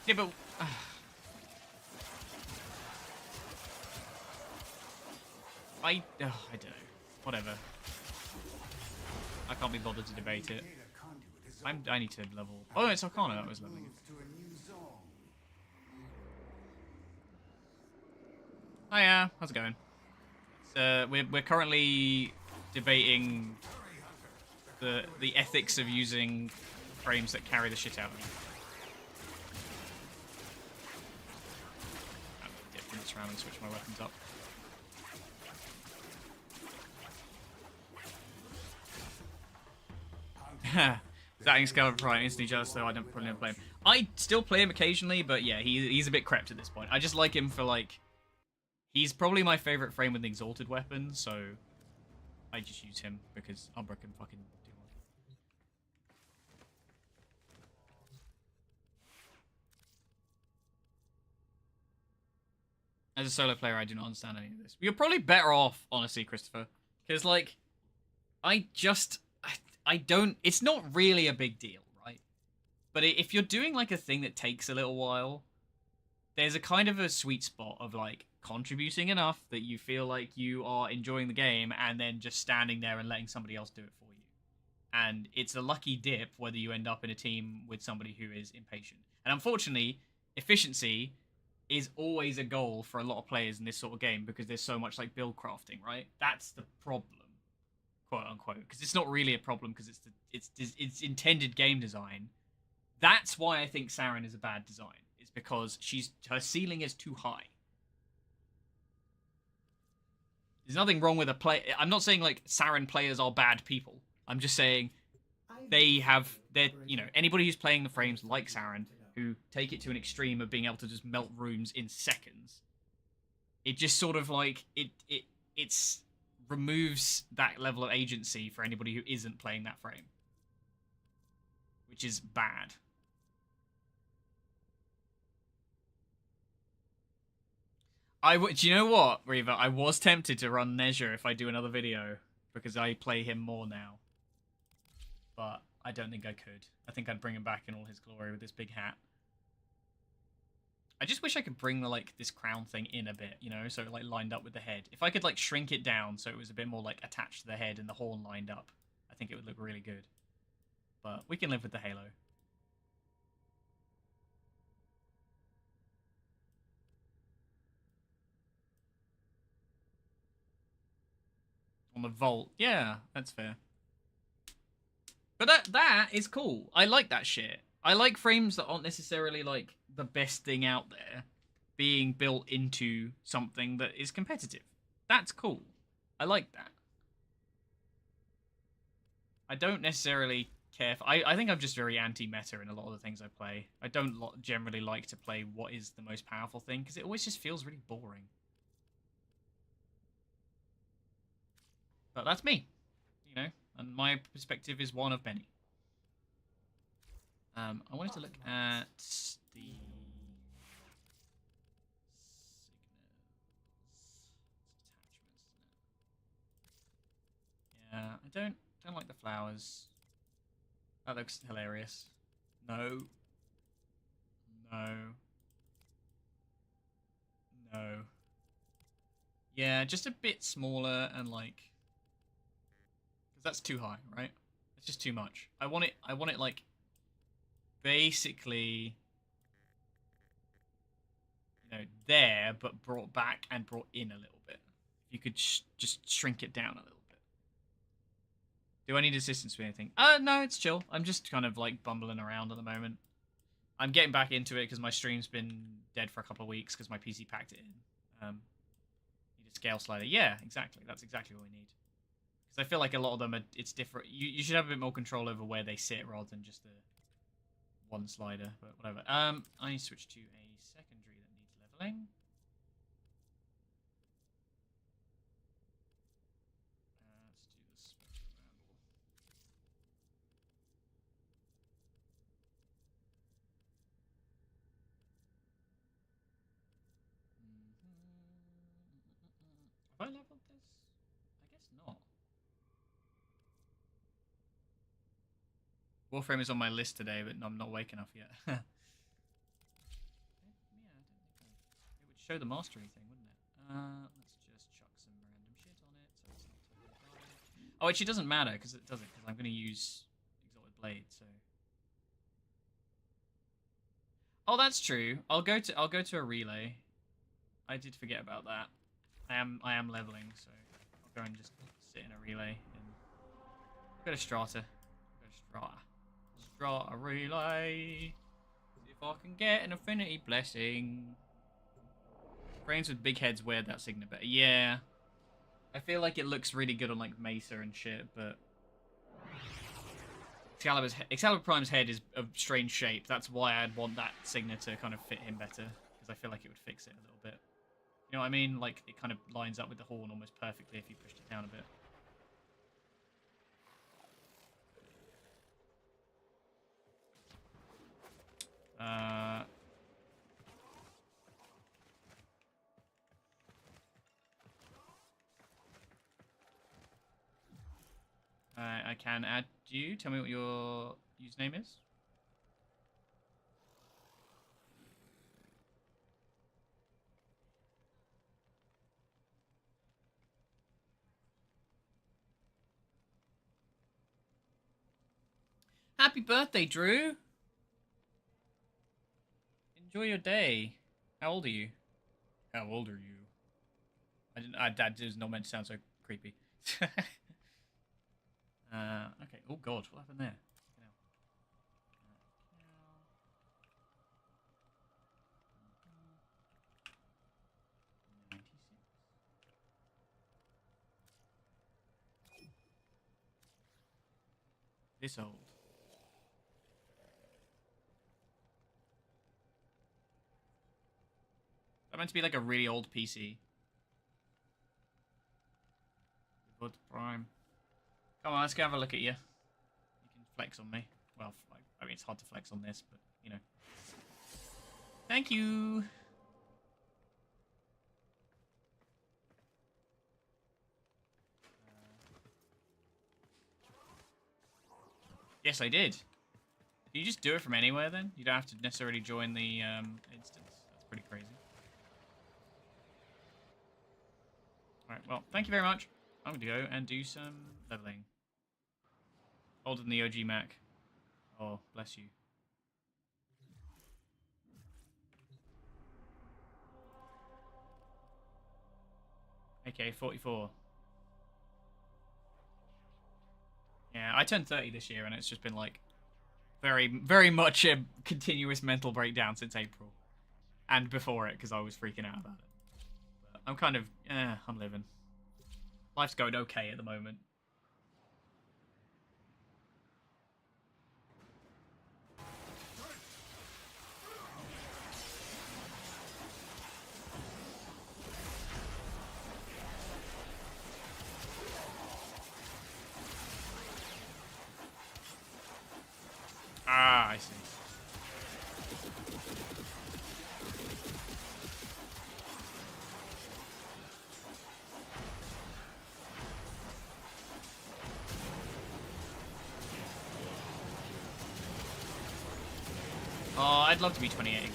Speaker 1: Yeah, but... I don't know. Whatever. I can't be bothered to debate it. I need to level... Oh, it's Arcana that was leveling it. Hiya, how's it going? We're currently debating the ethics of using frames that carry the shit out of you. I'm gonna dip in this round and switch my weapons up. That Scarlet Pride instantly jealous, though I don't probably never play him. I still play him occasionally, but yeah, he's a bit crept at this point. I just like him for, like... He's probably my favorite frame with an exalted weapon, so... I just use him, because Umbra can fucking do one. As a solo player, I do not understand any of this. You're probably better off, honestly, Christopher. Because, like... I don't... It's not really a big deal, right? But if you're doing, like, a thing that takes a little while, there's a kind of a sweet spot of, like, contributing enough that you feel like you are enjoying the game and then just standing there and letting somebody else do it for you. And it's a lucky dip whether you end up in a team with somebody who is impatient. And unfortunately, efficiency is always a goal for a lot of players in this sort of game because there's so much, like, build crafting, right? That's the problem. Quote unquote, because it's not really a problem because it's intended game design. That's why I think Saren is a bad design. It's because her ceiling is too high. There's nothing wrong with a play. I'm not saying like Saren players are bad people. I'm just saying anybody who's playing the frames like Saren who take it to an extreme of being able to just melt runes in seconds. It just sort of like it's removes that level of agency for anybody who isn't playing that frame, which is bad. Do you know what, Reva? I was tempted to run Nezha if I do another video because I play him more now, but I don't think I could. I think I'd bring him back in all his glory with this big hat. I just wish I could bring the like this crown thing in a bit, you know, so it like lined up with the head. If I could like shrink it down so it was a bit more like attached to the head and the horn lined up, I think it would look really good. But we can live with the halo. On the vault, yeah, that's fair. But that is cool. I like that shit. I like frames that aren't necessarily like the best thing out there being built into something that is competitive. That's cool. I like that. I don't necessarily care for... I think I'm just very anti-meta in a lot of the things I play. I don't generally like to play what is the most powerful thing, because it always just feels really boring. But that's me, you know, and my perspective is one of many. I wanted to look at the... Yeah, I don't like the flowers. That looks hilarious. No. No. No. Yeah, just a bit smaller and like... Because that's too high, right? It's just too much. I want it like... Basically... You know, there, but brought back and brought in a little bit. If you could just shrink it down a little bit. Do I need assistance with anything? No, it's chill. I'm just kind of like bumbling around at the moment. I'm getting back into it because my stream's been dead for a couple of weeks because my PC packed it in. Need a scale slider. Yeah, exactly. That's exactly what we need. Because I feel like a lot of them, it's different. You should have a bit more control over where they sit rather than just the one slider, but whatever. I need to switch to a secondary that needs leveling. Let's do the special ramble. Have I leveled this? I guess not. Warframe is on my list today, but I'm not awake enough yet. Yeah, I don't think it would show the mastery thing, wouldn't it? Let's just chuck some random shit on it so it's not totally garbage. Oh, actually, it doesn't matter because it doesn't, because I'm going to use Exalted Blade. So. Oh, that's true. I'll go to a relay. I did forget about that. I am leveling, so I'll go and just sit in a relay and go to Strata. Go to Strata. Strata relay. See if I can get an affinity blessing. Brains with big heads wear that signet better. Yeah. I feel like it looks really good on like Mesa and shit, but Excalibur Prime's head is of strange shape. That's why I'd want that signet to kind of fit him better, because I feel like it would fix it a little bit. You know what I mean? Like, it kind of lines up with the horn almost perfectly if you pushed it down a bit. I can add you. Tell me what your username is. Happy birthday, Drew! Enjoy your day. How old are you? How old are you? That is not meant to sound so creepy. Okay. Oh god, what happened there? This old. That meant to be like a really old PC. Good Prime. Come on, let's go have a look at you. You can flex on me. Well, I mean, it's hard to flex on this, but, you know. Thank you! Yes, I did. Can you just do it from anywhere, then? You don't have to necessarily join the instance. That's pretty crazy. Alright, well, thank you very much. I'm going to go and do some leveling. Older than the OG Mac. Oh, bless you. Okay, 44. Yeah, I turned 30 this year, and it's just been like very, very much a continuous mental breakdown since April. And before it, because I was freaking out about it. But I'm kind of, I'm living. Life's going okay at the moment. Ah, I see. Oh, I'd love to be 28 again.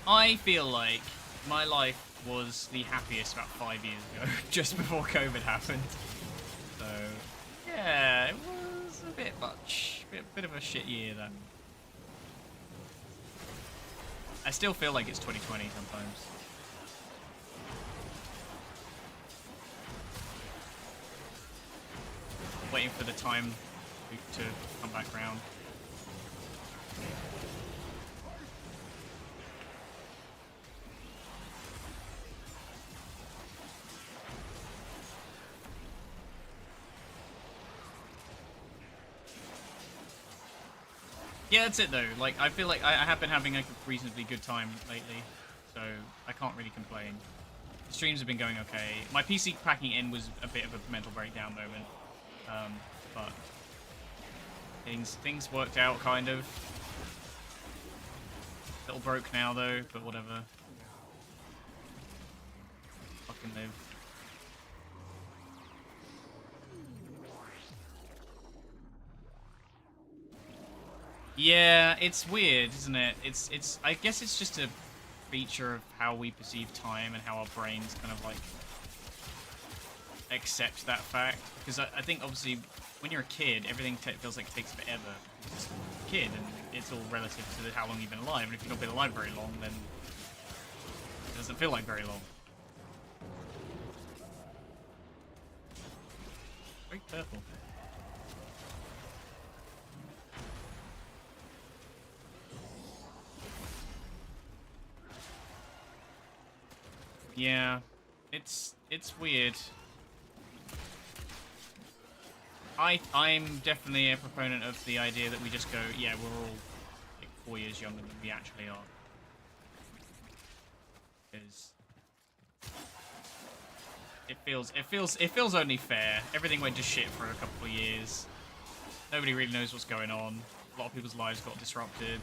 Speaker 1: I feel like my life was the happiest about 5 years ago, just before COVID happened. So, yeah, it was a bit much. Bit of a shit year, though. I still feel like it's 2020 sometimes. Waiting for the time to come back round. Yeah, that's it though. Like, I feel like I have been having like a reasonably good time lately, so I can't really complain. The streams have been going okay. My PC packing in was a bit of a mental breakdown moment, but things worked out kind of. Little broke now though, but whatever. Fucking live. Yeah, it's weird, isn't it? It's I guess it's just a feature of how we perceive time and how our brains kind of like accept that fact. Because I think obviously when you're a kid, everything feels like it takes forever. You're just a kid, and it's all relative to how long you've been alive. And if you've not been alive very long, then it doesn't feel like very long. Very purple. Yeah, it's weird. I'm definitely a proponent of the idea that we just go, yeah, we're all like 4 years younger than we actually are. Because it feels only fair. Everything went to shit for a couple of years. Nobody really knows what's going on. A lot of people's lives got disrupted.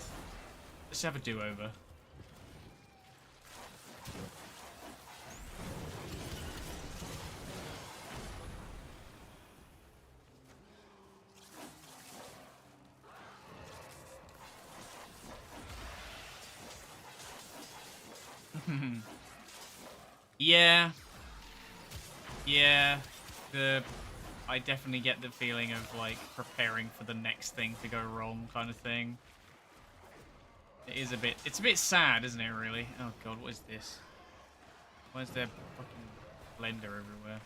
Speaker 1: Let's have a do-over. Yeah. Yeah. I definitely get the feeling of like preparing for the next thing to go wrong kind of thing. It's a bit sad, isn't it, really? Oh god, what is this? Why is there fucking blender everywhere?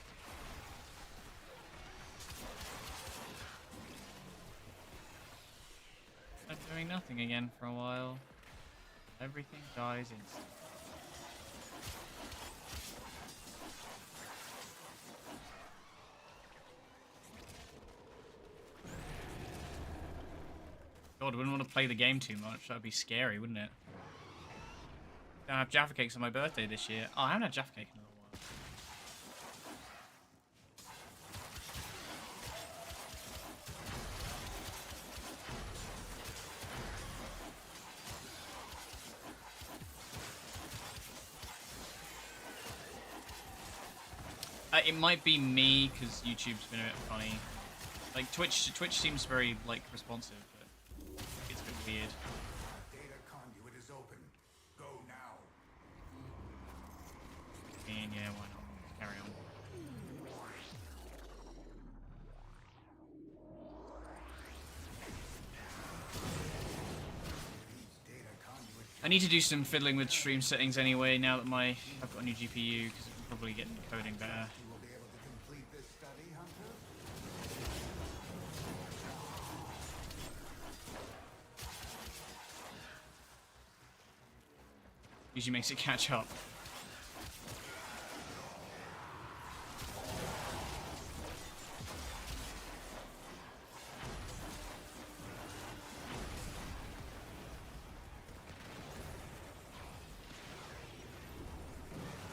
Speaker 1: I'm doing nothing again for a while. Everything dies instantly. God, I wouldn't want to play the game too much. That would be scary, wouldn't it? Don't have Jaffa cakes on my birthday this year. Oh, I haven't had Jaffa cake in a while. It might be me because YouTube's been a bit funny. Like Twitch seems very like responsive, but it's a bit weird.
Speaker 3: Data conduit is open. Go now.
Speaker 1: mean, yeah, why not? Carry on. I need to do some fiddling with stream settings anyway, now that I've got a new GPU, because I can probably get coding better. Usually makes it catch up.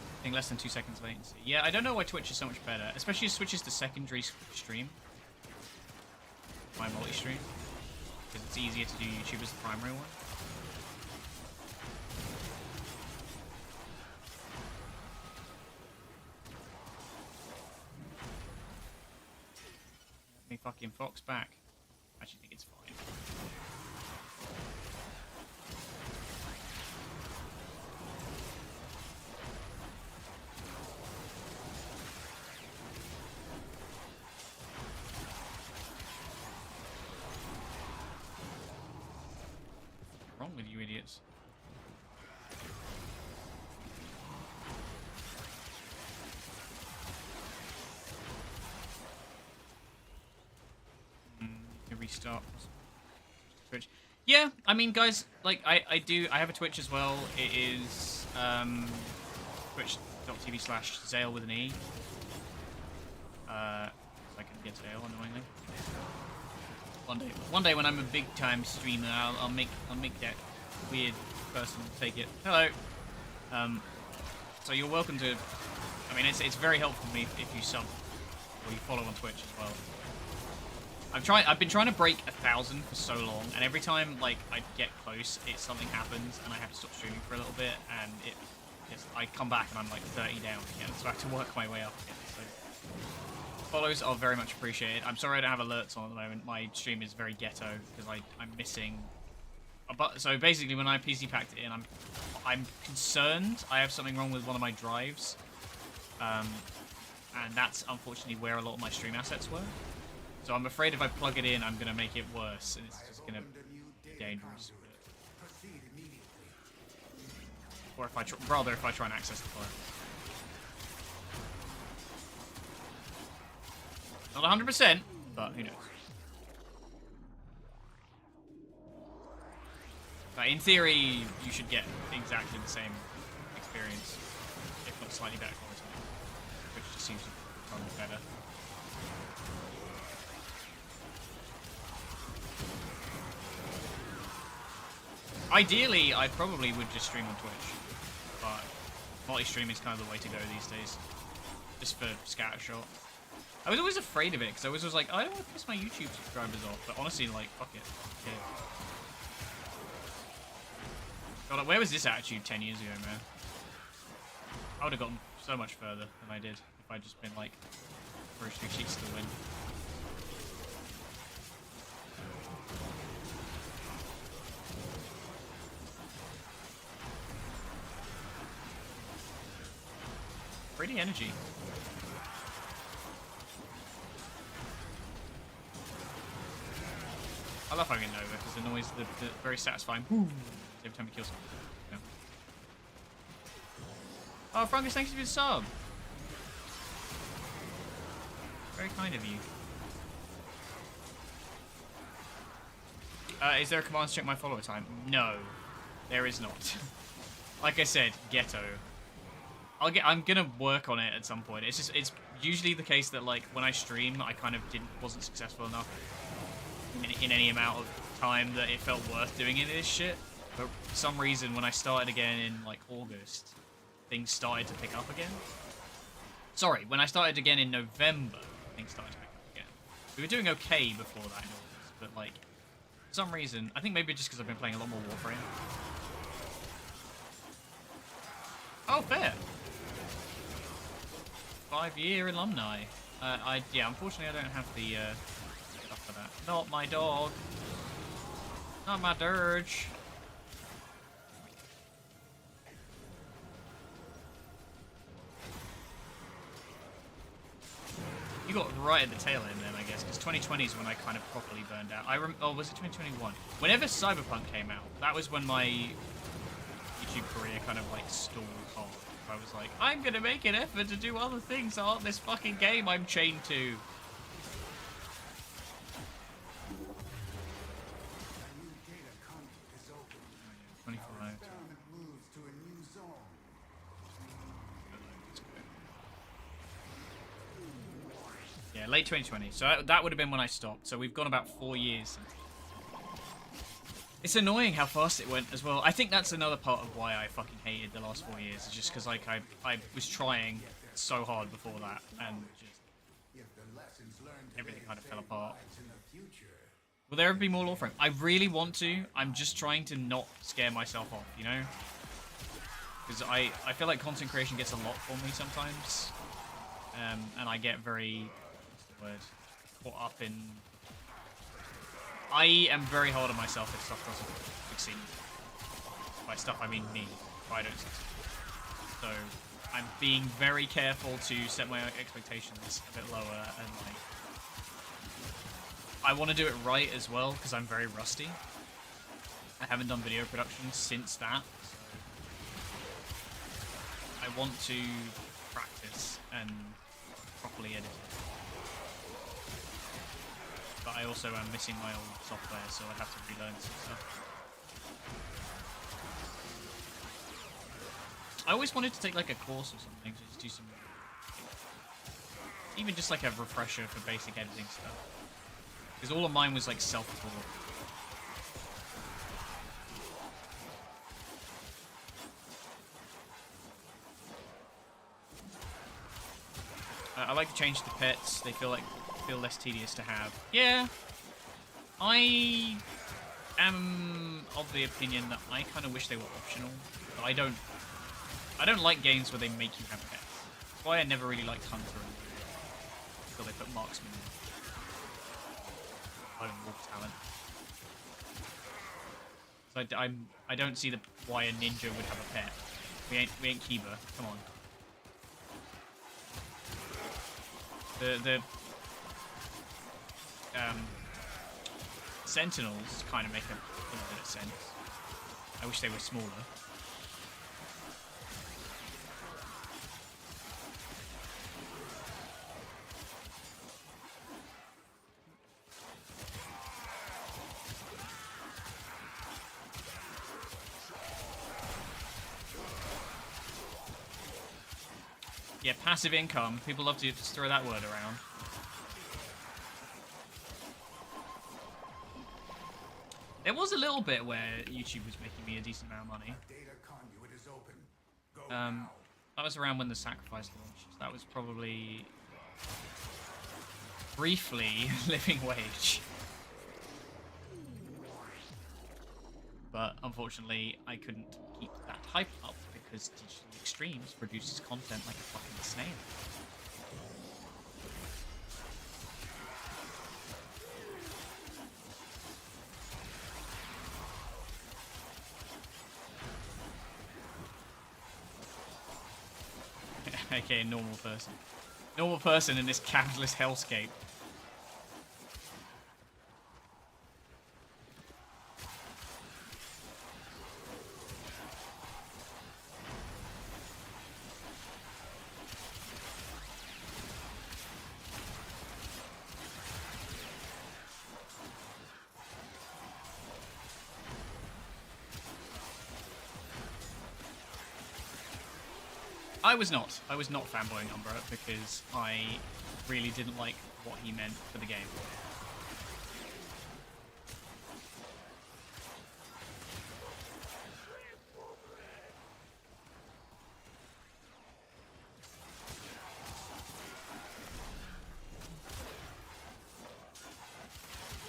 Speaker 1: I think less than 2 seconds latency. Yeah, I don't know why Twitch is so much better, especially if it switches to secondary stream. My multi-stream. Because it's easier to do YouTube as the primary one. Let me fucking Fox back. I actually think it's fine. What's wrong with you idiots? Restart Twitch. Yeah, I mean, guys, like I have a Twitch as well. It is twitch.tv/Zale with an E. I can get Zale annoyingly. One day when I'm a big time streamer, I'll make that weird person take it. Hello. So you're welcome to. I mean, it's very helpful for me if you sub or you follow on Twitch as well. I've been trying to break 1,000 for so long, and every time like I get close, something happens, and I have to stop streaming for a little bit, and I come back and I'm like 30 down again, so I have to work my way up again. So follows are very much appreciated. I'm sorry I don't have alerts on at the moment. My stream is very ghetto because I'm missing. So basically, when I PC packed it in, I'm concerned I have something wrong with one of my drives, and that's unfortunately where a lot of my stream assets were. So I'm afraid if I plug it in, I'm going to make it worse, and it's just going to be dangerous. Or if I try and access the file. Not 100%, but who knows. But in theory, you should get exactly the same experience, if not slightly better quality, which just seems to run better. Ideally, I probably would just stream on Twitch, but multi-stream is kind of the way to go these days, just for scattershot. I was always afraid of it, because I was like, I don't want to piss my YouTube subscribers off, but honestly, like, fuck it. Yeah. God, where was this attitude 10 years ago, man? I would have gotten so much further than I did if I'd just been like, first 2 sheets to win. Pretty energy. I love having Nova because the noise, the very satisfying every time he kills someone. Yeah. Oh, Frankus, thanks for the sub. Very kind of you. Is there a command to check my follower time? No, there is not. Like I said, ghetto. I'm gonna work on it at some point. It's usually the case that like when I stream, I kind of wasn't successful enough in any amount of time that it felt worth doing any of this shit. But for some reason, when I started again in like August, things started to pick up again. Sorry, when I started again in November, things started to pick up again. We were doing okay before that in August, but like for some reason, I think maybe just because I've been playing a lot more Warframe. Oh, fair. 5-year alumni. Yeah, unfortunately I don't have the stuff for that. Not my dog. Not my dirge. got right at the tail end then, I guess, because 2020 is when I kind of properly burned out. Oh, was it 2021? Whenever Cyberpunk came out, that was when my YouTube career kind of like stalled hard. I was like, I'm gonna make an effort to do other things that aren't this fucking game I'm chained to. Yeah, late 2020. So that would have been when I stopped. So we've gone about 4 years. It's annoying how fast it went as well. I think that's another part of why I fucking hated the last 4 years. It's just because like I was trying so hard before that, and just everything kind of fell apart. Will there ever be more Warframe? I really want to. I'm just trying to not scare myself off, you know? Because I feel like content creation gets a lot for me sometimes. And I get very, caught up in... I am very hard on myself if stuff doesn't succeed. By stuff, I mean me. If I don't succeed. So, I'm being very careful to set my expectations a bit lower, and like... I want to do it right as well, because I'm very rusty. I haven't done video production since that, so... I want to practice and properly edit it. But I also am missing my old software, so I have to relearn some stuff. I always wanted to take like a course or something to just do some... Even just like a refresher for basic editing stuff. Because all of mine was like self-taught. I like to change the pets. They feel less tedious to have. Yeah, I am of the opinion that I kind of wish they were optional. But I don't like games where they make you have pets. That's why I never really liked Hunter until they put Marksman in. I don't wolf talent. So I don't see why a ninja would have a pet. We ain't Kiba. Come on. The Sentinels kind of make a little bit of sense. I wish they were smaller. Yeah, passive income. People love to just throw that word around. There was a little bit where YouTube was making me a decent amount of money. That was around when the Sacrifice launched. That was probably briefly living wage. But unfortunately, I couldn't keep that hype up because Digital Extremes produces content like a fucking snail. Okay, normal person. Normal person in this capitalist hellscape. I was not. I was not fanboying Umbra because I really didn't like what he meant for the game.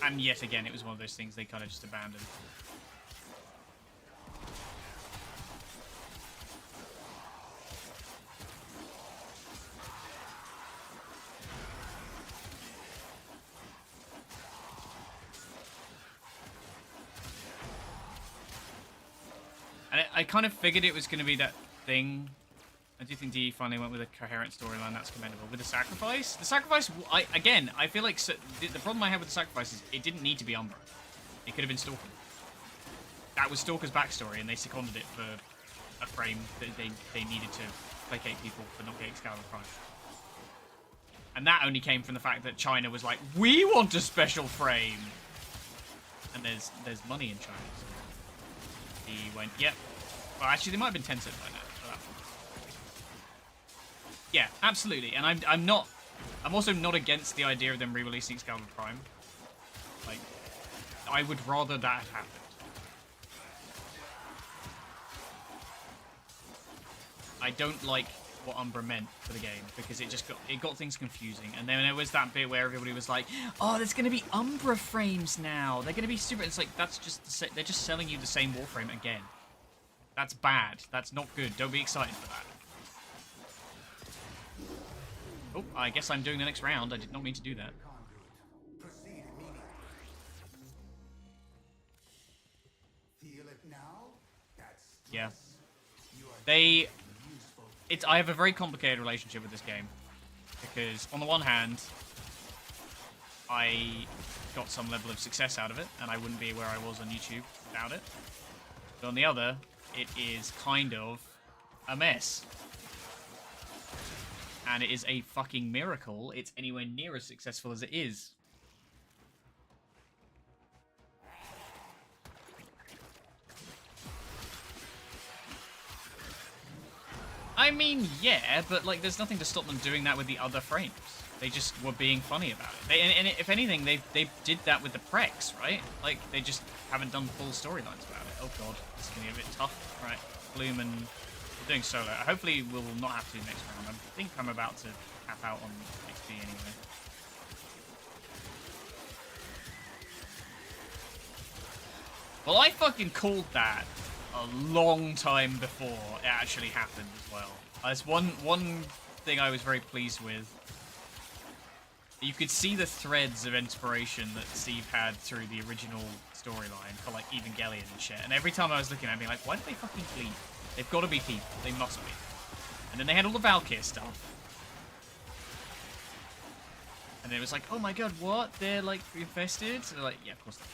Speaker 1: And yet again, it was one of those things they kind of just abandoned. I kind of figured it was going to be that thing I do think DE finally went with a coherent storyline. That's commendable. With the sacrifice, I feel like the problem I had with the sacrifice is it didn't need to be Umbra. It could have been Stalker. That was Stalker's backstory, and they seconded it for a frame that they needed to placate people for not getting Excalibur Prime. And that only came from the fact that China was like, we want a special frame, and there's money in China. So he went, yep. Well, actually, they might have been Tencent by now. For that one. Yeah, absolutely. And I'm also not against the idea of them re-releasing Excalibur Prime. Like, I would rather that had happened. I don't like what Umbra meant for the game because it got things confusing. And then there was that bit where everybody was like, "Oh, there's going to be Umbra frames now. They're going to be super." It's like that's just they're just selling you the same Warframe again. That's bad. That's not good. Don't be excited for that. Oh, I guess I'm doing the next round. I did not mean to do that.
Speaker 3: Proceed immediately. Feel it now? That's
Speaker 1: Yeah. I have a very complicated relationship with this game because on the one hand, I got some level of success out of it, and I wouldn't be where I was on YouTube without it. But on the other, it is kind of a mess. And it is a fucking miracle it's anywhere near as successful as it is. I mean, yeah, but like, there's nothing to stop them doing that with the other frames. They just were being funny about it. And if anything, they did that with the Prex, right? Like, they just haven't done full storylines about it. Oh god, this is gonna be a bit tough. Right, Bloom and we're doing solo. Hopefully, we'll not have to next round. I think I'm about to tap out on XP anyway. Well, I fucking called that a long time before it actually happened as well. That's one thing I was very pleased with. You could see the threads of inspiration that Steve had through the original storyline for like Evangelion and shit. And every time I was looking at it, being like, why did they fucking leave? They've got to be people. They must be. And then they had all the Valkyr stuff. And it was like, oh my god, what? They're like infested? So they're like, yeah, of course they are.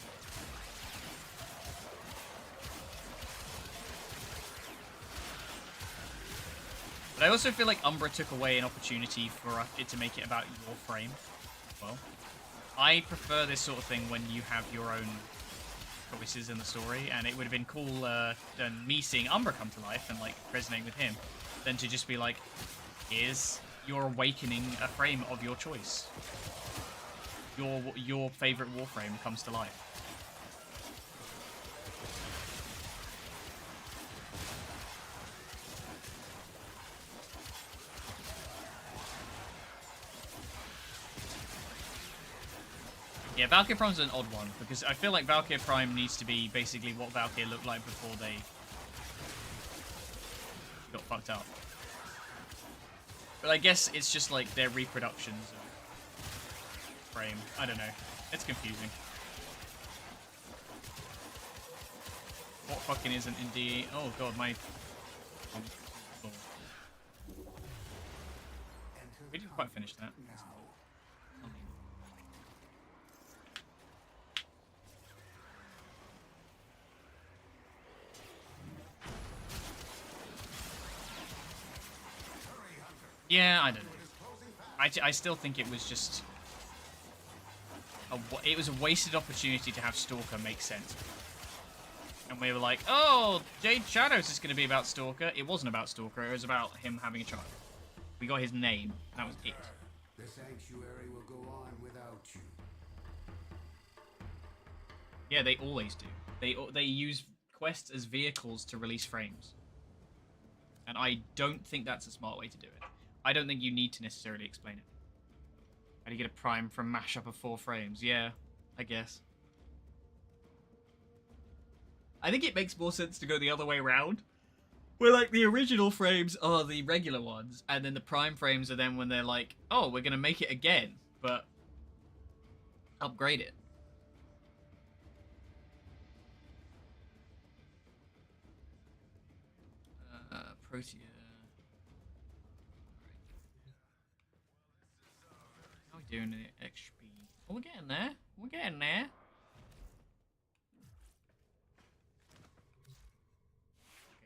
Speaker 1: But I also feel like Umbra took away an opportunity for it to make it about your frame. Well, I prefer this sort of thing when you have your own choices in the story, and it would have been cool than me seeing Umbra come to life and like resonating with him, than to just be like, here's your awakening a frame of your choice. Your favorite Warframe comes to life. Yeah, Valkyr Prime's an odd one, because I feel like Valkyr Prime needs to be basically what Valkyr looked like before they got fucked up. But I guess it's just like their reproductions of Frame. I don't know. It's confusing. What fucking isn't indeed? Oh god, my... We didn't quite finish that. Yeah, I don't know. I still think it was just... it was a wasted opportunity to have Stalker make sense. And we were like, oh, Jade Shadows is going to be about Stalker. It wasn't about Stalker, it was about him having a child. We got his name, that was it.
Speaker 3: The sanctuary will go on without you.
Speaker 1: Yeah, they always do. They use quests as vehicles to release frames. And I don't think that's a smart way to do it. I don't think you need to necessarily explain it. How do you get a prime from mashup of 4 frames? Yeah, I guess. I think it makes more sense to go the other way around. Where, like, the original frames are the regular ones, and then the prime frames are then when they're like, oh, we're going to make it again, but upgrade it. Protea. we doing the XP? Oh, we're getting there. We're getting there.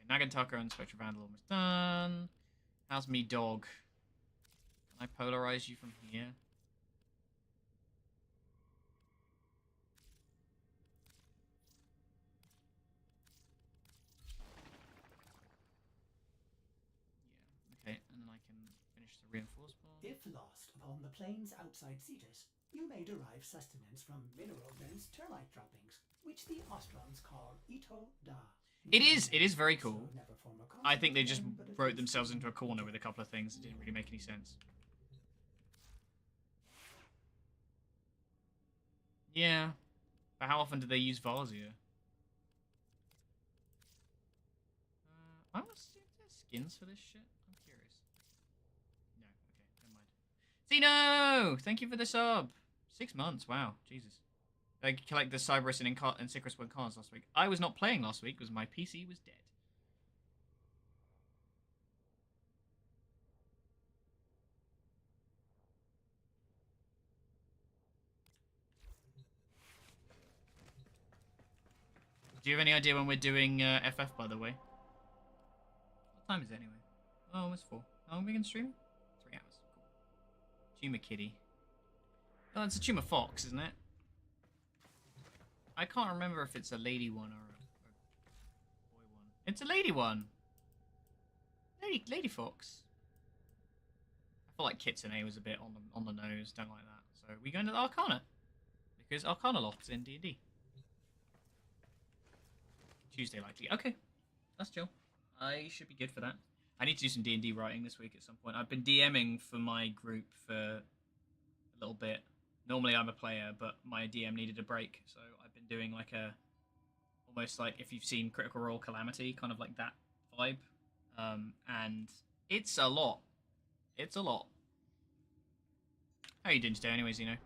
Speaker 1: Okay, Nagantaka and Spectre Vandal almost done. How's me dog? Can I polarize you from here? Yeah, okay, and then I can finish the reinforced part.
Speaker 4: If lost upon the plains outside Cetus, you may derive sustenance from mineral dense termite droppings, which the Ostrons call Ito Da.
Speaker 1: It is very cool. I think they just wrote themselves into a corner with a couple of things that didn't really make any sense. Yeah. But how often do they use Varzia? I want to see if there's skins for this shit. I'm curious. No, okay, never mind. Zeno! Thank you for the sub. 6 months, wow, Jesus. I collected the Cyberus and Sycrus 1 cards last week. I was not playing last week because my PC was dead. Do you have any idea when we're doing FF, by the way? What time is it anyway? Oh, almost 4. How long are we going to stream? 3 hours. Cool. Tumor Kitty. Oh, it's a Tumor Fox, isn't it? I can't remember if it's a lady one or a boy one. It's a lady one! Lady Fox. I feel like Kitsune was a bit on the nose. Don't like that. So we go into the Arcana. Because Arcana Loft's in D&D. Tuesday likely. Okay, that's chill. I should be good for that. I need to do some D&D writing this week at some point. I've been DMing for my group for a little bit. Normally I'm a player, but my DM needed a break, so I've been doing like a almost like if you've seen Critical Role Calamity, kind of like that vibe. And it's a lot. It's a lot. How are you doing today, anyways? Zeno?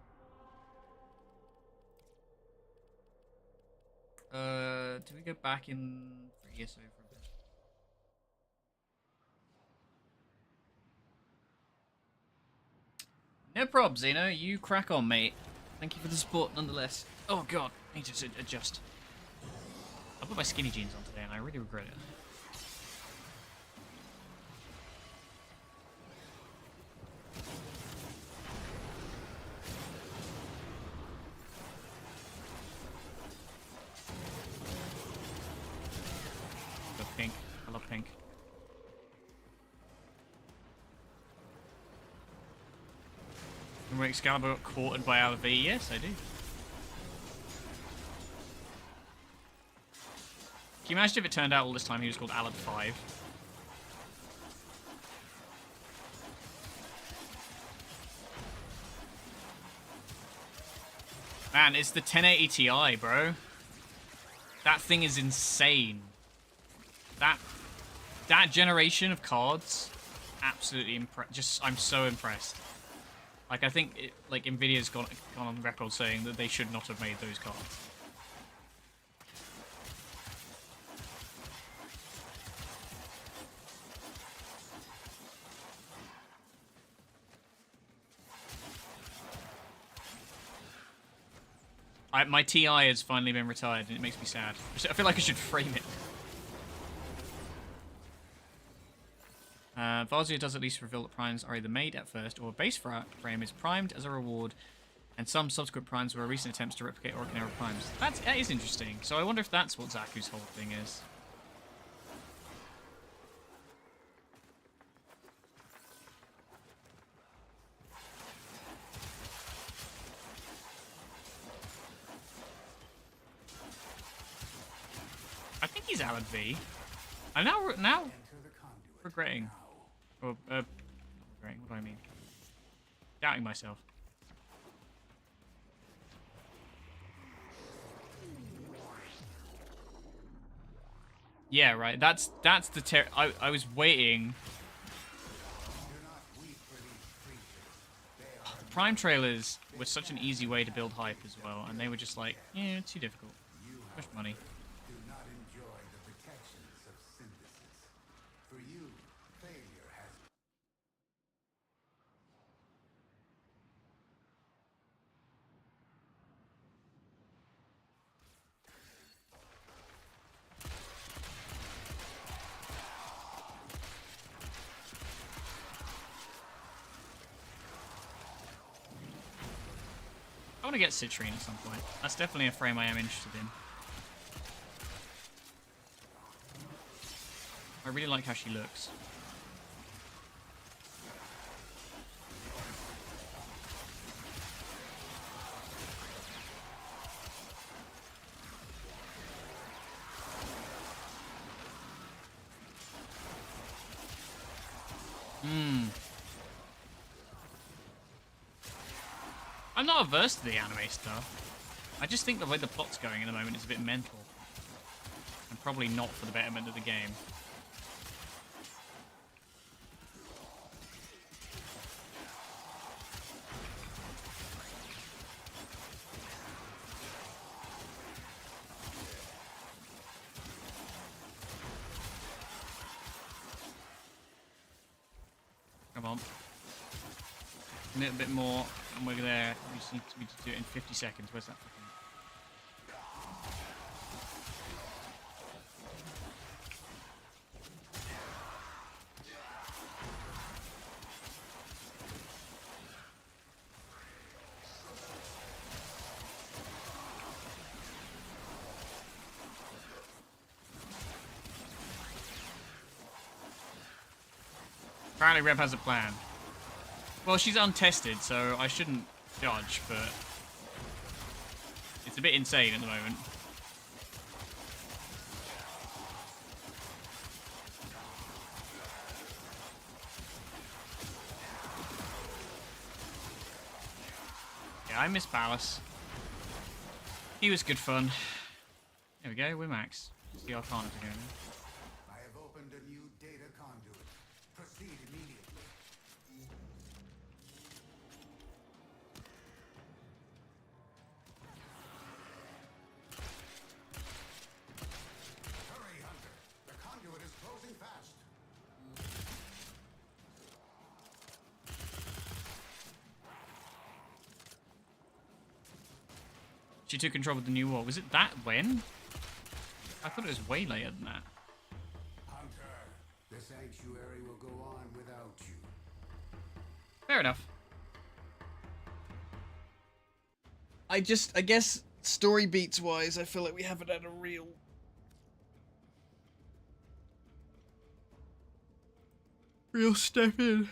Speaker 1: Do we go back in for ESO for a bit? No prob, Zeno. You crack on, mate. Thank you for the support, nonetheless. Oh god, I need to adjust. I put my skinny jeans on today, and I really regret it. Pink. I love pink. Remember Excalibur got quartered by LV? Yes, I do. Can you imagine if it turned out all this time he was called Alad 5? Man, it's the 1080 Ti, bro. That thing is insane. That generation of cards, absolutely I'm so impressed. Like I think like Nvidia's gone on record saying that they should not have made those cards. My TI has finally been retired, and it makes me sad. I feel like I should frame it. Varzia does at least reveal that primes are either made at first or a base frame is primed as a reward, and some subsequent primes were recent attempts to replicate Oricon-era primes. That is interesting. So I wonder if that's what Zaku's whole thing is. I think he's Alan V. I'm now regretting. Or, regretting, what do I mean? Doubting myself. Yeah, right. That's the I was waiting. The Prime trailers were such an easy way to build hype as well, and they were just like, yeah, too difficult. Too much money. want to get Citrine at some point. That's definitely a frame I am interested in. I really like how she looks. I'm not averse to the anime stuff. I just think the way the plot's going at the moment is a bit mental. And probably not for the betterment of the game. Come on. A little bit more, and we're there. We just need to do it in 50 seconds. Where's that fucking... Apparently Reb has a plan. Well, she's untested, so I shouldn't judge, but it's a bit insane at the moment. Yeah, I miss Palace. He was good fun. There we go, we're max. See our Arcana again.
Speaker 3: I have opened a new data conduit. Proceed immediately. Hurry, Hunter. The conduit is closing fast.
Speaker 1: She took control of the new war. Was it that when? I thought it was way later than that.
Speaker 3: Hunter, the sanctuary will go on without you.
Speaker 1: Fair enough. I guess story beats wise, I feel like we haven't had a real step in.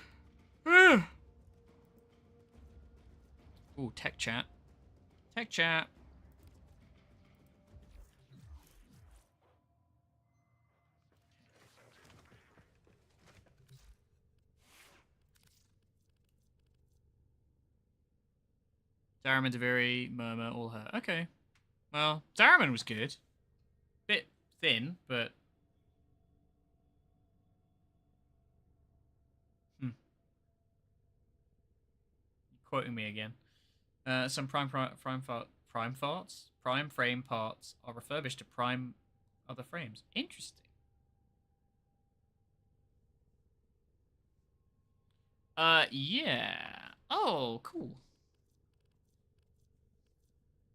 Speaker 1: Ooh, tech chat. Tech chat. Zaraman, Daviri, Murmur, all her. Okay. Well, Zaraman was good. Bit thin, but... Quoting me again. Some prime frame parts are refurbished to prime other frames. Interesting. Yeah. Oh, cool.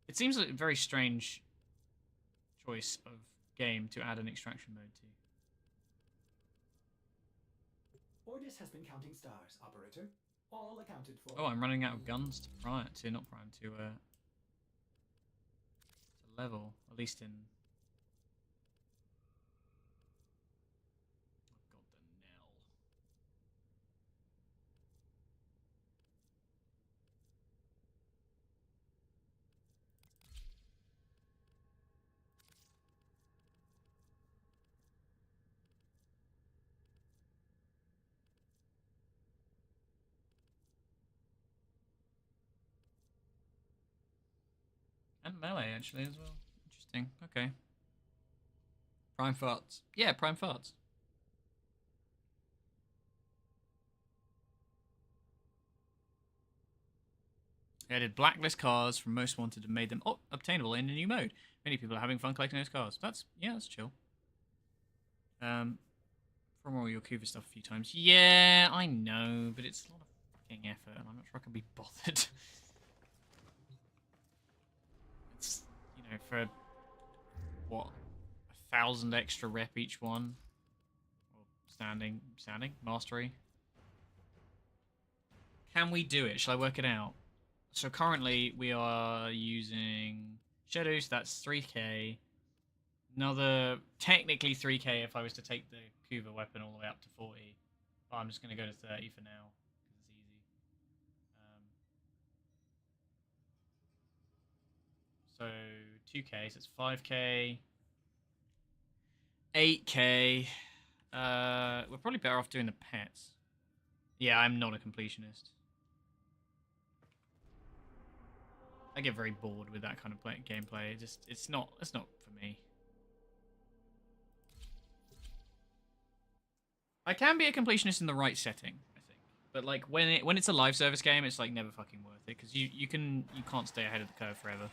Speaker 1: It seems like a very strange choice of game to add an extraction mode to.
Speaker 4: Ordis has been counting stars, operator. All accounted for.
Speaker 1: Oh, I'm running out of guns to level, at least in... I've got the Nell. And melee, actually, as well. Interesting. Okay. Prime farts. Yeah, prime farts. Added blacklist cars from most wanted and made them obtainable in a new mode. Many people are having fun collecting those cars. That's chill. From all your Kuva stuff a few times. Yeah, I know, but it's a lot of fucking effort, and I'm not sure I can be bothered. It's, you know, for what, 1,000 extra rep each one, or standing, mastery. Can we do it? Shall I work it out? So currently we are using shadows. That's 3k. Another technically 3k if I was to take the Kuva weapon all the way up to 40. But I'm just gonna go to 30 for now because it's easy. So 2k, so it's 5k, 8k. We're probably better off doing the pets. Yeah, I'm not a completionist. I get very bored with that kind of gameplay. It's not for me. I can be a completionist in the right setting, I think. But like when it's a live service game, it's like never fucking worth it because you can't stay ahead of the curve forever.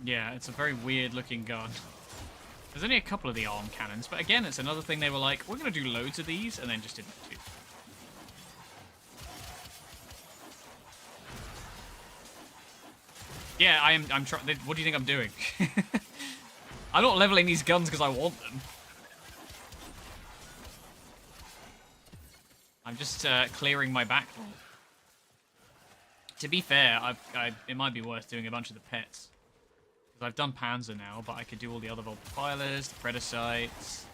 Speaker 1: Yeah, it's a very weird looking gun. There's only a couple of the arm cannons, but again, it's another thing they were like, we're going to do loads of these, and then just didn't do. Yeah, I'm trying. What do you think I'm doing? I'm not leveling these guns because I want them. I'm just clearing my backlog. To be fair, it might be worth doing a bunch of the pets. Because I've done Panzer now, but I could do all the other Volpilers, the Predacites.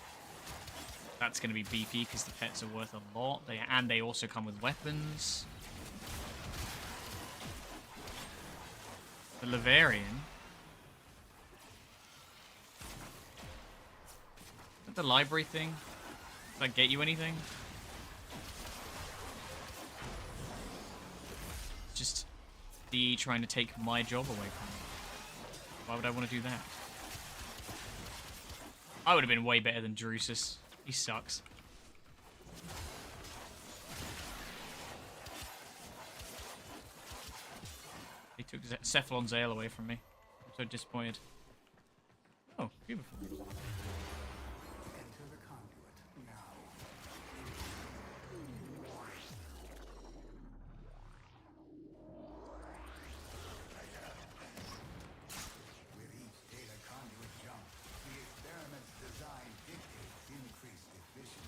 Speaker 1: That's going to be beefy because the pets are worth a lot. And they also come with weapons. The Lavarian. Is that the library thing? Does that get you anything? Just the trying to take my job away from me. Why would I want to do that? I would have been way better than Drusus. He sucks. He took Cephalon's ale away from me. I'm so disappointed. Oh, beautiful.
Speaker 3: Enter the conduit now. With each data conduit jump, the experiment's design dictates increased efficiency.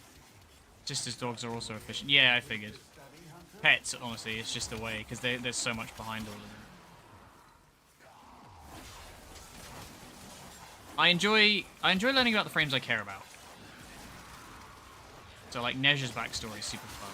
Speaker 1: Just as dogs are also efficient. Yeah, I figured. Pets, honestly, it's just the way, because there's so much behind all of them. I enjoy learning about the frames I care about. So like Nezha's backstory is super fun.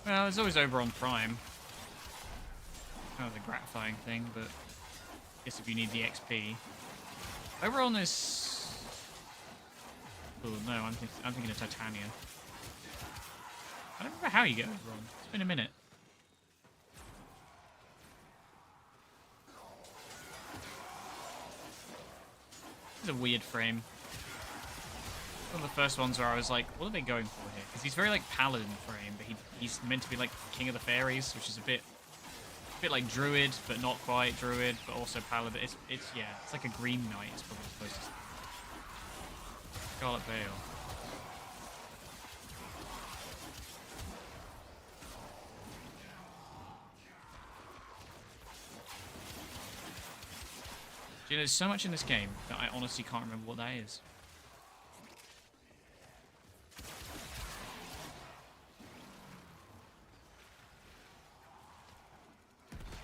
Speaker 1: Well, it's always over on Prime. Kind of the gratifying thing, but I guess if you need the XP. Over on this... Oh, no, I'm thinking of Titania. I don't remember how you get over on. It's been a minute. This is a weird frame. One of the first ones where I was like, what are they going for here? Because he's very like paladin frame, but he's meant to be like king of the fairies, which is a bit like druid, but not quite druid, but also paladin. It's yeah, it's like a green knight. It's probably supposed to say. Scarlet Veil. You know, there's so much in this game that I honestly can't remember what that is.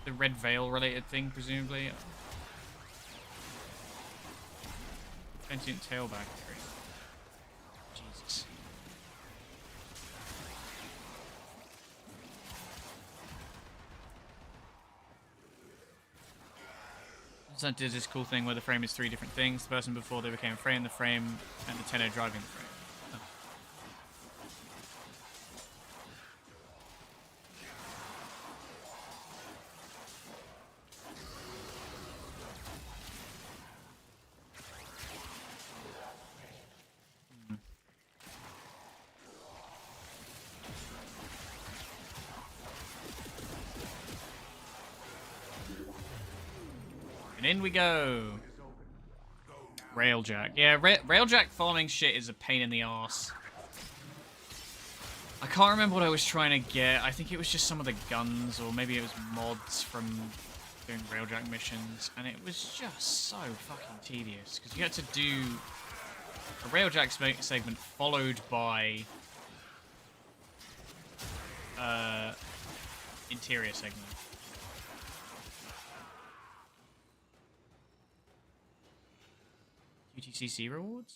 Speaker 1: The red veil related thing, presumably. Sentient tailback. Jesus. So did this cool thing where the frame is 3 different things. The person before they became a frame, the frame, and the tenor driving the frame. Oh. in we go. Railjack. Yeah, Railjack farming shit is a pain in the ass. I can't remember what I was trying to get. I think it was just some of the guns, or maybe it was mods from doing Railjack missions, and it was just so fucking tedious, because you had to do a Railjack segment followed by interior segment. UTCC rewards?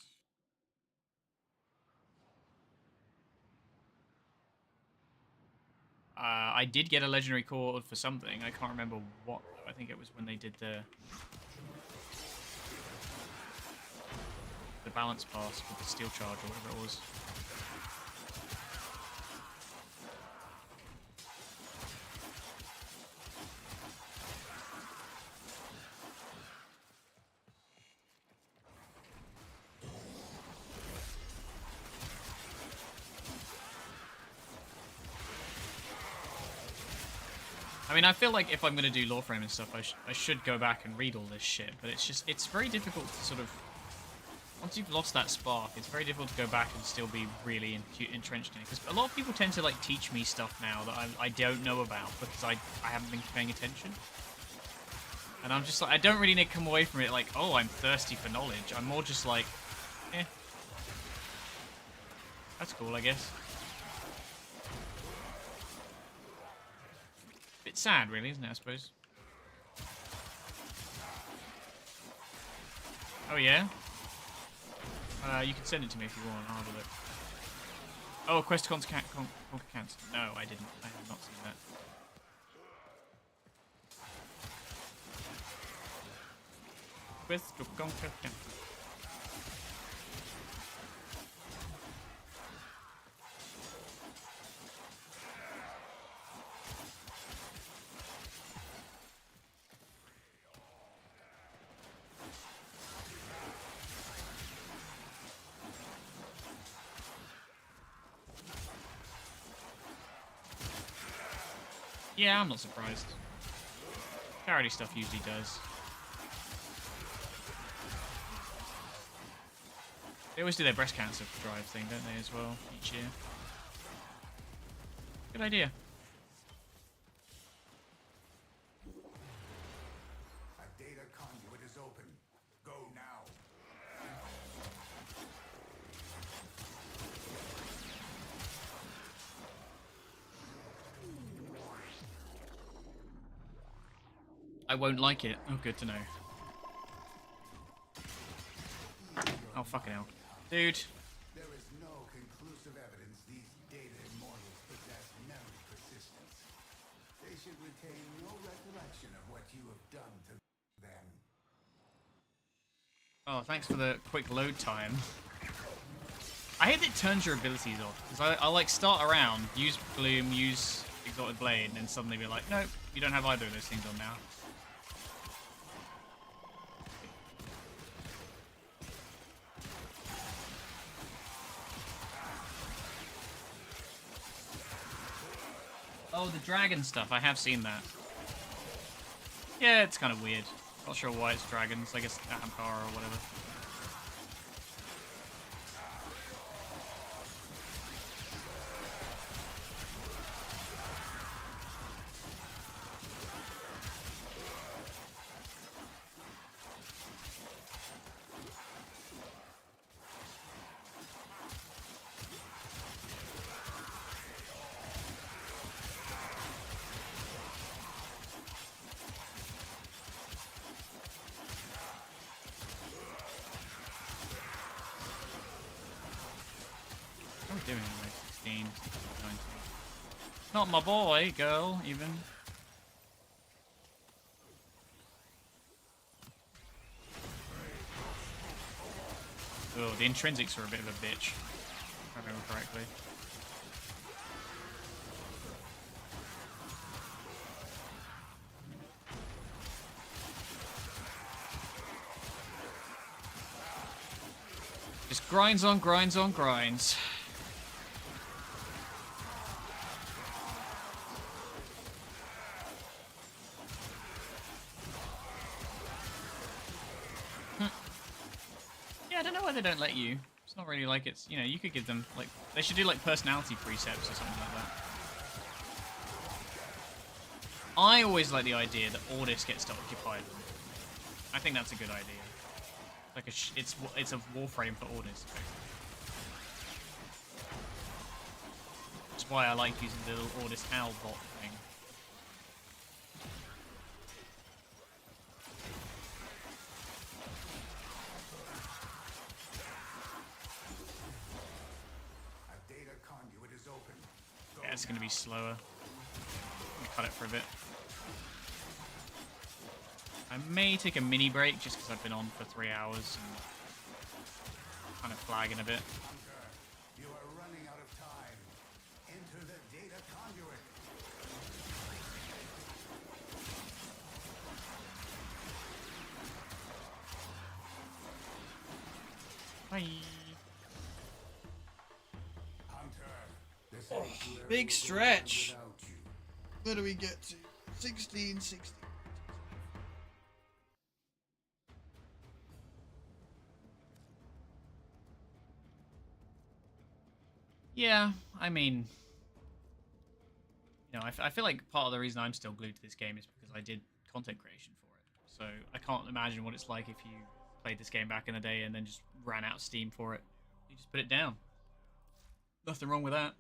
Speaker 1: I did get a legendary cord for something. I can't remember what. I think it was when they did the balance pass with the steel charge or whatever it was. I mean, I feel like if I'm going to do Warframe and stuff, I should go back and read all this shit, but it's very difficult to sort of, once you've lost that spark, it's very difficult to go back and still be really entrenched in it, because a lot of people tend to like teach me stuff now that I don't know about, because I haven't been paying attention, and I'm just like, I don't really need to come away from it like, oh, I'm thirsty for knowledge. I'm more just like, eh, that's cool, I guess. Bit sad, really, isn't it, I suppose? Oh, yeah? You can send it to me if you want. I'll have a look. Oh, Quest to Conquer Cancer. No, I didn't. I have not seen that. Quest to Conquer Cancer. Yeah, I'm not surprised. Charity stuff usually does. They always do their breast cancer drive thing, don't they, as well, each year? Good idea.
Speaker 3: A data conduit is open. Go now.
Speaker 1: I won't like it. Oh, good to know. Oh, fucking hell. Dude.
Speaker 3: There is no conclusive evidence these data immortals possess memory persistence. They should retain no recollection of what you have done to them.
Speaker 1: Oh, thanks for the quick load time. I hate that it turns your abilities off, because I like start around, use Bloom, use Exalted Blade, and then suddenly be like, nope, you don't have either of those things on now. Oh, the dragon stuff. I have seen that. Yeah, it's kind of weird. Not sure why it's dragons. I guess Ahamkara or whatever. What are we doing anyway? 16, 19. Not my boy, girl, even. Oh, the intrinsics are a bit of a bitch, if I remember correctly. Just grinds on grinds on grinds. why they don't let you. It's not really like it's, you know, you could give them, like, they should do, like, personality precepts or something like that. I always like the idea that Ordis gets to occupy them. I think that's a good idea. Like it's a Warframe for Ordis. That's why I like using the little Ordis Owl bot thing.
Speaker 3: A data conduit is open.
Speaker 1: Yeah, it's gonna be slower. Cut it for a bit. I may take a mini break just because I've been on for 3 hours and kind of flagging a bit.
Speaker 3: You are running out of time. Enter the data conduit.
Speaker 1: Bye.
Speaker 3: Hunter, this sanctuary
Speaker 13: Big
Speaker 3: will go
Speaker 13: stretch.
Speaker 3: on without you.
Speaker 13: Where do we get to? 16, 16.
Speaker 1: Yeah, I mean, you know, I feel like part of the reason I'm still glued to this game is because I did content creation for it. So I can't imagine what it's like if you played this game back in the day and then just ran out of steam for it. You just put it down. Nothing wrong with that.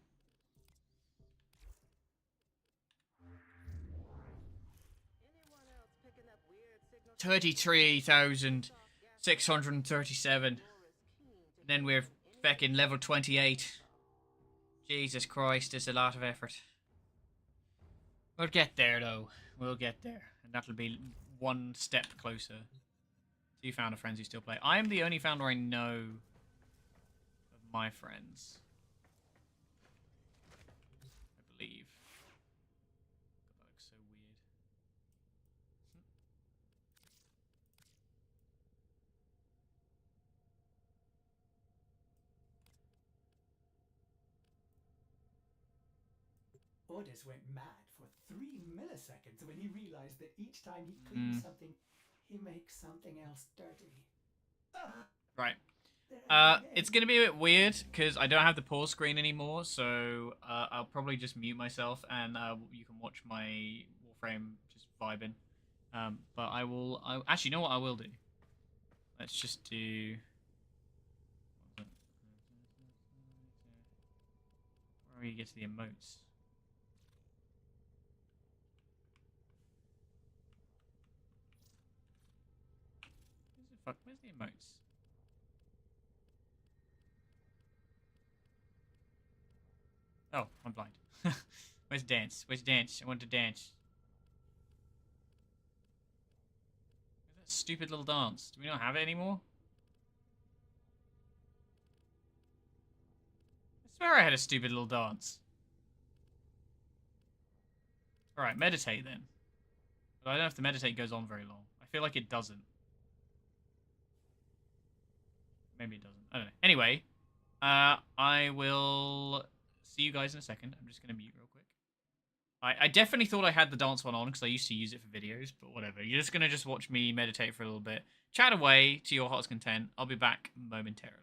Speaker 1: $33,637. And then we're fecking level 28. Jesus Christ, it's a lot of effort. We'll get there, though. We'll get there. And that'll be one step closer to you found friends who still play. I am the only founder I know of my friends. I believe. God, that looks so weird.
Speaker 4: Ordis went mad for 3 milliseconds when he realized that each time he cleans something, he makes something else dirty.
Speaker 1: Right. It's going to be a bit weird because I don't have the pause screen anymore, so I'll probably just mute myself and you can watch my Warframe just vibing. But actually, you know what I will do? Let's just do... Where do you get to the emotes? Where's the emotes? Oh, I'm blind. Where's dance? Where's dance? I want to dance. Where's that stupid little dance? Do we not have it anymore? I swear I had a stupid little dance. Alright, meditate then. But I don't know if the meditate goes on very long. I feel like it doesn't. Maybe it doesn't. I don't know. Anyway, I will see you guys in a second. I'm just going to mute real quick. I definitely thought I had the dance one on because I used to use it for videos, but whatever. You're just going to just watch me meditate for a little bit. Chat away to your heart's content. I'll be back momentarily.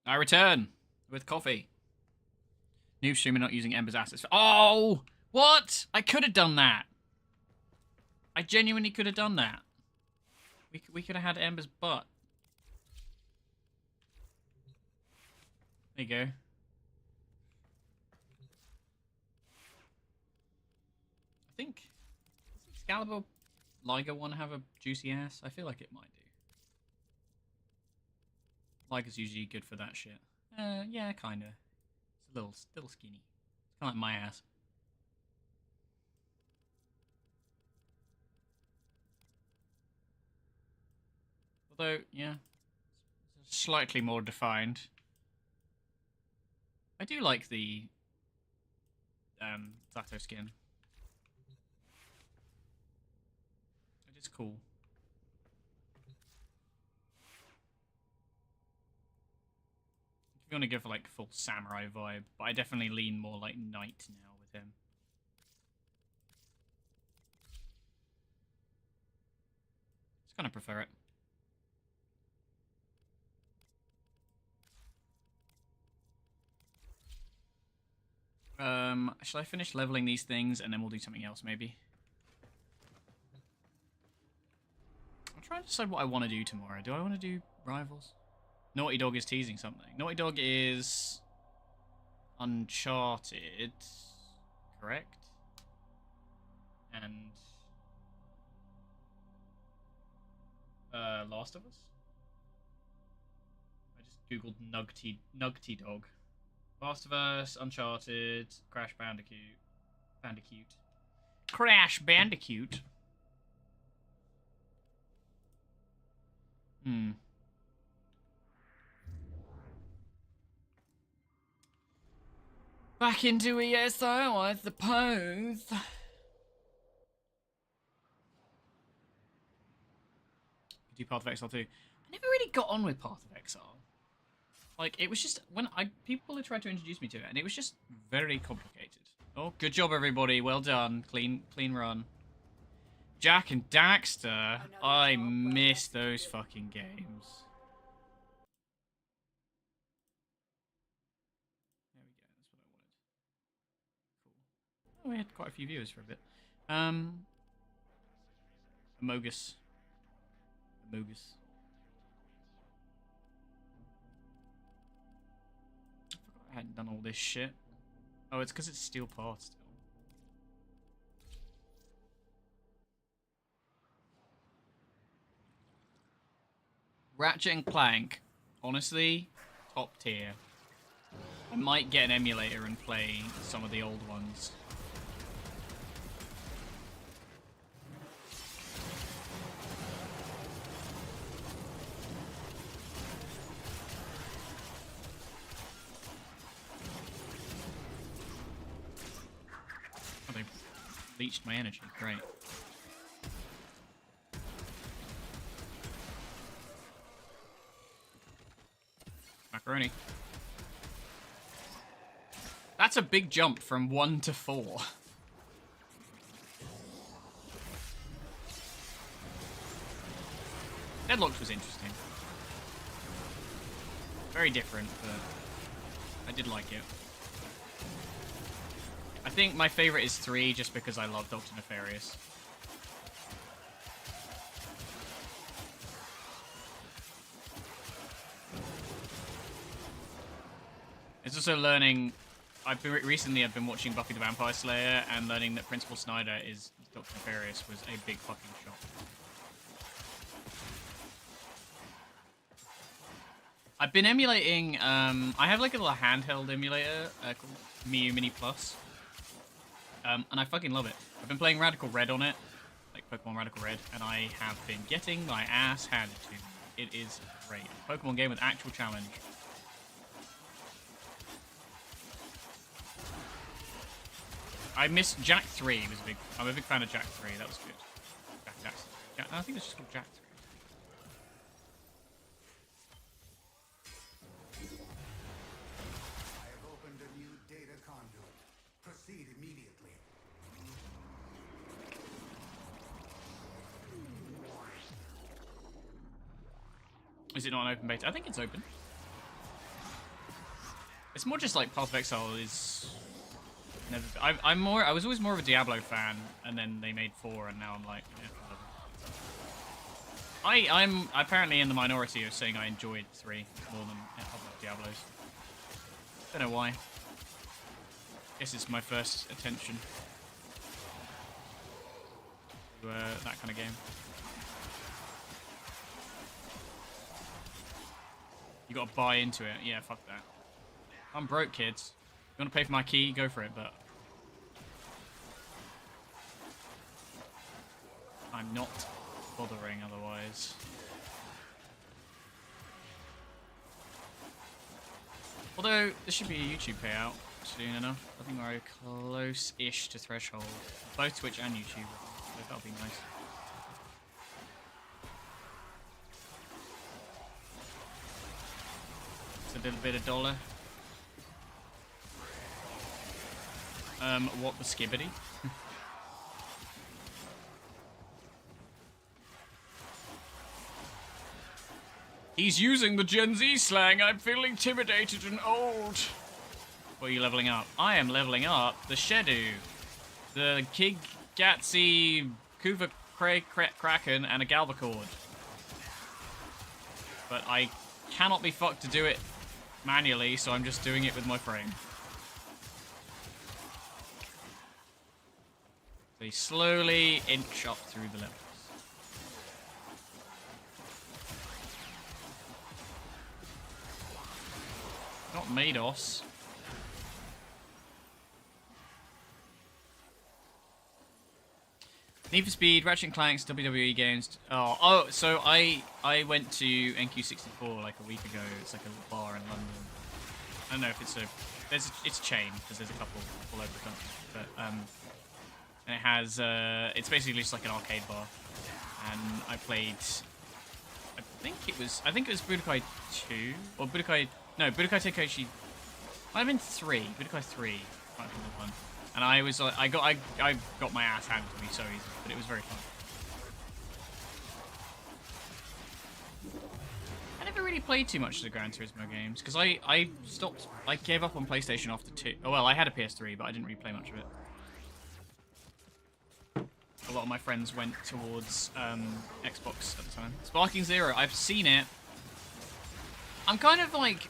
Speaker 1: I return with coffee. New streamer not using Ember's assets. Oh! What? I could have done that. I genuinely could have done that. We could have had Ember's butt. There you go. I think... Does Excalibur Liger one have a juicy ass? I feel like it might do. Liger's usually good for that shit. Yeah, kinda. It's a little skinny. It's kinda like my ass. Although, yeah, slightly more defined. I do like the Zato skin. It is cool. If you want to go for like full samurai vibe, but I definitely lean more like knight now with him. Just kind of prefer it. Shall I finish leveling these things and then we'll do something else maybe? I'm trying to decide what I want to do tomorrow. Do I want to do Rivals? Naughty Dog is teasing something. Naughty Dog is Uncharted, correct? And Last of Us? I just googled Nugty Dog. Last of Us, Uncharted, Crash Bandicoot. Crash Bandicoot? Back into ESO, I suppose. Do Path of Exile 2. I never really got on with Path of Exile. Like, it was just, people had tried to introduce me to it, and it was just very complicated. Oh, good job, everybody. Well done. Clean run. Jak and Daxter. I miss those fucking games. There we go. That's what I wanted. Cool. Oh, we had quite a few viewers for a bit. Amogus. I hadn't done all this shit. Oh, it's because it's steel parts still. Ratchet and Clank, honestly, top tier. I might get an emulator and play some of the old ones. Oh, they leached my energy. Great. Macaroni. That's a big jump from 1 to 4. Deadlocked was interesting. Very different, but I did like it. I think my favorite is 3 just because I love Dr. Nefarious. It's also learning. Recently I've been watching Buffy the Vampire Slayer and learning that Principal Snyder is Dr. Nefarious was a big fucking shock. I've been emulating. I have like a little handheld emulator called Miu Mini Plus, and I fucking love it. I've been playing Radical Red on it, like Pokemon Radical Red, and I have been getting my ass handed to me. It is great. Pokemon game with actual challenge. I missed Jak 3. I'm a big fan of Jak 3. That was good. Jak Jackson. I think it's just called Jak 3.
Speaker 3: I have opened a new data conduit. Proceed immediately.
Speaker 1: Is it not an open beta? I think it's open. It's more just like Path of Exile is never. I was always more of a Diablo fan, and then they made 4, and now I'm like, yeah, whatever. I'm apparently in the minority of saying I enjoyed 3 more than other Diablos. Don't know why. Guess it's my first attention to that kind of game. You gotta buy into it. Yeah, fuck that. I'm broke, kids. You wanna pay for my key? Go for it, but I'm not bothering otherwise. Although, there should be a YouTube payout soon enough. I think we're close-ish to threshold. Both Twitch and YouTube. So that'll be nice. It's a little bit of dollar. What the skibbity? He's using the Gen Z slang. I'm feeling intimidated and old. What are you leveling up? I am leveling up the Shedu, the Kig Gatsy, Kuva Kraken, and a Galvacord. But I cannot be fucked to do it manually, so I'm just doing it with my frame. They slowly inch up through the levels. Not Mados. Need for Speed, Ratchet & Clank's WWE games. Oh, so I went to NQ64 like a week ago. It's like a little bar in London. I don't know if it's it's a chain because there's a couple all over the country. But and it has it's basically just like an arcade bar. And I played. I think it was Budokai 2 or Budokai Tenkaichi. Might have been 3. Budokai 3 might have been the one. And I was I got my ass handed to me so easy, but it was very fun. I never really played too much of the Gran Turismo games because I gave up on PlayStation after 2. Oh well, I had a PS3, but I didn't really play much of it. A lot of my friends went towards Xbox at the time. Sparking Zero, I've seen it. I'm kind of like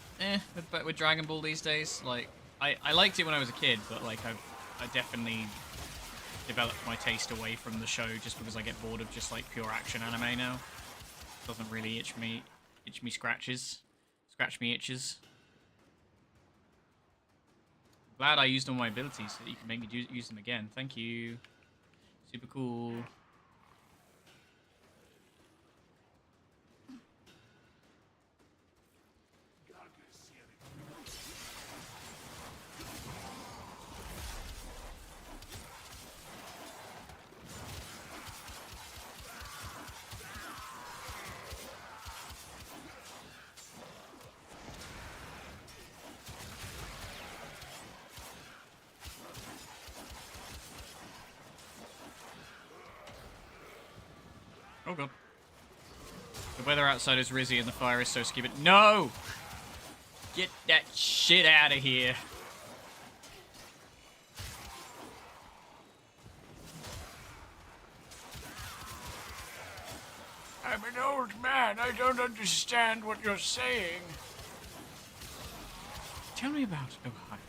Speaker 1: with Dragon Ball these days. Like I liked it when I was a kid, but like I definitely developed my taste away from the show just because I get bored of just like pure action anime now. It doesn't really scratch me itches. Glad I used all my abilities so that you can make me use them again. Thank you. Super cool. Oh god. The weather outside is rizzy and the fire is so skibid. No! Get that shit out of here. I'm an old man. I don't understand what you're saying. Tell me about Ohio.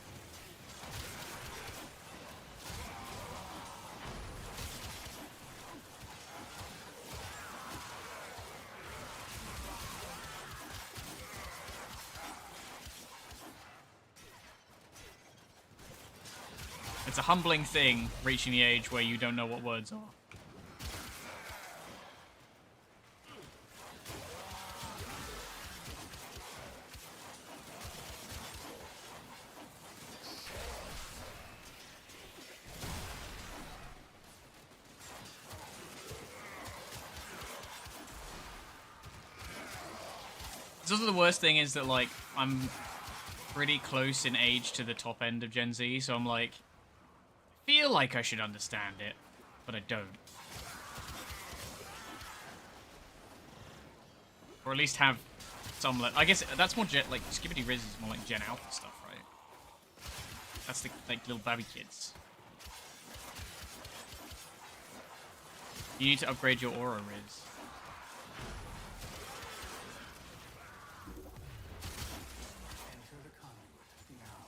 Speaker 1: It's a humbling thing, reaching the age where you don't know what words are. It's also the worst thing is that, like, I'm pretty close in age to the top end of Gen Z, so I'm like, feel like I should understand it, but I don't. Or at least have some, I guess that's more like, Skibbity Riz is more like Gen Alpha stuff, right? That's the like little baby kids. You need to upgrade your aura, Riz.
Speaker 3: Enter the conduit now.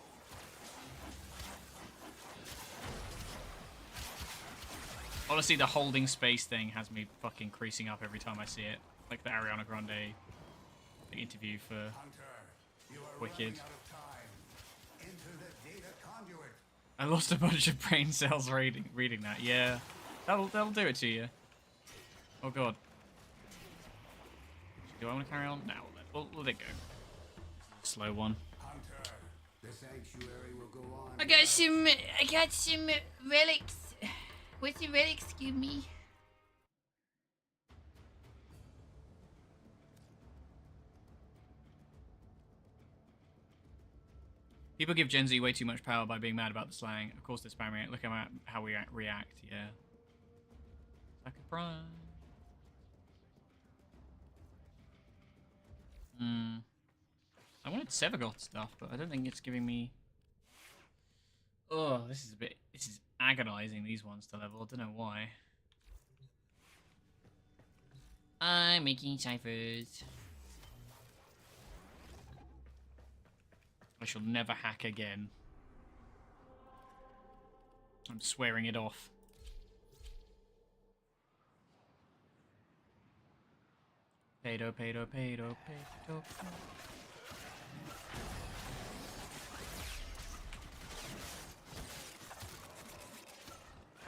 Speaker 1: Honestly, the holding space thing has me fucking creasing up every time I see it. Like the Ariana Grande interview for Wicked. I lost a bunch of brain cells reading that. Yeah, that'll do it to you. Oh god. Do I want to carry on? No, we'll let it go. Slow one.
Speaker 3: Hunter, the sanctuary will go on.
Speaker 14: I got some relics. What's the relics give me?
Speaker 1: People give Gen Z way too much power by being mad about the slang. Of course they're spamming it. Look at how we react, yeah. Like a prime. I wanted Sevagoth stuff, but I don't think it's giving me... Oh, this is agonizing, these ones to level. I don't know why. I'm making ciphers. I shall never hack again. I'm swearing it off. Pedo.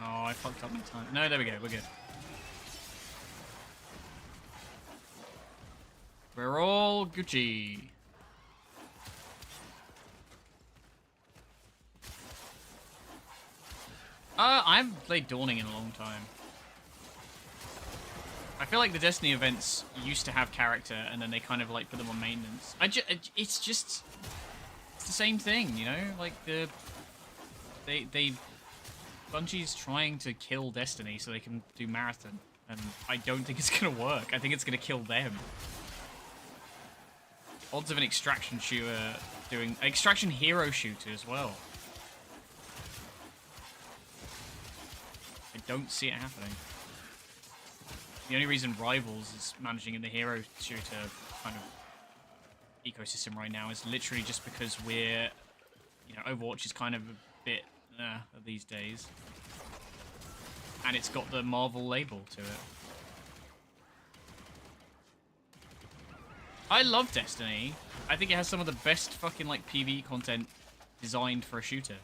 Speaker 1: Oh, I fucked up my time. No, there we go. We're good. We're all Gucci. I haven't played Dawning in a long time. I feel like the Destiny events used to have character, and then they kind of like put them on maintenance. It's the same thing, you know? Like Bungie's trying to kill Destiny so they can do Marathon, and I don't think it's gonna work. I think it's gonna kill them. Odds of an extraction shooter doing extraction hero shooter as well. I don't see it happening. The only reason Rivals is managing in the hero shooter kind of ecosystem right now is literally just because we're, you know, Overwatch is kind of a bit these days, and it's got the Marvel label to it. I love Destiny. I think it has some of the best fucking like PvE content designed for a shooter.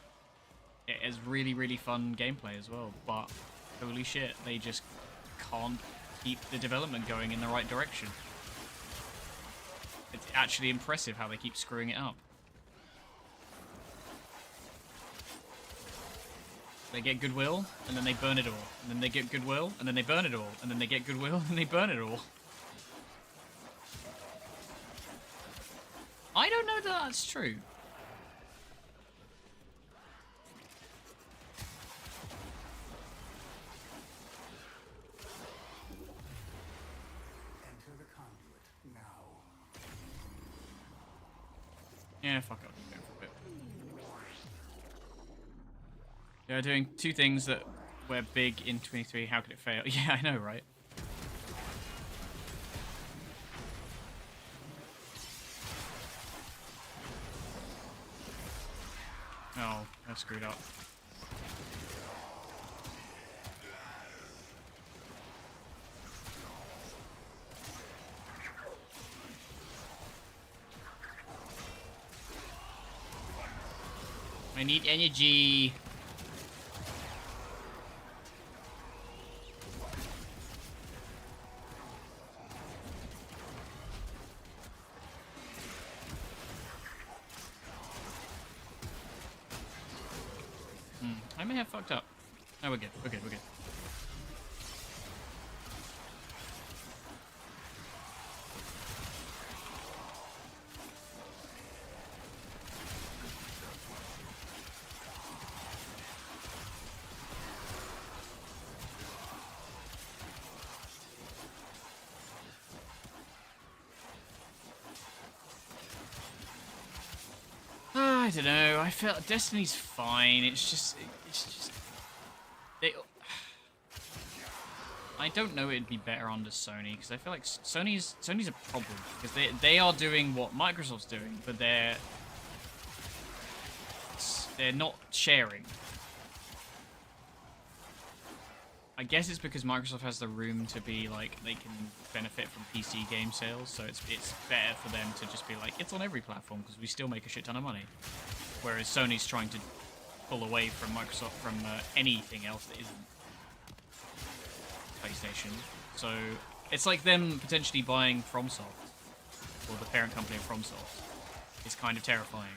Speaker 1: It has really, really fun gameplay as well, but holy shit, they just can't keep the development going in the right direction. It's actually impressive how they keep screwing it up. They get goodwill, and then they burn it all. And then they get goodwill, and then they burn it all. And then they get goodwill, and they burn it all. I don't know that that's true.
Speaker 3: Enter the conduit now.
Speaker 1: Yeah, fuck up. Go for a bit. They're doing two things that were big in 23. How could it fail? Yeah, I know, right? Oh, I screwed up. I need energy. I may have fucked up. No, we're good. We're good. We're good. I don't know. I felt Destiny's fine. It's just they. I don't know it'd be better under Sony because I feel like Sony's a problem because they are doing what Microsoft's doing, but they're not sharing. I guess it's because Microsoft has the room to be like they can benefit from PC game sales, so it's better for them to just be like it's on every platform because we still make a shit ton of money. Whereas Sony's trying to pull away from Microsoft from anything else that isn't PlayStation. So it's like them potentially buying FromSoft, or the parent company of FromSoft. It's kind of terrifying.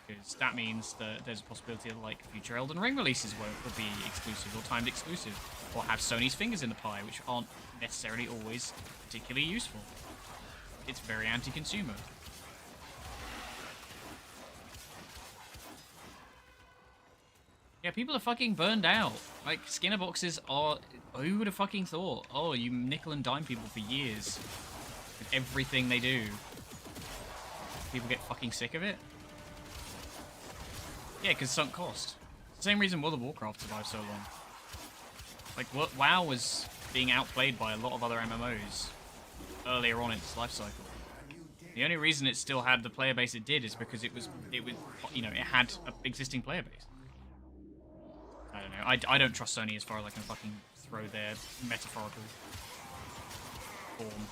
Speaker 1: Because that means that there's a possibility that like future Elden Ring releases will be exclusive or timed exclusive, or have Sony's fingers in the pie, which aren't necessarily always particularly useful. It's very anti-consumer. Yeah, people are fucking burned out. Like, Skinner boxes are... Who would have fucking thought? Oh, you nickel and dime people for years with everything they do. People get fucking sick of it. Yeah, because sunk cost. Same reason World of Warcraft survived so long. Like, WoW was being outplayed by a lot of other MMOs earlier on in its life cycle. The only reason it still had the player base it did is because it was, you know, it had an existing player base. I don't know. I don't trust Sony as far as I can fucking throw their metaphorical form.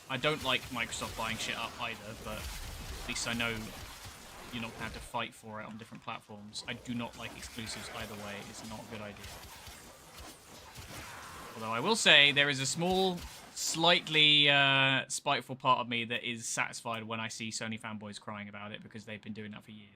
Speaker 1: I don't like Microsoft buying shit up either, but at least I know you're not going to have to fight for it on different platforms. I do not like exclusives either way. It's not a good idea. Although I will say there is a small, slightly spiteful part of me that is satisfied when I see Sony fanboys crying about it because they've been doing that for years.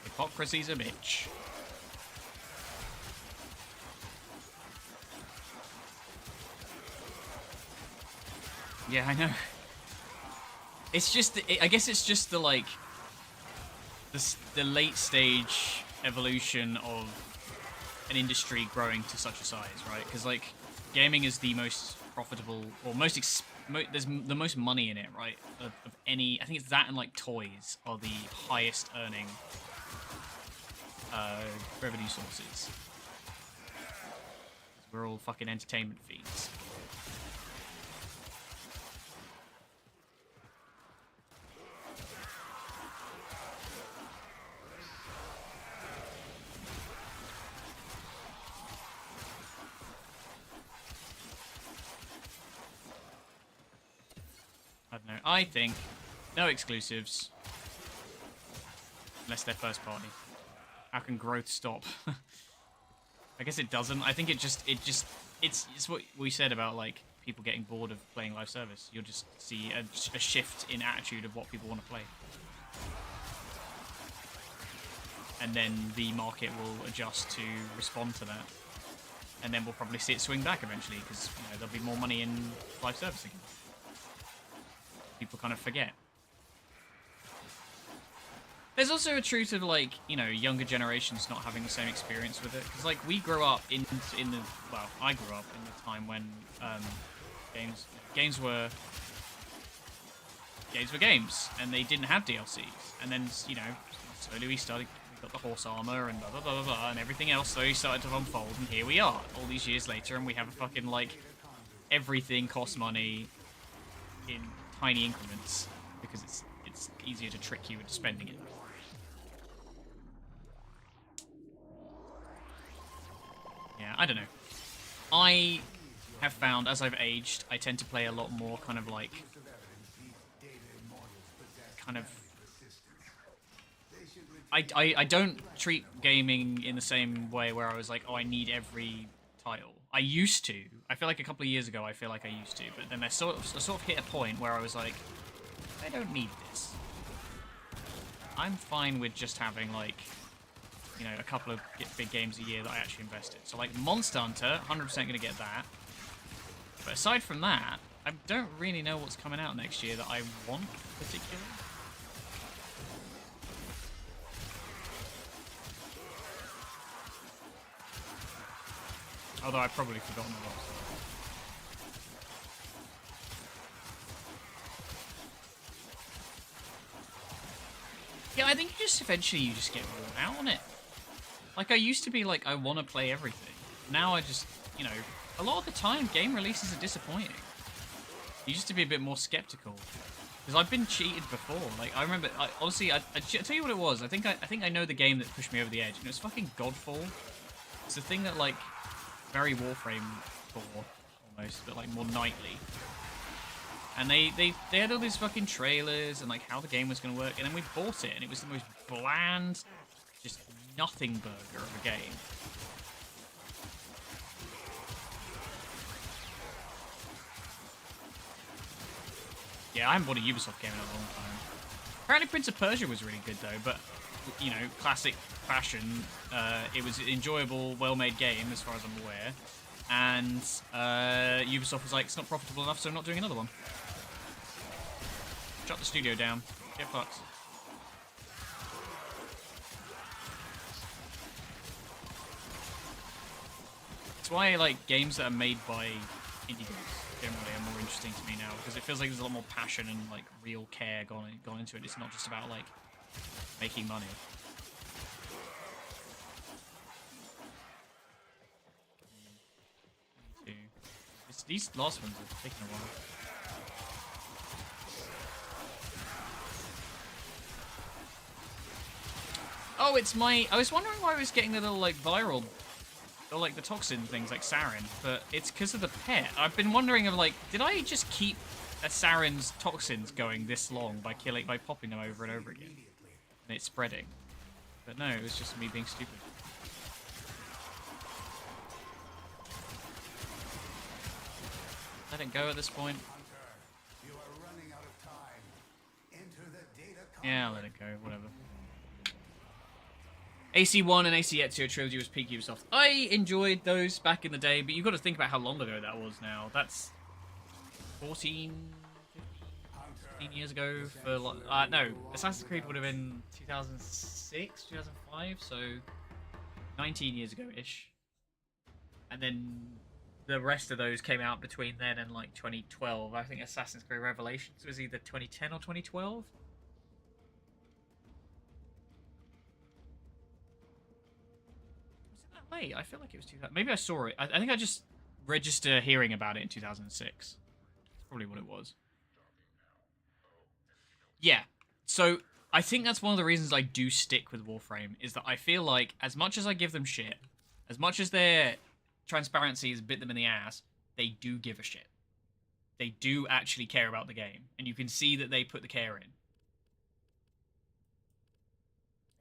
Speaker 1: Hypocrisy's a bitch. Yeah, I know. It's just, I guess it's just the, like, the late stage evolution of an industry growing to such a size, right? Because, like, gaming is the most profitable, or there's the most money in it, right? Of any, I think it's that and, like, toys are the highest earning revenue sources. We're all fucking entertainment fiends. I don't know. I think no exclusives unless they're first party. How can growth stop? I guess it doesn't. I think it's what we said about like people getting bored of playing live service. You'll just see a shift in attitude of what people want to play. And then the market will adjust to respond to that. And then we'll probably see it swing back eventually because there'll be more money in live service again. People kind of forget. There's also a truth of like, younger generations not having the same experience with it. Because like we grew up I grew up in the time when games were games, and they didn't have DLCs. And then slowly we got the horse armor and blah blah blah blah blah, and everything else slowly started to unfold. And here we are, all these years later, and we have a fucking like everything costs money in tiny increments because it's easier to trick you into spending it. Yeah, I don't know. I have found, as I've aged, I tend to play a lot more kind of like... I don't treat gaming in the same way where I was like, oh, I need every title. I used to. I feel like a couple of years ago, I feel like I used to. But then I sort of hit a point where I was like, I don't need this. I'm fine with just having like... a couple of big games a year that I actually invested. So like Monster Hunter, 100% going to get that. But aside from that, I don't really know what's coming out next year that I want particularly. Although I've probably forgotten a lot. Yeah, I think eventually you just get worn out on it. Like, I used to be like, I want to play everything. Now I just, you know, a lot of the time, game releases are disappointing. You used to be a bit more skeptical. Because I've been cheated before. Like, I remember, honestly, I'll tell you what it was. I think I know the game that pushed me over the edge. And it was fucking Godfall. It's the thing that, like, very Warframe for, almost, but, like, more nightly. And they had all these fucking trailers and, like, how the game was going to work. And then we bought it, and it was the most bland, just nothing burger of a game. Yeah, I haven't bought a Ubisoft game in a long time. Apparently Prince of Persia was really good, though, but, you know, classic fashion. It was an enjoyable, well-made game, as far as I'm aware. And Ubisoft was like, it's not profitable enough, so I'm not doing another one. Shut the studio down. Get fucked. That's why I like games that are made by indie games generally are more interesting to me now, because it feels like there's a lot more passion and like real care gone into it. It's not just about like making money. These last ones have taken a while. Oh, it's my... I was wondering why I was getting the little, like, viral... or, like, the toxin things, like sarin. But it's because of the pet. I've been wondering, of like, did I just keep a sarin's toxins going this long by popping them over and over again? And it's spreading. But no, it was just me being stupid. Let it go at this point. Yeah, I'll let it go, whatever. AC1 and AC Ezio Trilogy was peak Ubisoft. I enjoyed those back in the day, but you've got to think about how long ago that was now. That's 14, 15 years ago for no, Assassin's Creed would have been 2006, 2005, so 19 years ago-ish. And then the rest of those came out between then and like 2012. I think Assassin's Creed Revelations was either 2010 or 2012. Wait, I feel like it was 2000. Maybe I saw it. I think I just registered hearing about it in 2006. That's probably what it was. Yeah. So I think that's one of the reasons I do stick with Warframe, is that I feel like as much as I give them shit, as much as their transparency has bit them in the ass, they do give a shit. They do actually care about the game, and you can see that they put the care in.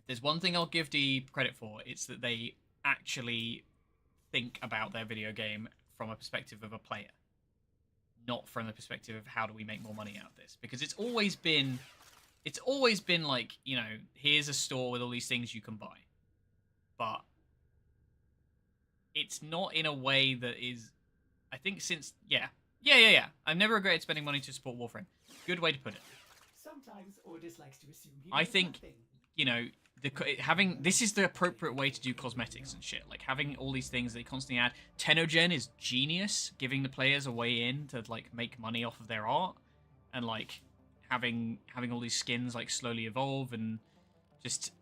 Speaker 1: If there's one thing I'll give the credit for, it's that they actually think about their video game from a perspective of a player, not from the perspective of how do we make more money out of this. Because it's always been like, you know, here's a store with all these things you can buy, but it's not in a way that is, I think, since yeah. I've never regretted spending money to support Warframe. Good way to put it.
Speaker 4: Sometimes Ordis likes to assume he
Speaker 1: I
Speaker 4: knows
Speaker 1: think,
Speaker 4: nothing.
Speaker 1: you know, this is the appropriate way to do cosmetics and shit. Like having all these things they constantly add. Tenogen is genius, giving the players a way in to like make money off of their art, and like having all these skins like slowly evolve, and just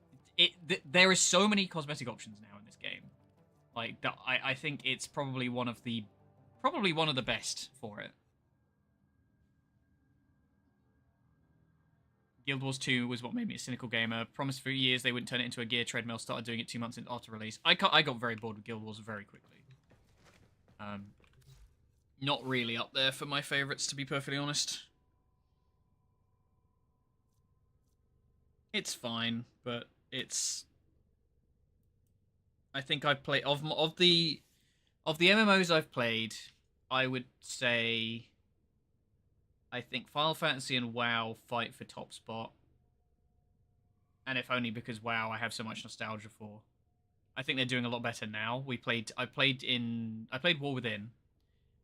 Speaker 1: there is so many cosmetic options now in this game. Like that, I think it's probably one of the best for it. Guild Wars 2 was what made me a cynical gamer. Promised for years they wouldn't turn it into a gear treadmill. Started doing it 2 months after release. I got very bored with Guild Wars very quickly. Not really up there for my favourites, to be perfectly honest. It's fine, but it's... I think I play of the MMOs I've played, I would say I think Final Fantasy and WoW fight for top spot. And if only because WoW I have so much nostalgia for. I think they're doing a lot better now. I played War Within,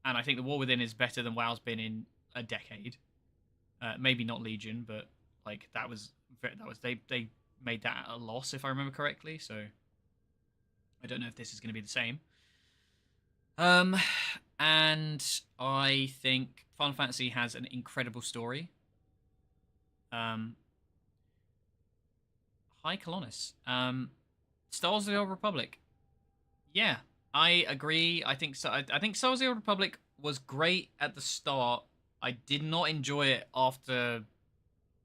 Speaker 1: And I think The War Within is better than WoW's been in a decade. Maybe not Legion, but like that was they made that at a loss if I remember correctly. So I don't know if this is going to be the same. And I think Final Fantasy has an incredible story. Hi, Colonis. Star Wars: The Old Republic. Yeah, I agree. I think so. I think Star Wars: The Old Republic was great at the start. I did not enjoy it after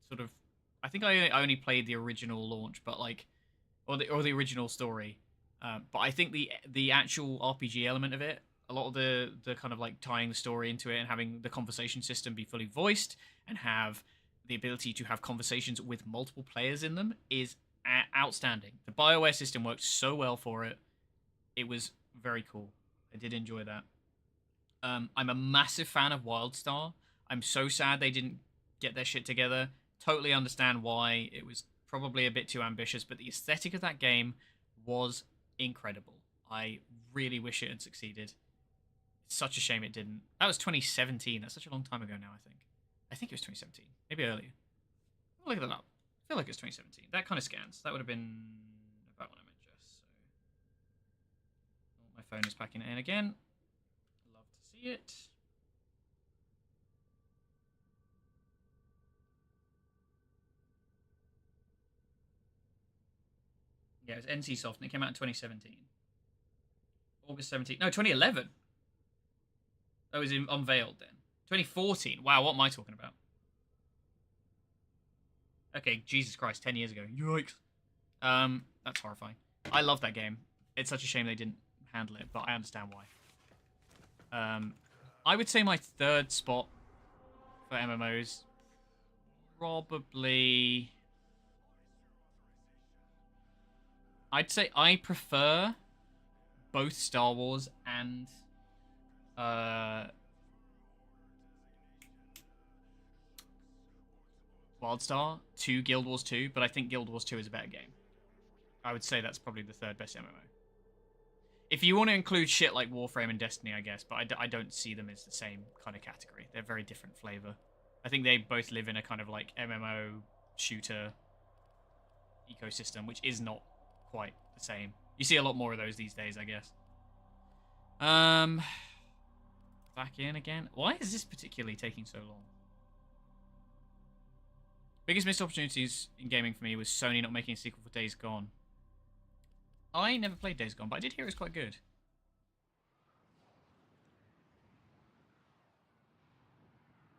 Speaker 1: sort of. I think I only played the original launch, but like, or the original story. But I think the actual RPG element of it, a lot of the kind of like tying the story into it and having the conversation system be fully voiced and have the ability to have conversations with multiple players in them is outstanding. The BioWare system worked so well for it. It was very cool. I did enjoy that. I'm a massive fan of WildStar. I'm so sad they didn't get their shit together. Totally understand why. It was probably a bit too ambitious, but the aesthetic of that game was incredible. I really wish it had succeeded. It's such a shame it didn't. That was 2017. That's such a long time ago now, I think. I think it was 2017. Maybe earlier. I'll look that up. I feel like it was 2017. That kind of scans. That would have been about when I met Jess. So my phone is packing it in again. Love to see it. Yeah, it was NCSoft, and it came out in 2017. August 17th. No, 2011. That was unveiled then. 2014. Wow, what am I talking about? Okay, Jesus Christ, 10 years ago. Yikes. That's horrifying. I love that game. It's such a shame they didn't handle it, but I understand why. I would say my third spot for MMOs probably... I'd say I prefer both Star Wars and WildStar to Guild Wars 2, but I think Guild Wars 2 is a better game. I would say that's probably the third best MMO. If you want to include shit like Warframe and Destiny, I guess, but I don't see them as the same kind of category. They're very different flavor. I think they both live in a kind of like MMO shooter ecosystem, which is not quite the same. You see a lot more of those these days, I guess. Back in again. Why is this particularly taking so long? Biggest missed opportunities in gaming for me was Sony not making a sequel for Days Gone. I never played Days Gone, but I did hear it was quite good.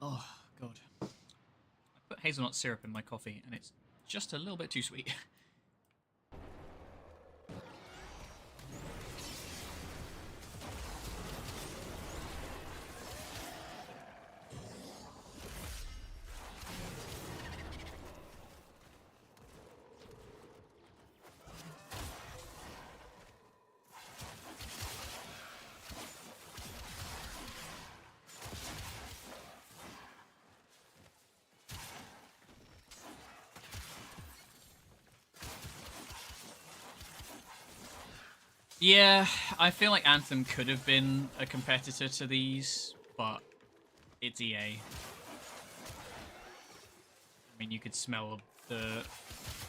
Speaker 1: Oh, God. I put hazelnut syrup in my coffee, and it's just a little bit too sweet. Yeah, I feel like Anthem could have been a competitor to these, but it's EA. I mean, you could smell the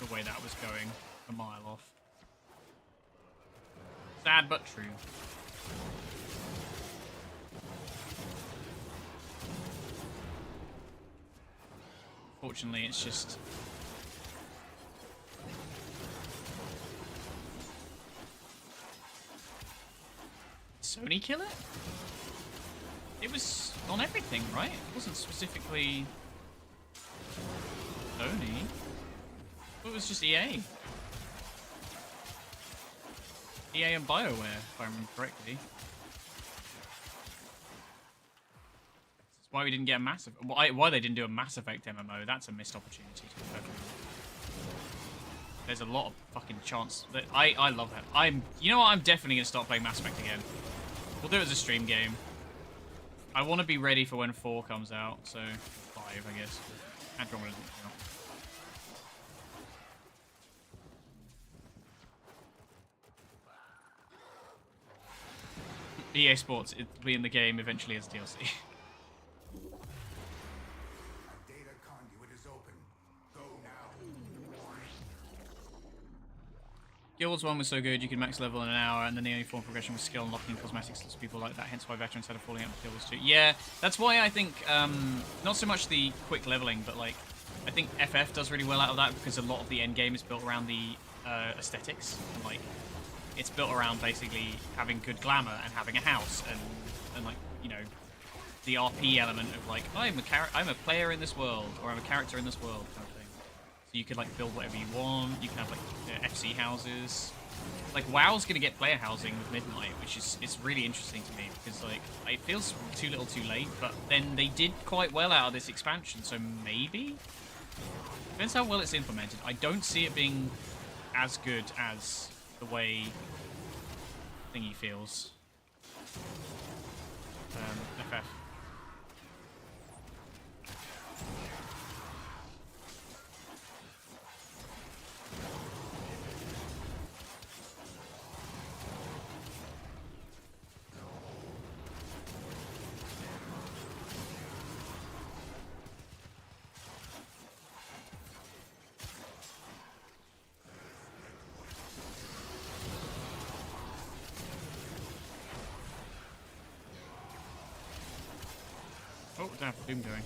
Speaker 1: way that was going a mile off. Sad but true. Fortunately, it's just... Sony kill it? It was on everything, right? It wasn't specifically Sony. It was just EA. EA and BioWare, if I remember correctly. That's why we didn't get a massive... Why they didn't do a Mass Effect MMO, that's a missed opportunity. To be perfectly honest. There's a lot of fucking chance that... I love that. You know what? I'm definitely going to start playing Mass Effect again. We'll do it as a stream game. I want to be ready for when 4 comes out, so 5, I guess. Andromeda doesn't come out. EA Sports, it'll be in the game eventually as DLC.
Speaker 3: Data conduit is open. Go now.
Speaker 1: Guilds 1 was so good, you could max level in an hour, and then the only form of progression was skill unlocking cosmetics. Lots of people like that, hence why veterans had a falling out with Guilds 2. Yeah, that's why I think, not so much the quick leveling, but like, I think FF does really well out of that, because a lot of the end game is built around the aesthetics, and like, it's built around basically having good glamour and having a house and like, you know, the RP element of like, I'm a player in this world, or I'm a character in this world kind of thing. So you could like build whatever you want. You can have like FC houses. Like WoW's gonna get player housing with Midnight, which is it's really interesting to me because like it feels too little, too late. But then they did quite well out of this expansion, so maybe depends how well it's implemented. I don't see it being as good as the way thingy feels. FF. Oh, don't have Gloom going.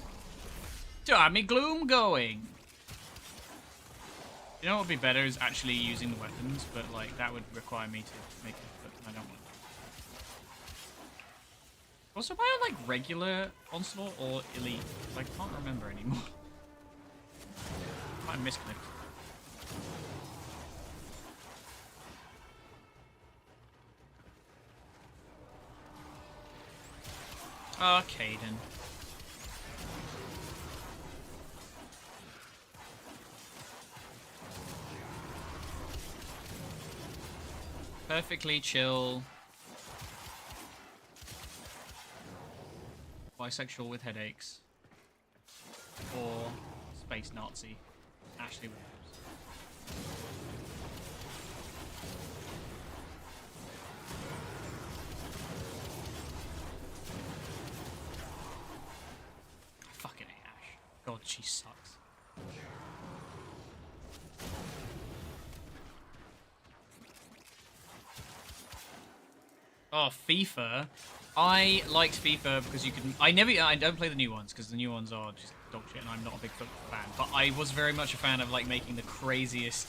Speaker 1: Don't have me Gloom going! You know what would be better is actually using the weapons, but like that would require me to make it, but I don't want. Also, am I on like regular Onslaught or Elite? I can't remember anymore. I might have misclicked. Oh, Caden. Perfectly chill. Bisexual with headaches. Or space Nazi. Ashley Williams. Fucking Ash. God, she sucks. Oh, FIFA. I liked FIFA because you could. I don't play the new ones because the new ones are just dog shit, and I'm not a big football fan. But I was very much a fan of like making the craziest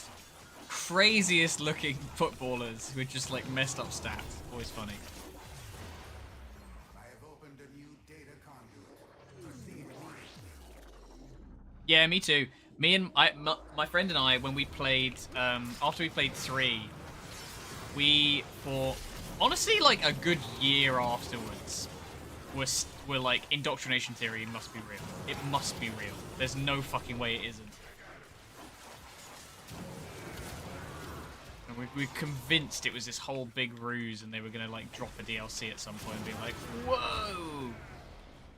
Speaker 1: looking footballers with just like messed up stats. Always funny.
Speaker 3: I have opened a new data conduit. Proceed immediately.
Speaker 1: Yeah, me too. Me and my friend and I, when we played, after we played 3, we for honestly like a good year afterwards were like indoctrination theory must be real. It must be real. There's no fucking way it isn't. And we're convinced it was this whole big ruse, and they were gonna like drop a DLC at some point and be like, whoa,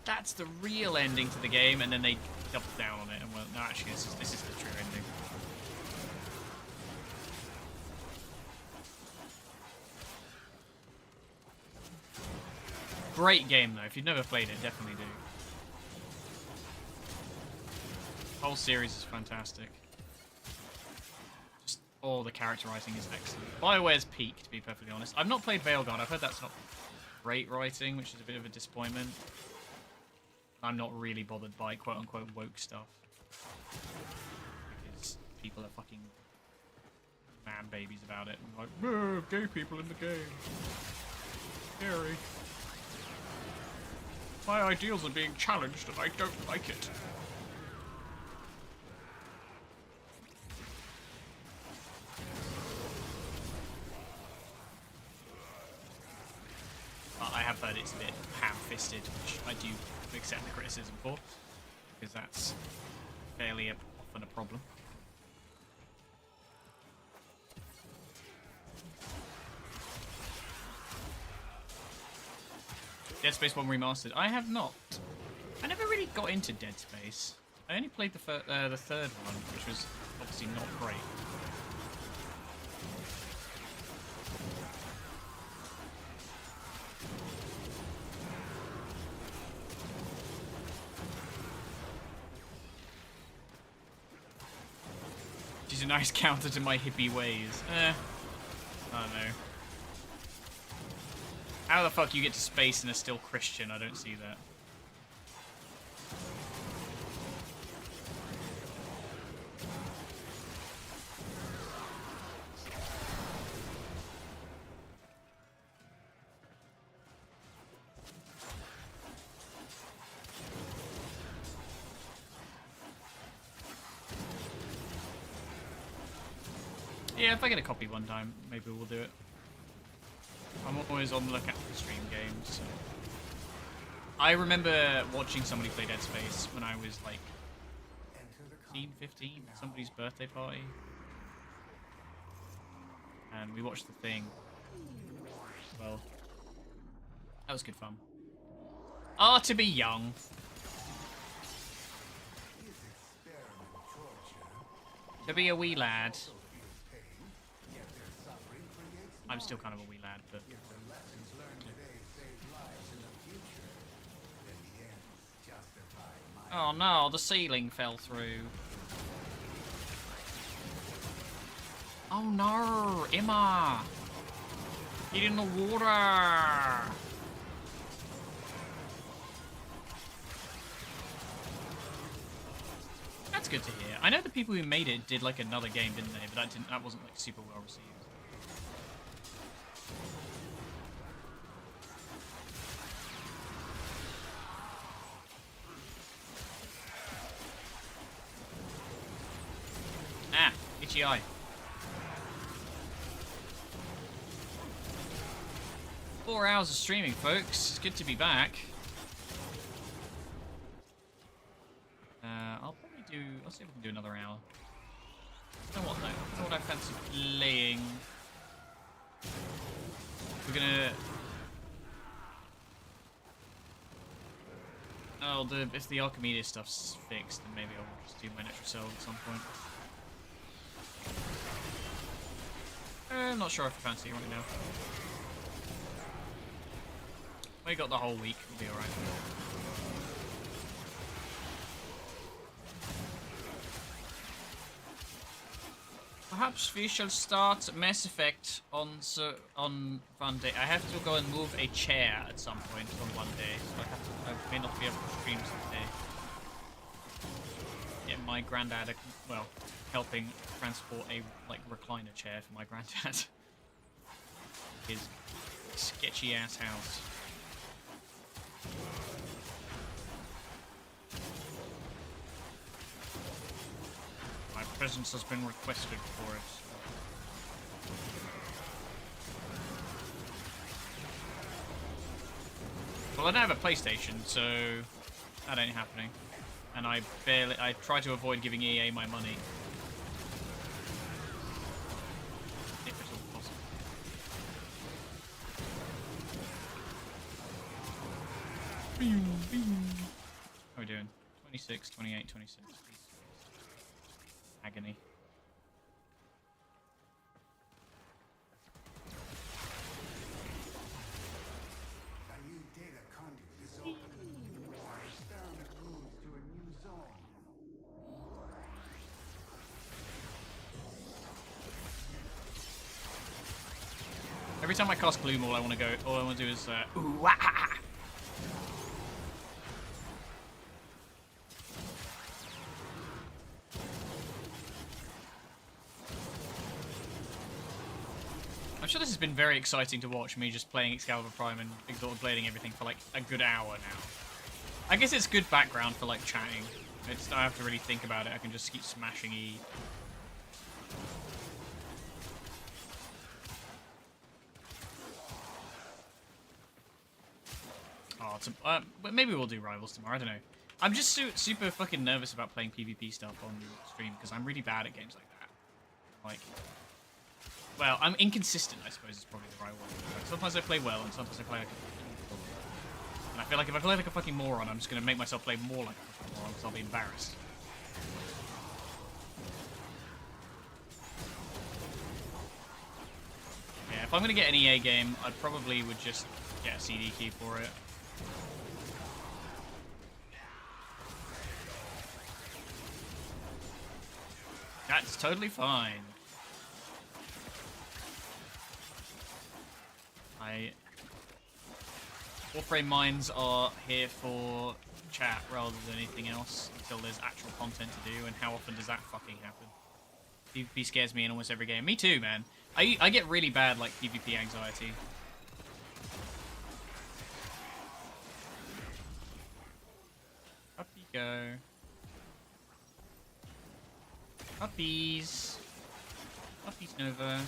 Speaker 1: that's the real ending to the game, and then they doubled down on it and went, no, actually this is the true ending. Great game though. If you've never played it, definitely do. The whole series is fantastic. Just all the character writing is excellent. BioWare's peak, to be perfectly honest. I've not played Veilguard. I've heard that's not great writing, which is a bit of a disappointment. I'm not really bothered by quote-unquote woke stuff. Because people are fucking man babies about it. And like, no, gay people in the game. Scary. My ideals are being challenged and I don't like it. I have heard it's a bit ham-fisted, which I do accept the criticism for, because that's fairly often a problem. Dead Space 1 Remastered. I have not. I never really got into Dead Space. I only played the third one, which was obviously not great. She's a nice counter to my hippie ways. I don't know. How the fuck you get to space and are still Christian? I don't see that. Yeah, if I get a copy one time, maybe we'll do it. I'm always on the lookout for stream games. So. I remember watching somebody play Dead Space when I was like 14, 15, at somebody's birthday party. And we watched the thing. Well, that was good fun. Ah, to be young. To be a wee lad. I'm still kind of a wee lad, but... Oh no, the ceiling fell through. Oh no, Emma! Get in the water! That's good to hear. I know the people who made it did like another game, didn't they? But that wasn't like super well received. Ah, itchy eye. Four hours of streaming, folks. It's good to be back. I'll see if we can do another hour. You know what though? You know what I fancy playing? We're gonna... Oh, if the Archimedes stuff's fixed, then maybe I'll just do my Netro Cell at some point. I'm not sure if I fancy it right now. We got the whole week, we'll be alright. Perhaps we shall start Mass Effect on one day. I have to go and move a chair at some point on one day, so I may not be able to stream someday. Yeah, my granddad, well, helping transport a recliner chair for my granddad. His sketchy ass house. My presence has been requested for it. Well, I don't have a PlayStation, so that ain't happening. And I try to avoid giving EA my money. If at all possible. How are we doing? 26, 28, 26. Agony.
Speaker 3: A new data conduit is open. Our experiment moves to a new zone.
Speaker 1: Every time I cast Gloom, all I want to do is ooh, ah, ah, ah. I'm sure this has been very exciting to watch, me just playing Excalibur Prime and Exalted Blading everything for like a good hour now. I guess it's good background for like chatting. I don't have to really think about it, I can just keep smashing E. Oh, but maybe we'll do Rivals tomorrow, I don't know. I'm just super fucking nervous about playing PvP stuff on stream, because I'm really bad at games like that. Like... Well, I'm inconsistent, I suppose is probably the right word. Like, sometimes I play well, and sometimes I play like a... And I feel like if I play like a fucking moron, I'm just going to make myself play more like a fucking moron, because I'll be embarrassed. Yeah, if I'm going to get an EA game, I probably would just get a CD key for it. That's totally fine. Warframe mines are here for chat rather than anything else until there's actual content to do, and how often does that fucking happen? PvP scares me in almost every game. Me too, man. I get really bad, like, PvP anxiety. Up you go. Puppies. Puppies Nova.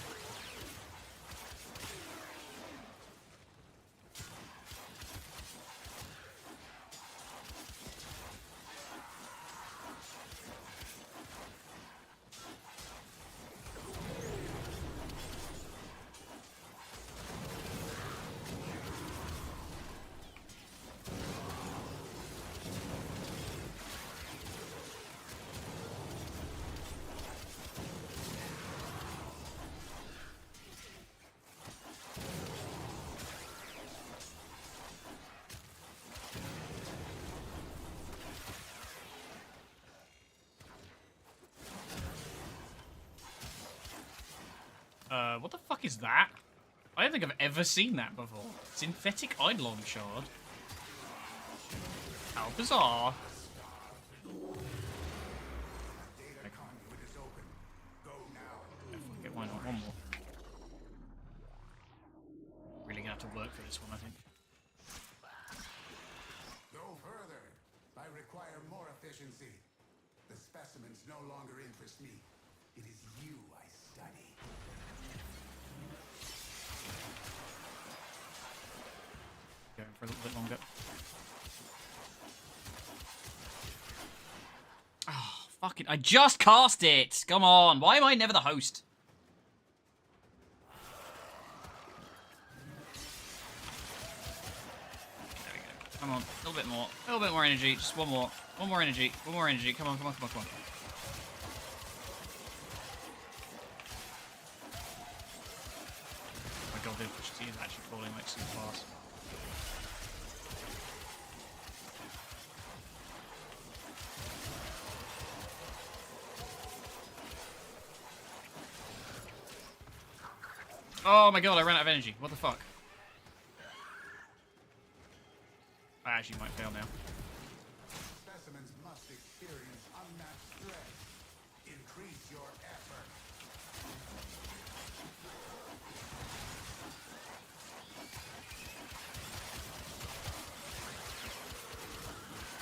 Speaker 1: What the fuck is that? I don't think I've ever seen that before. Synthetic Eidolon Shard. How bizarre. Get one more. Really gonna have to work for this one, I think.
Speaker 3: Go further. I require more efficiency. The specimens no longer interest me. It is you I study.
Speaker 1: Going for a little bit longer. Oh, fuck it. I just cast it! Come on. Why am I never the host? There we go. Come on. A little bit more. A little bit more energy. Just one more. One more energy. One more energy. Come on, come on, come on, come on. Oh my god, the efficiency is actually falling like super fast. Oh my god, I ran out of energy. What the fuck? I actually might fail now.
Speaker 3: Specimens must experience unmatched stress. Increase your effort.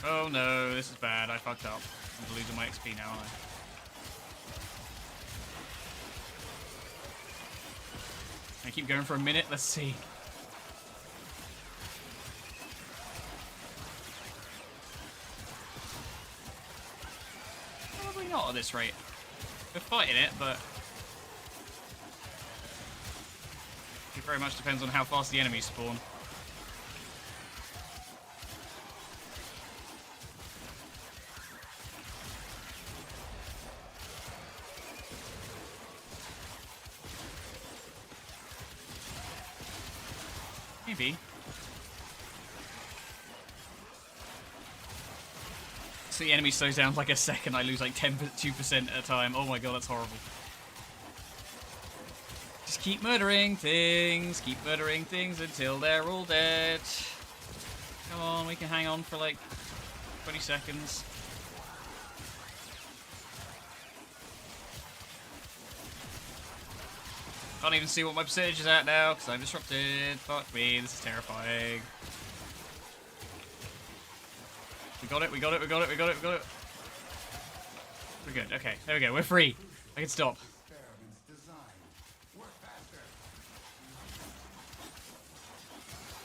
Speaker 1: Oh no, this is bad. I fucked up. I'm losing my XP now, aren't I? I keep going for a minute. Let's see. Probably not at this rate. We're fighting it, but it very much depends on how fast the enemies spawn. Maybe. So the enemy slows down for like a second, I lose like 2% at a time. Oh my god, that's horrible. Just keep murdering things until they're all dead. Come on, we can hang on for like 20 seconds. Can't even see what my percentage is at now because I'm disrupted. Fuck me, this is terrifying. We got it, we got it, we got it, we got it, we got it. We're good, okay, there we go, we're free. I can stop.
Speaker 3: Experiments designed. Work faster.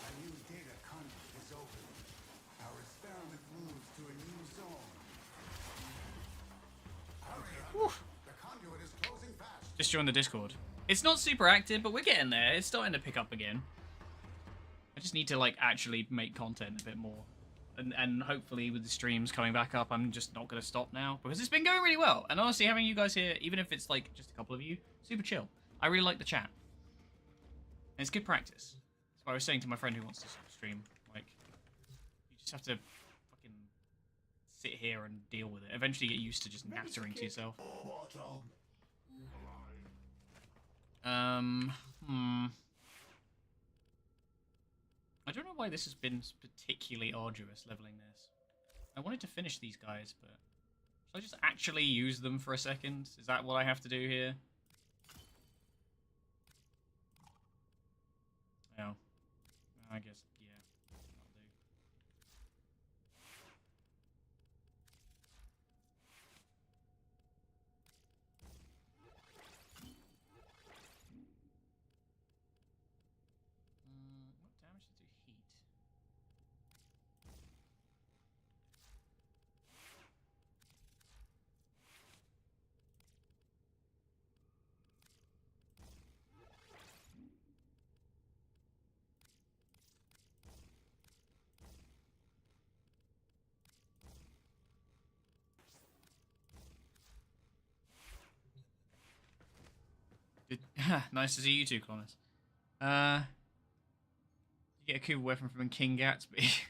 Speaker 3: A new data conduit is open. Our experiment moves to a new zone. Hurry up. The conduit is closing fast.
Speaker 1: Just join the Discord. It's not super active, but we're getting there. It's starting to pick up again. I just need to, like, actually make content a bit more. And hopefully with the streams coming back up, I'm just not going to stop now. Because it's been going really well. And honestly, having you guys here, even if it's, like, just a couple of you, super chill. I really like the chat. And it's good practice. That's what I was saying to my friend who wants to stream. Like, you just have to fucking sit here and deal with it. Eventually get used to just nattering to yourself. I don't know why this has been particularly arduous, leveling this. I wanted to finish these guys, but... Should I just actually use them for a second? Is that what I have to do here? Oh. I guess, yeah. That'll do. What damage to do heat? Nice to see you too, Clonus. You get a cool weapon from King Gatsby.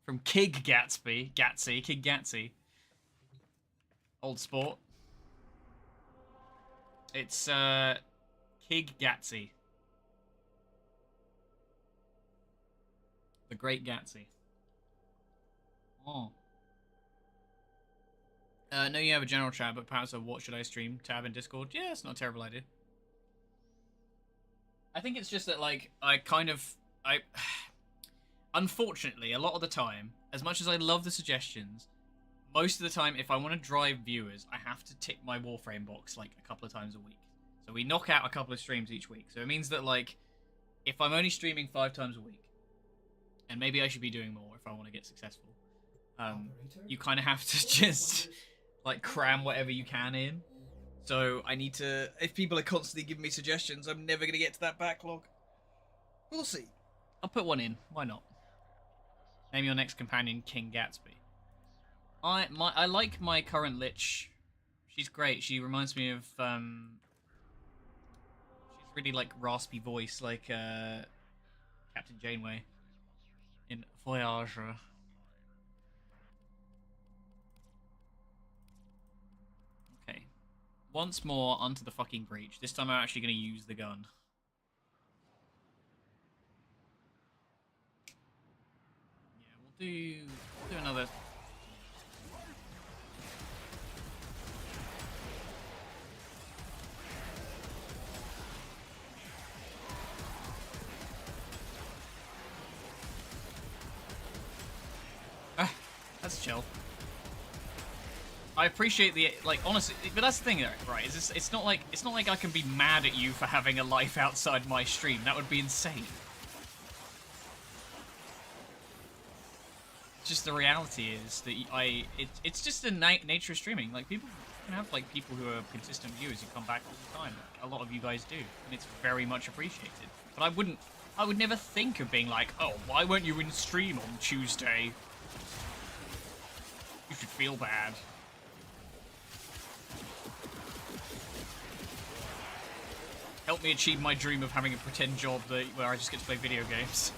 Speaker 1: From Kig Gatsby. Kig Gatsby. Old sport. It's, Kig Gatsby. The Great Gatsby. Oh. No, you have a general chat, but perhaps a what should I stream tab in Discord. Yeah, it's not a terrible idea. I think it's just that, like, unfortunately, a lot of the time, as much as I love the suggestions, most of the time, if I want to drive viewers, I have to tick my Warframe box, like, a couple of times a week. So we knock out a couple of streams each week. So it means that, like, if I'm only streaming 5 times a week, and maybe I should be doing more if I want to get successful, you kind of have to just, like, cram whatever you can in. So I need to... If people are constantly giving me suggestions, I'm never going to get to that backlog. We'll see. I'll put one in. Why not? Name your next companion King Gatsby. I like my current Lich. She's great. She reminds me of... she's really, like, raspy voice, like Captain Janeway in Voyager. Okay. Once more onto the fucking breach. This time I'm actually going to use the gun. Yeah, we'll do another... That's chill. I appreciate the, like, honestly, but that's the thing, right? Is it's not like I can be mad at you for having a life outside my stream. That would be insane. Just the reality is that it's just the nature of streaming. Like, people can have, like, people who are consistent viewers who come back all the time. A lot of you guys do, and it's very much appreciated. But I would never think of being like, oh, why weren't you in stream on Tuesday? You should feel bad. Help me achieve my dream of having a pretend job where I just get to play video games.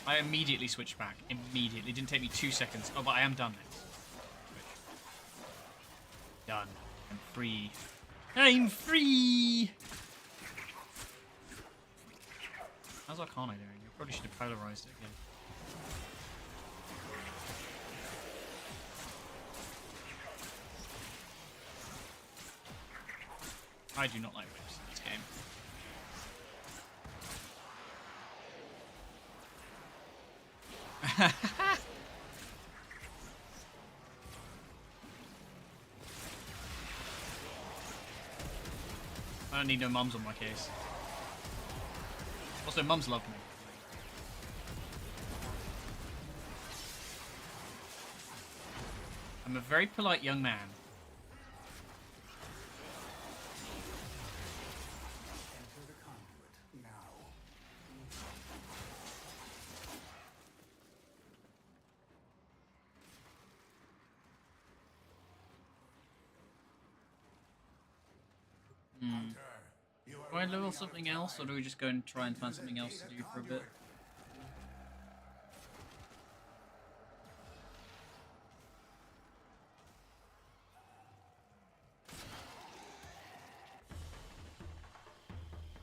Speaker 1: I immediately switched back. Immediately. It didn't take me 2 seconds. Oh, but I am done now. Done. I'm free. I'm free! How's Arcana doing? You probably should have polarized it again. I do not like whips in this game. I don't need no mums on my case. Also, mums love me. I'm a very polite young man.
Speaker 3: Enter the conduit now.
Speaker 1: Hmm. Do I level something else, or do we just go and try and find something else to do for a bit?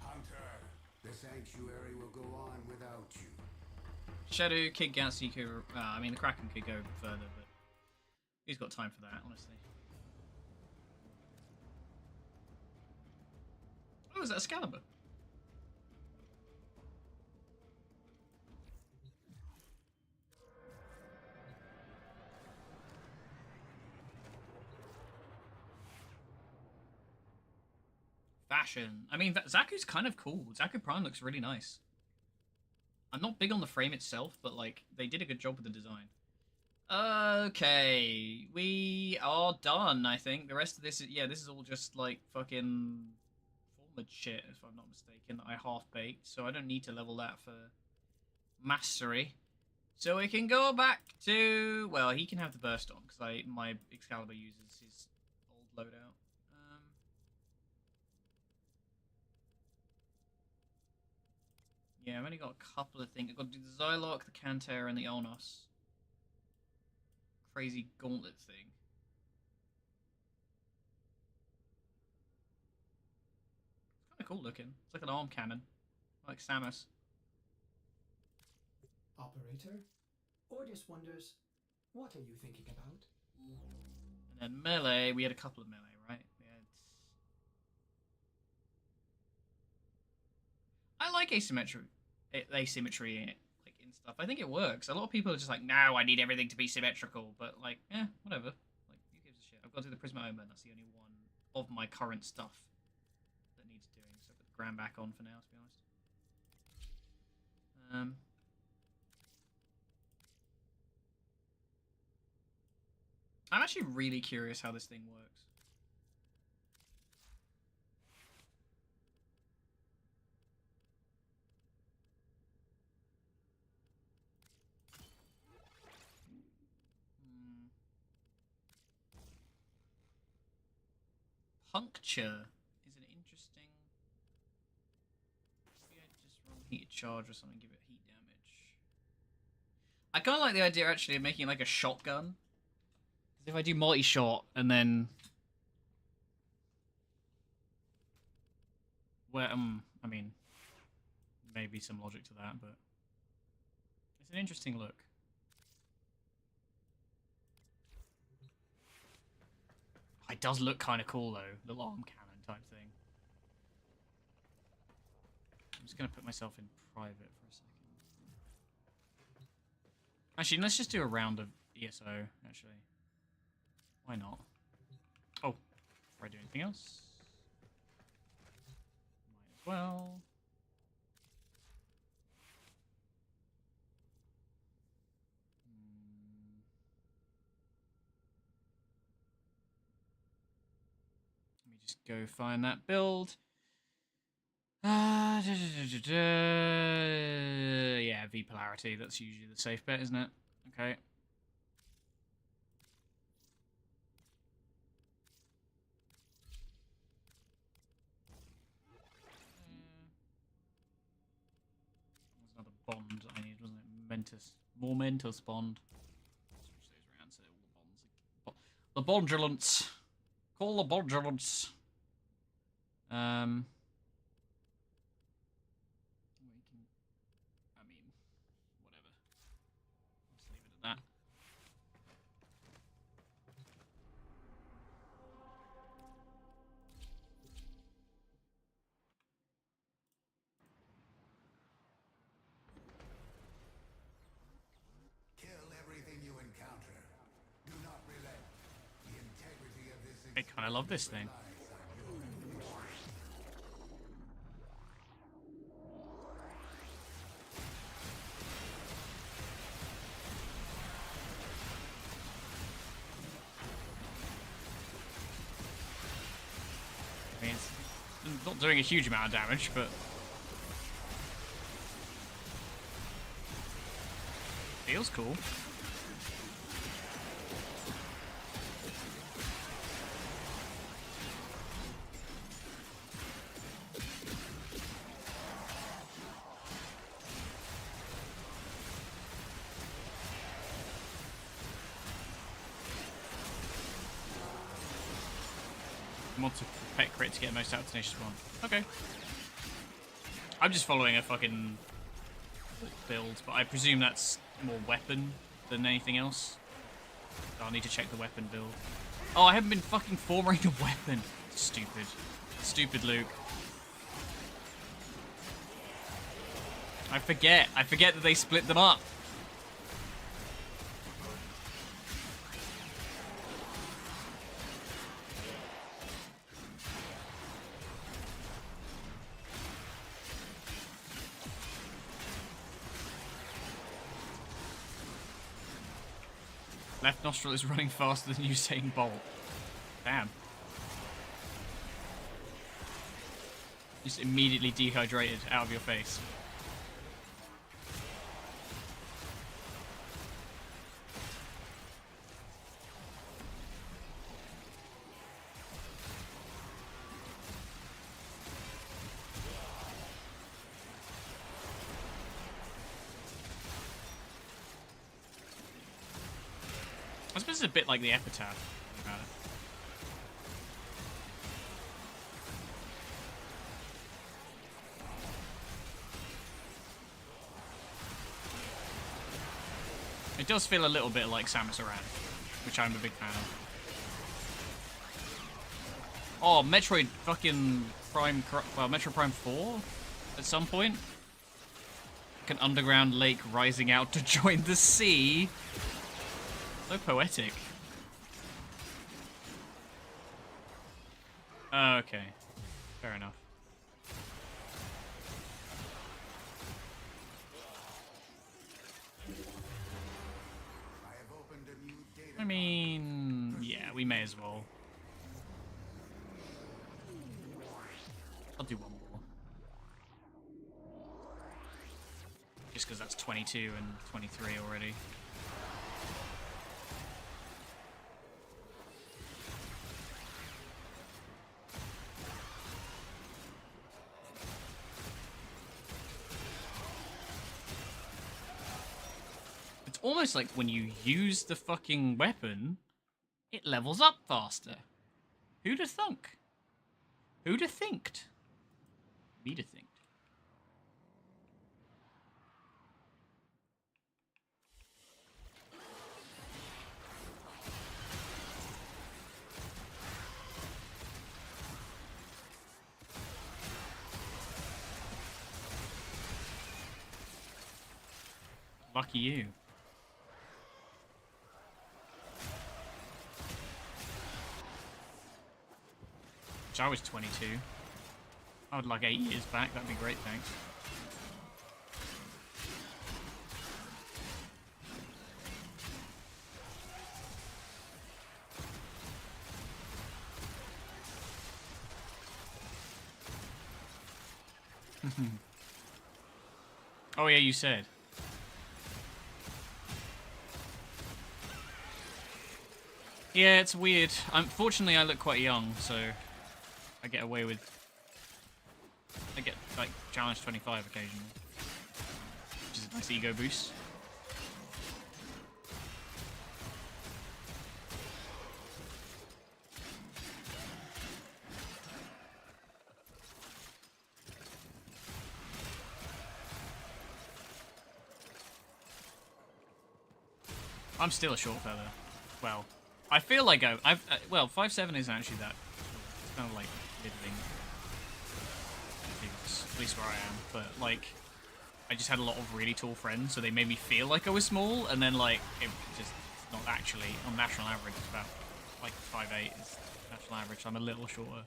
Speaker 3: Hunter, the sanctuary will go on without you.
Speaker 1: Shadow, Kid Gatsby could... I mean, the Kraken could go further, but he's got time for that, honestly. Oh, is that Excalibur? Fashion. I mean, Zaku's kind of cool. Zaku Prime looks really nice. I'm not big on the frame itself, but, like, they did a good job with the design. Okay, we are done, I think. The rest of this is, yeah, this is all just, like, fucking forward shit, if I'm not mistaken, that I half-baked, so I don't need to level that for mastery. So we can go back to, well, he can have the burst on, because my Excalibur uses his old loadout. Yeah, I've only got a couple of things. I've got to do the Zylok, the Canter, and the Onos. Crazy gauntlet thing. It's kind of cool looking. It's like an arm cannon. Like Samus.
Speaker 4: Operator, Ordis wonders, what are you thinking about?
Speaker 1: And then melee, we had a couple of melee, right? We had... I like asymmetry like in stuff. I think it works. A lot of people are just like, no, I need everything to be symmetrical, but like, whatever. Like, who gives a shit? I've got to do the Prisma Omen. That's the only one of my current stuff that needs doing. So I put the Gram back on for now, to be honest. I'm actually really curious how this thing works. Puncture is an interesting... Maybe I just roll heated charge or something, give it heat damage. I kind of like the idea actually of making it like a shotgun. Because if I do multi-shot and then... Well, I mean, maybe some logic to that, but... It's an interesting look. It does look kind of cool, though. Little arm cannon type thing. I'm just going to put myself in private for a second. Actually, let's just do a round of ESO, actually. Why not? Oh, before I do anything else. Might as well. Let me just go find that build. Yeah, V polarity. That's usually the safe bet, isn't it? Okay. There's another bond I need, wasn't it? Mentus. More Mentus bond. Switch those around so all the bonds. The bondulants. Call the bondulants. I mean, whatever. Just leave it at that.
Speaker 3: Kill everything you encounter. Do not relent. The integrity of this
Speaker 1: I kind of love this thing. I mean, it's not doing a huge amount of damage, but feels cool. Mod to pet crit to get most out of Tenacious One. Okay. I'm just following a fucking build, but I presume that's more weapon than anything else. So I'll need to check the weapon build. Oh, I haven't been fucking forming a weapon. Stupid. Stupid Luke. I forget that they split them up. Left nostril is running faster than Usain Bolt. Damn. Just immediately dehydrated out of your face. I suppose it's a bit like the epitaph. About it. It does feel a little bit like Samus Aran, which I'm a big fan of. Oh, Metroid fucking Prime, well, Metroid Prime 4 at some point. Like an underground lake rising out to join the sea. So poetic. Okay. Fair enough. I mean, yeah, we may as well. I'll do one more. Just because that's 22 and 23 already. It's almost like when you use the fucking weapon, it levels up faster. Who'da thunk? Who'da thinked? Me'da thinked. Lucky you. I was 22. I would like 8 years back. That'd be great, thanks. Oh yeah, you said. Yeah, it's weird. Unfortunately, I look quite young, so I get away with... I get, like, challenge 25 occasionally. Which is a nice ego boost. I'm still a short fella. Well, I feel like well, 5'7" isn't actually that. It's kind of like middling. At least where I am. But, like, I just had a lot of really tall friends, so they made me feel like I was small, and then, like, it just not actually. On national average, it's about, like, 5'8" is national average. So I'm a little shorter.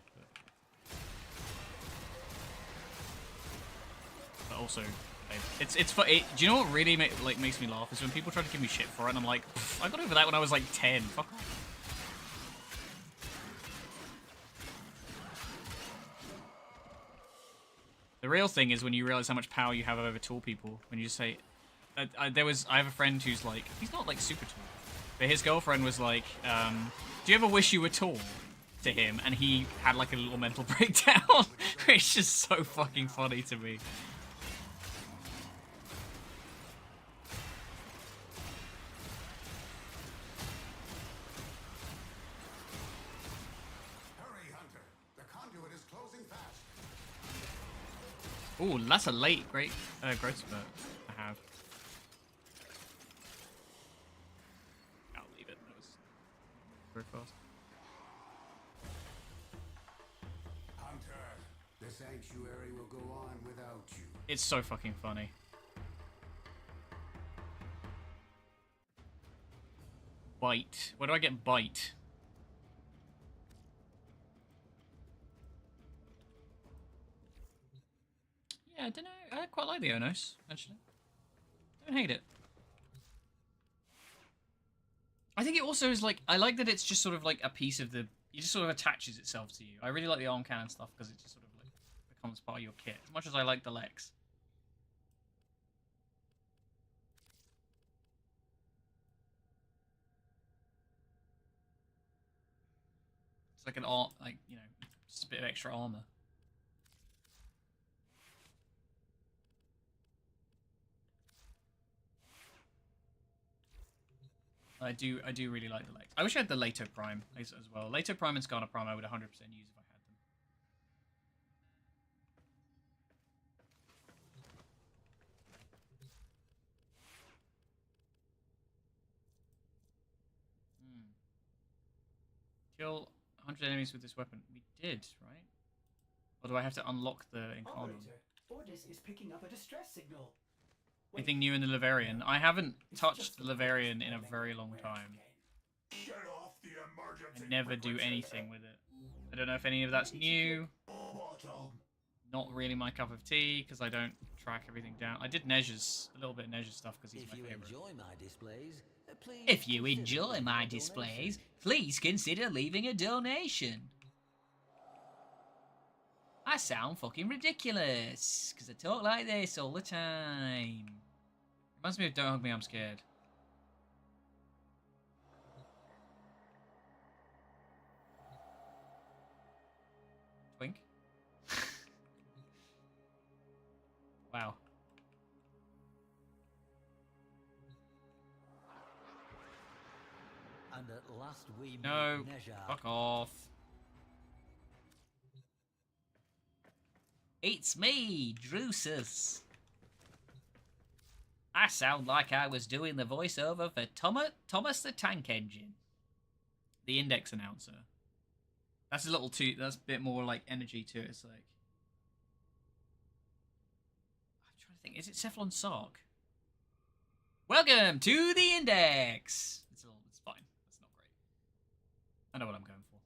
Speaker 1: But also... It's do you know what really makes me laugh is when people try to give me shit for it and I'm like, I got over that when I was like 10. Fuck off. The real thing is when you realize how much power you have over tall people. When you just say, I have a friend who's like, he's not like super tall, but his girlfriend was like, do you ever wish you were tall? To him, and he had like a little mental breakdown. It's just so fucking funny to me.
Speaker 3: Hurry, Hunter.
Speaker 1: Oh, that's a late great growth spurt I have. I'll leave it. That was very fast.
Speaker 3: Hunter, the sanctuary will go on without you.
Speaker 1: It's so fucking funny. Bite. Where do I get bite? Yeah, I don't know. I quite like the Onos, actually. Don't hate it. I think it also is like, I like that it's just sort of like a piece of the, it just sort of attaches itself to you. I really like the arm cannon stuff because it just sort of like becomes part of your kit. As much as I like the Lex. It's like an art, like, you know, just a bit of extra armor. I do really like the Lex. I wish I had the Leto Prime as well. Leto Prime and Skarner Prime I would 100% use if I had them. Kill 100 enemies with this weapon. We did, right? Or do I have to unlock the Incarnate?
Speaker 4: Operator, Ordis is picking up a distress signal.
Speaker 1: Anything new in the Laverian? I haven't touched the Laverian in a very long time.
Speaker 3: Get off the emergency
Speaker 1: I never do anything with it. I don't know if any of that's new. Not really my cup of tea, because I don't track everything down. I did Nezha's, a little bit of Nezha's stuff, because he's my favorite. If you enjoy my displays, please consider leaving a donation. I sound fucking ridiculous, because I talk like this all the time. Reminds me of Don't Hug Me, I'm Scared. Twink? Wow.
Speaker 15: And at last we
Speaker 1: No,
Speaker 15: measure.
Speaker 1: fuck off. It's me, Drusus. I sound like I was doing the voiceover for Thomas the Tank Engine. The Index announcer. That's a little too, that's a bit more like energy to it. It's like, I'm trying to think, is it Cephalon Sark? Welcome to the Index! It's fine. That's not great. I know what I'm going for.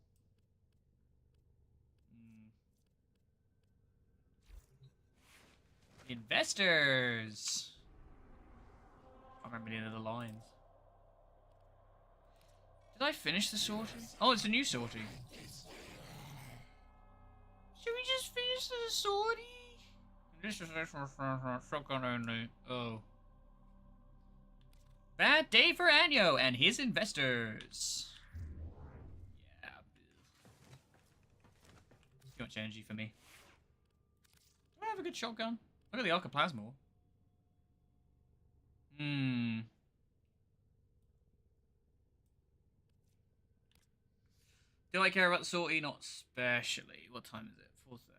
Speaker 1: Investors! I can't remember any of the lines. Did I finish the sorting? Oh, it's a new sorting. Should we just finish the sorting? This is shotgun only. Oh. Bad day for Anyo and his investors. Yeah. Too much energy for me. Do I have a good shotgun? Look at the Alcaplasmor. Do I care about the sortie? Not especially. What time is it? 4:30. Is it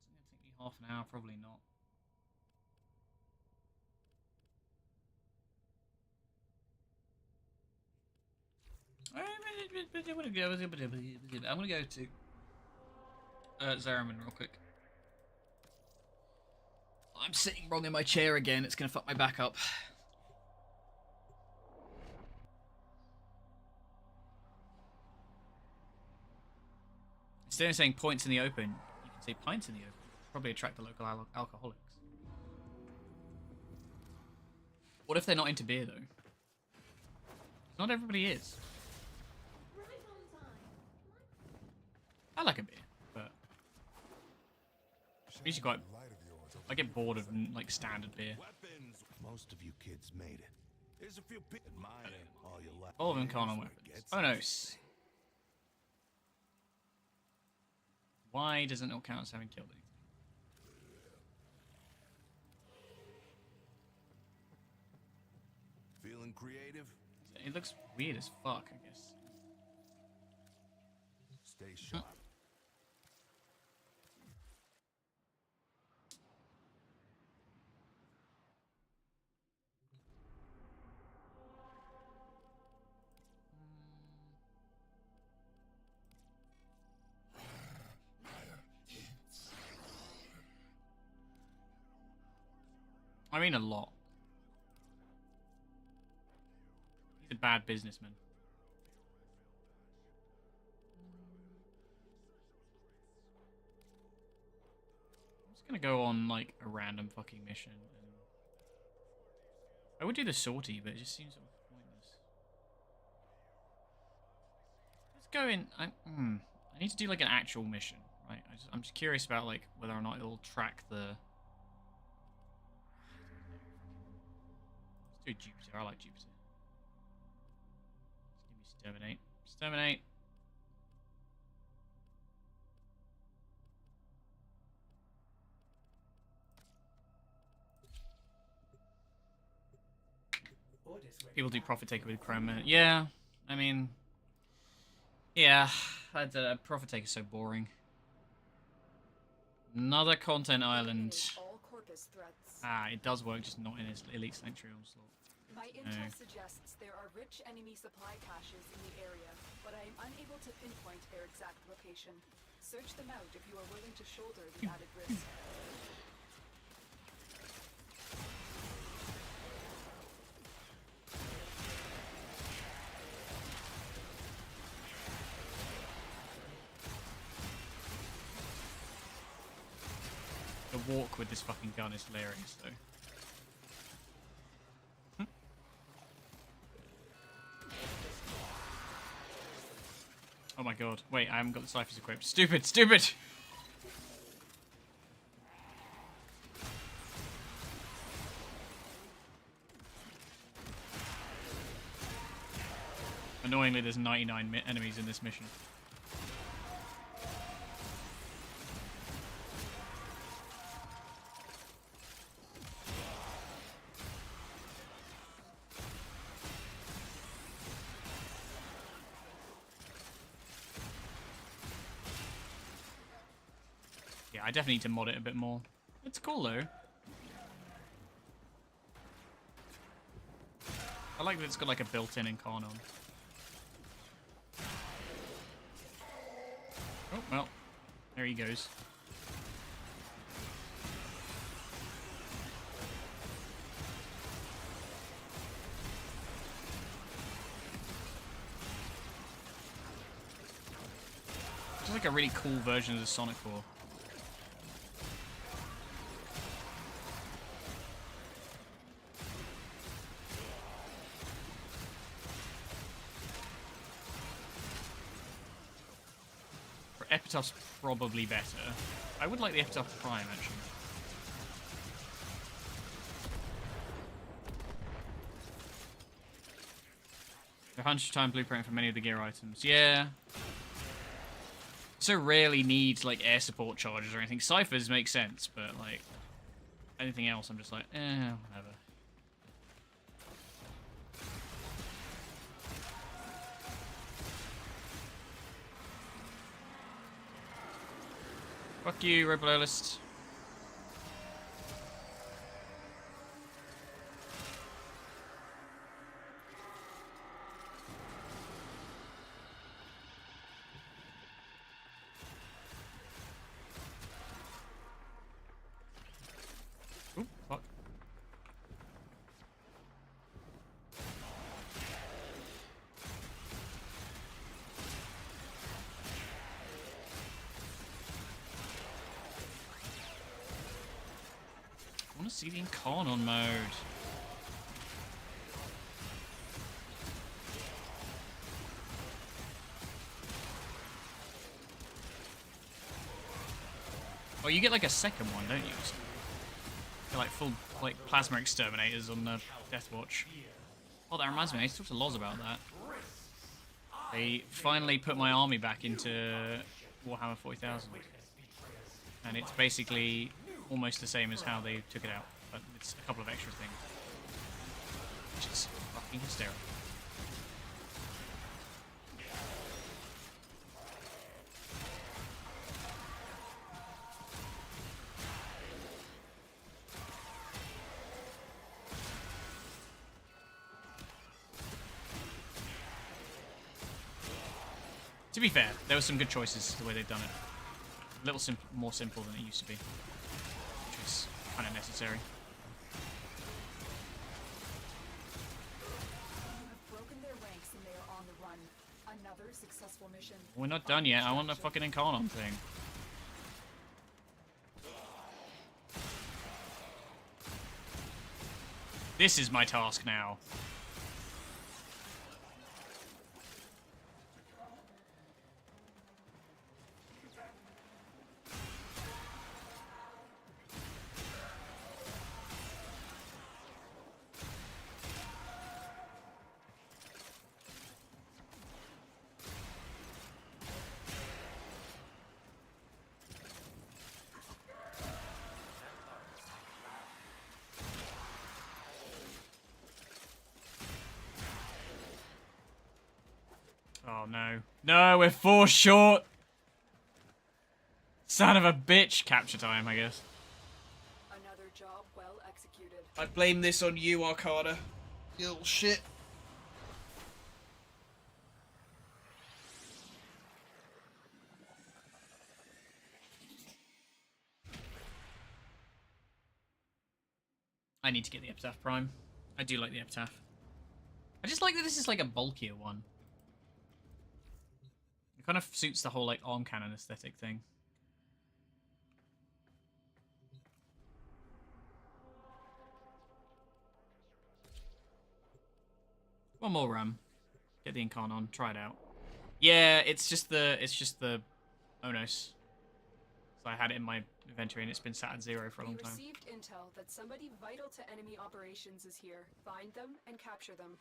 Speaker 1: going to take me half an hour? Probably not. I'm going to go to Zeraman real quick. I'm sitting wrong in my chair again. It's going to fuck my back up. Instead of saying points in the open, you can say pints in the open. Probably attract the local alcoholics. What if they're not into beer, though? Not everybody is. I like a beer, but I'm usually quite. I get bored of like standard beer.
Speaker 11: Most of you kids made it. Here's a few admiring all your life.
Speaker 1: All of them can't on weapons. Oh no. Why does it not count as having killed anything?
Speaker 11: Feeling creative?
Speaker 1: It looks weird as fuck, I guess.
Speaker 11: Stay sharp.
Speaker 1: I mean a lot. He's a bad businessman. I'm just gonna go on like a random fucking mission. And I would do the sortie, but it just seems sort of pointless. Let's go in. I need to do like an actual mission, right? I'm just curious about like whether or not it'll track the. Let's do Jupiter. I like Jupiter. Just give me exterminate. Exterminate. People do profit taker with Chroma. Yeah, I mean, yeah, profit taker is so boring. Another content island. Ah, it does work, just not in its elite sanctuary onslaught.
Speaker 2: My intel suggests there are rich enemy supply caches in the area, but I am unable to pinpoint their exact location. Search them out if you are willing to shoulder the added risk.
Speaker 1: The walk with this fucking gun is hilarious, though. Oh my god. Wait, I haven't got the ciphers equipped. Stupid! Stupid! Annoyingly, there's 99 enemies in this mission. Yeah, I definitely need to mod it a bit more. It's cool though. I like that it's got like a built-in Incarnon. Oh, well. There he goes. It's like a really cool version of the Sonic 4. Epitaph's probably better. I would like the Epitaph Prime, actually. The 100-time blueprint for many of the gear items. Yeah. So rarely needs, like, air support charges or anything. Ciphers make sense, but, like, anything else, I'm just like, whatever. Fuck you, Red Below List. Oop, fuck. I want to see the Incarnon mode. Oh, you get like a second one, don't you? They're like full, like plasma exterminators on the Death Watch. Oh, that reminds me. I need to talk to Loz about that. They finally put my army back into Warhammer 40,000, and it's basically almost the same as how they took it out, but it's a couple of extra things, which is fucking hysterical. To be fair, there were some good choices the way they've done it. A little more simple than it used to be, which is kind of necessary.
Speaker 2: stressful mission.
Speaker 1: We're not done yet. I want the fucking Incarnon thing. This is my task now. Oh no. No, we're 4 short! Son of a bitch! Capture time, I guess.
Speaker 2: Another job well executed.
Speaker 13: I blame this on you, Arcana. You little shit.
Speaker 1: I need to get the Epitaph Prime. I do like the Epitaph. I just like that this is like a bulkier one. It kind of suits the whole like arm cannon aesthetic thing. One more run. Get the Incarnon, try it out. Yeah, it's just the Onos. So I had it in my inventory and it's been sat at 0 for a long time.
Speaker 2: We received intel that somebody vital to enemy operations is here. Find them and capture them.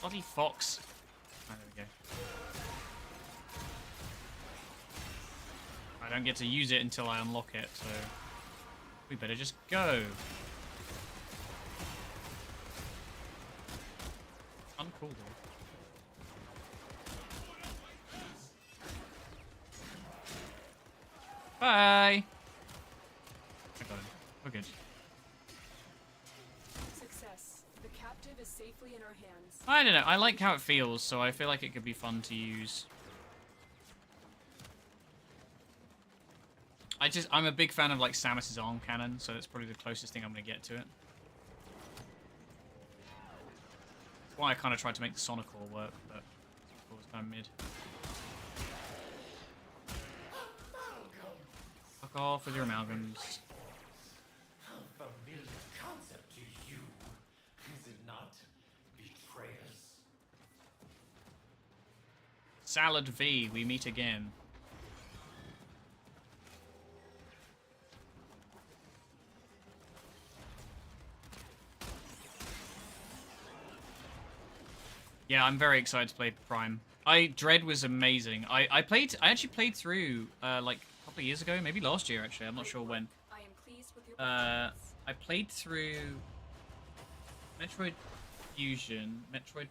Speaker 1: Bloody fox. Oh, there we go. I don't get to use it until I unlock it, so we better just go. Uncool though. Bye. I got him. We're good.
Speaker 2: Success. The captive is safely in our hands.
Speaker 1: I don't know. I like how it feels, so I feel like it could be fun to use. I'm a big fan of like Samus's arm cannon, so that's probably the closest thing I'm gonna get to it. That's why I kind of tried to make the Sonicore work, but it was kind of mid. Fuck off with your amalgams.
Speaker 15: How familiar concept to you, is it not? Betrayers.
Speaker 1: Salad V, we meet again. Yeah, I'm very excited to play Prime. Dread was amazing. I actually played through like a couple of years ago, maybe last year actually. I'm not sure when.
Speaker 2: I am pleased with your
Speaker 1: I played through Metroid Fusion, Metroid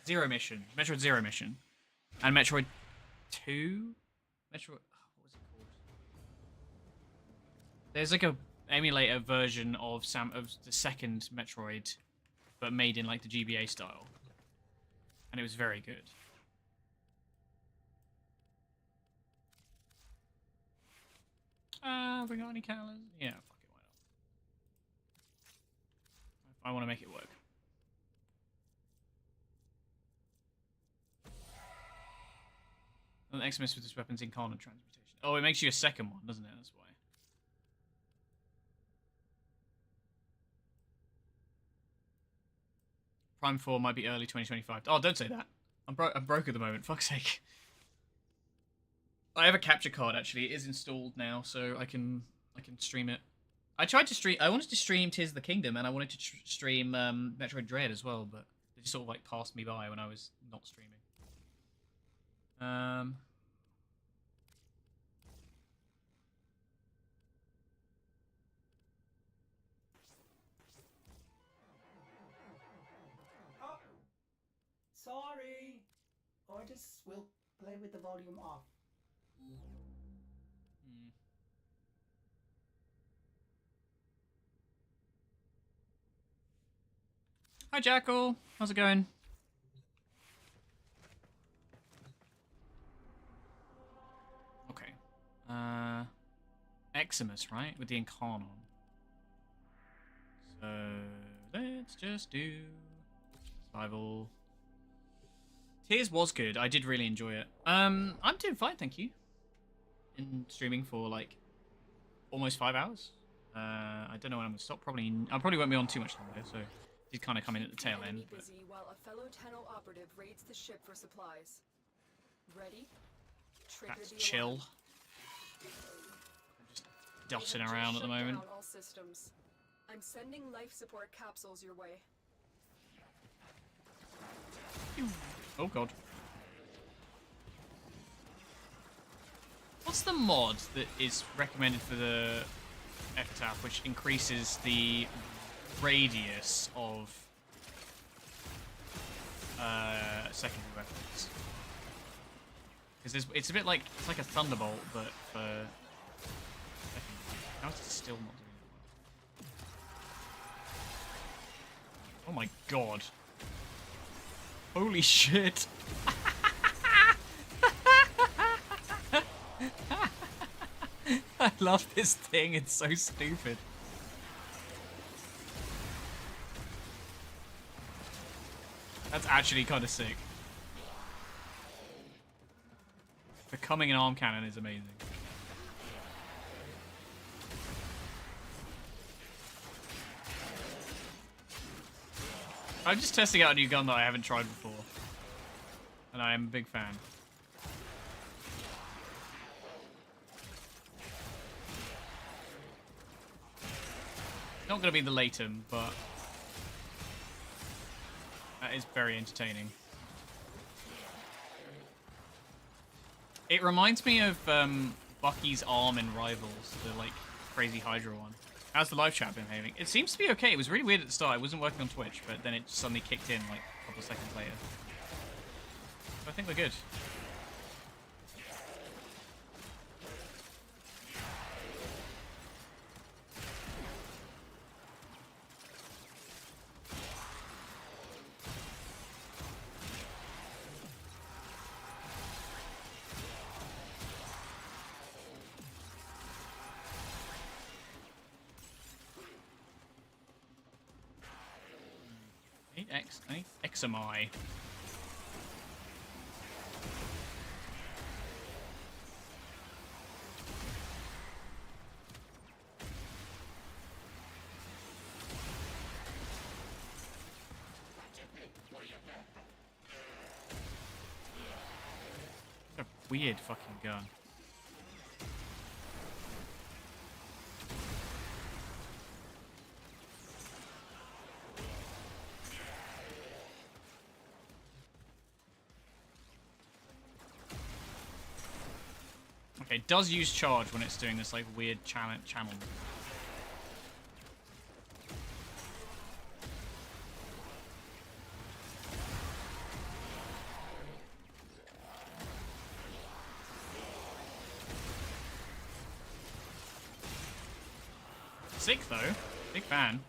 Speaker 1: Zero Mission, Metroid Zero Mission, and Metroid 2. Metroid. What was it called? There's like a emulator version of the second Metroid, but made in like the GBA style, and it was very good. Have we got any calories? Yeah, fuck it, why not? I want to make it work. An XMS with this weapon's Incarnate transmutation. Oh, it makes you a second one, doesn't it? That's why. Prime 4 might be early 2025. Oh, don't say that. I'm broke at the moment. Fuck's sake. I have a capture card actually. It is installed now, so I can stream it. I tried to stream. I wanted to stream Tears of the Kingdom, and I wanted to stream Metroid Dread as well, but they just sort of like passed me by when I was not streaming.
Speaker 4: Sorry. Orders will play with the volume off.
Speaker 1: Hi, Jackal. How's it going? Okay. Eximus, right? With the Incarnon. So let's just do survival. Tears was good. I did really enjoy it. I'm doing fine, thank you. In streaming for like almost 5 hours. I don't know when I'm gonna stop. I probably won't be on too much longer. So he's kind of coming at the tail end. But...
Speaker 2: busy while a fellow Tenno operative raids the ship for supplies. Ready? Trigger
Speaker 1: That's
Speaker 2: the
Speaker 1: chill.
Speaker 2: alarm.
Speaker 1: Just dossing around at the moment.
Speaker 2: All systems. I'm sending life support capsules your way.
Speaker 1: Oh god. What's the mod that is recommended for the epitaph which increases the radius of secondary weapons? Because it's a bit like it's like a thunderbolt, but for secondary. How is it still not doing it? Oh my god. Holy shit. I love this thing, it's so stupid. That's actually kind of sick. Becoming an arm cannon is amazing. I'm just testing out a new gun that I haven't tried before. And I am a big fan. Not going to be the Latum, but that is very entertaining. It reminds me of Bucky's arm in Rivals, the like crazy Hydra one. How's the live chat been behaving? It seems to be okay. It was really weird at the start. It wasn't working on Twitch, but then it suddenly kicked in like a couple of seconds later. So I think we're good. 8x, XMI. A weird fucking gun. Okay, it does use charge when it's doing this like weird channel. Sick though, big fan.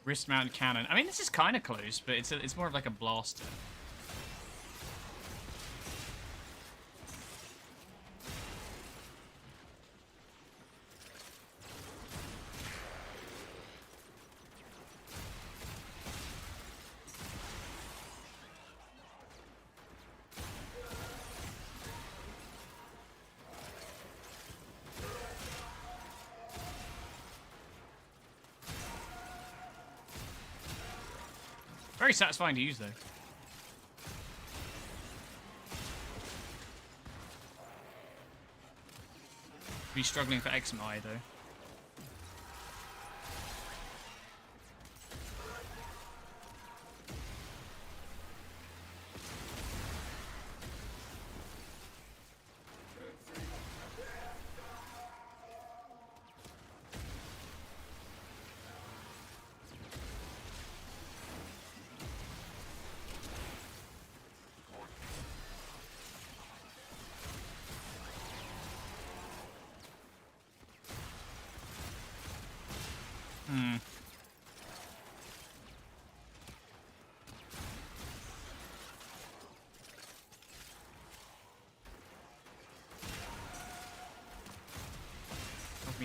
Speaker 1: Wrist-mounted cannon. I mean, this is kind of close, but it's more of like a blaster. Very satisfying to use, though. Be struggling for XMI, though.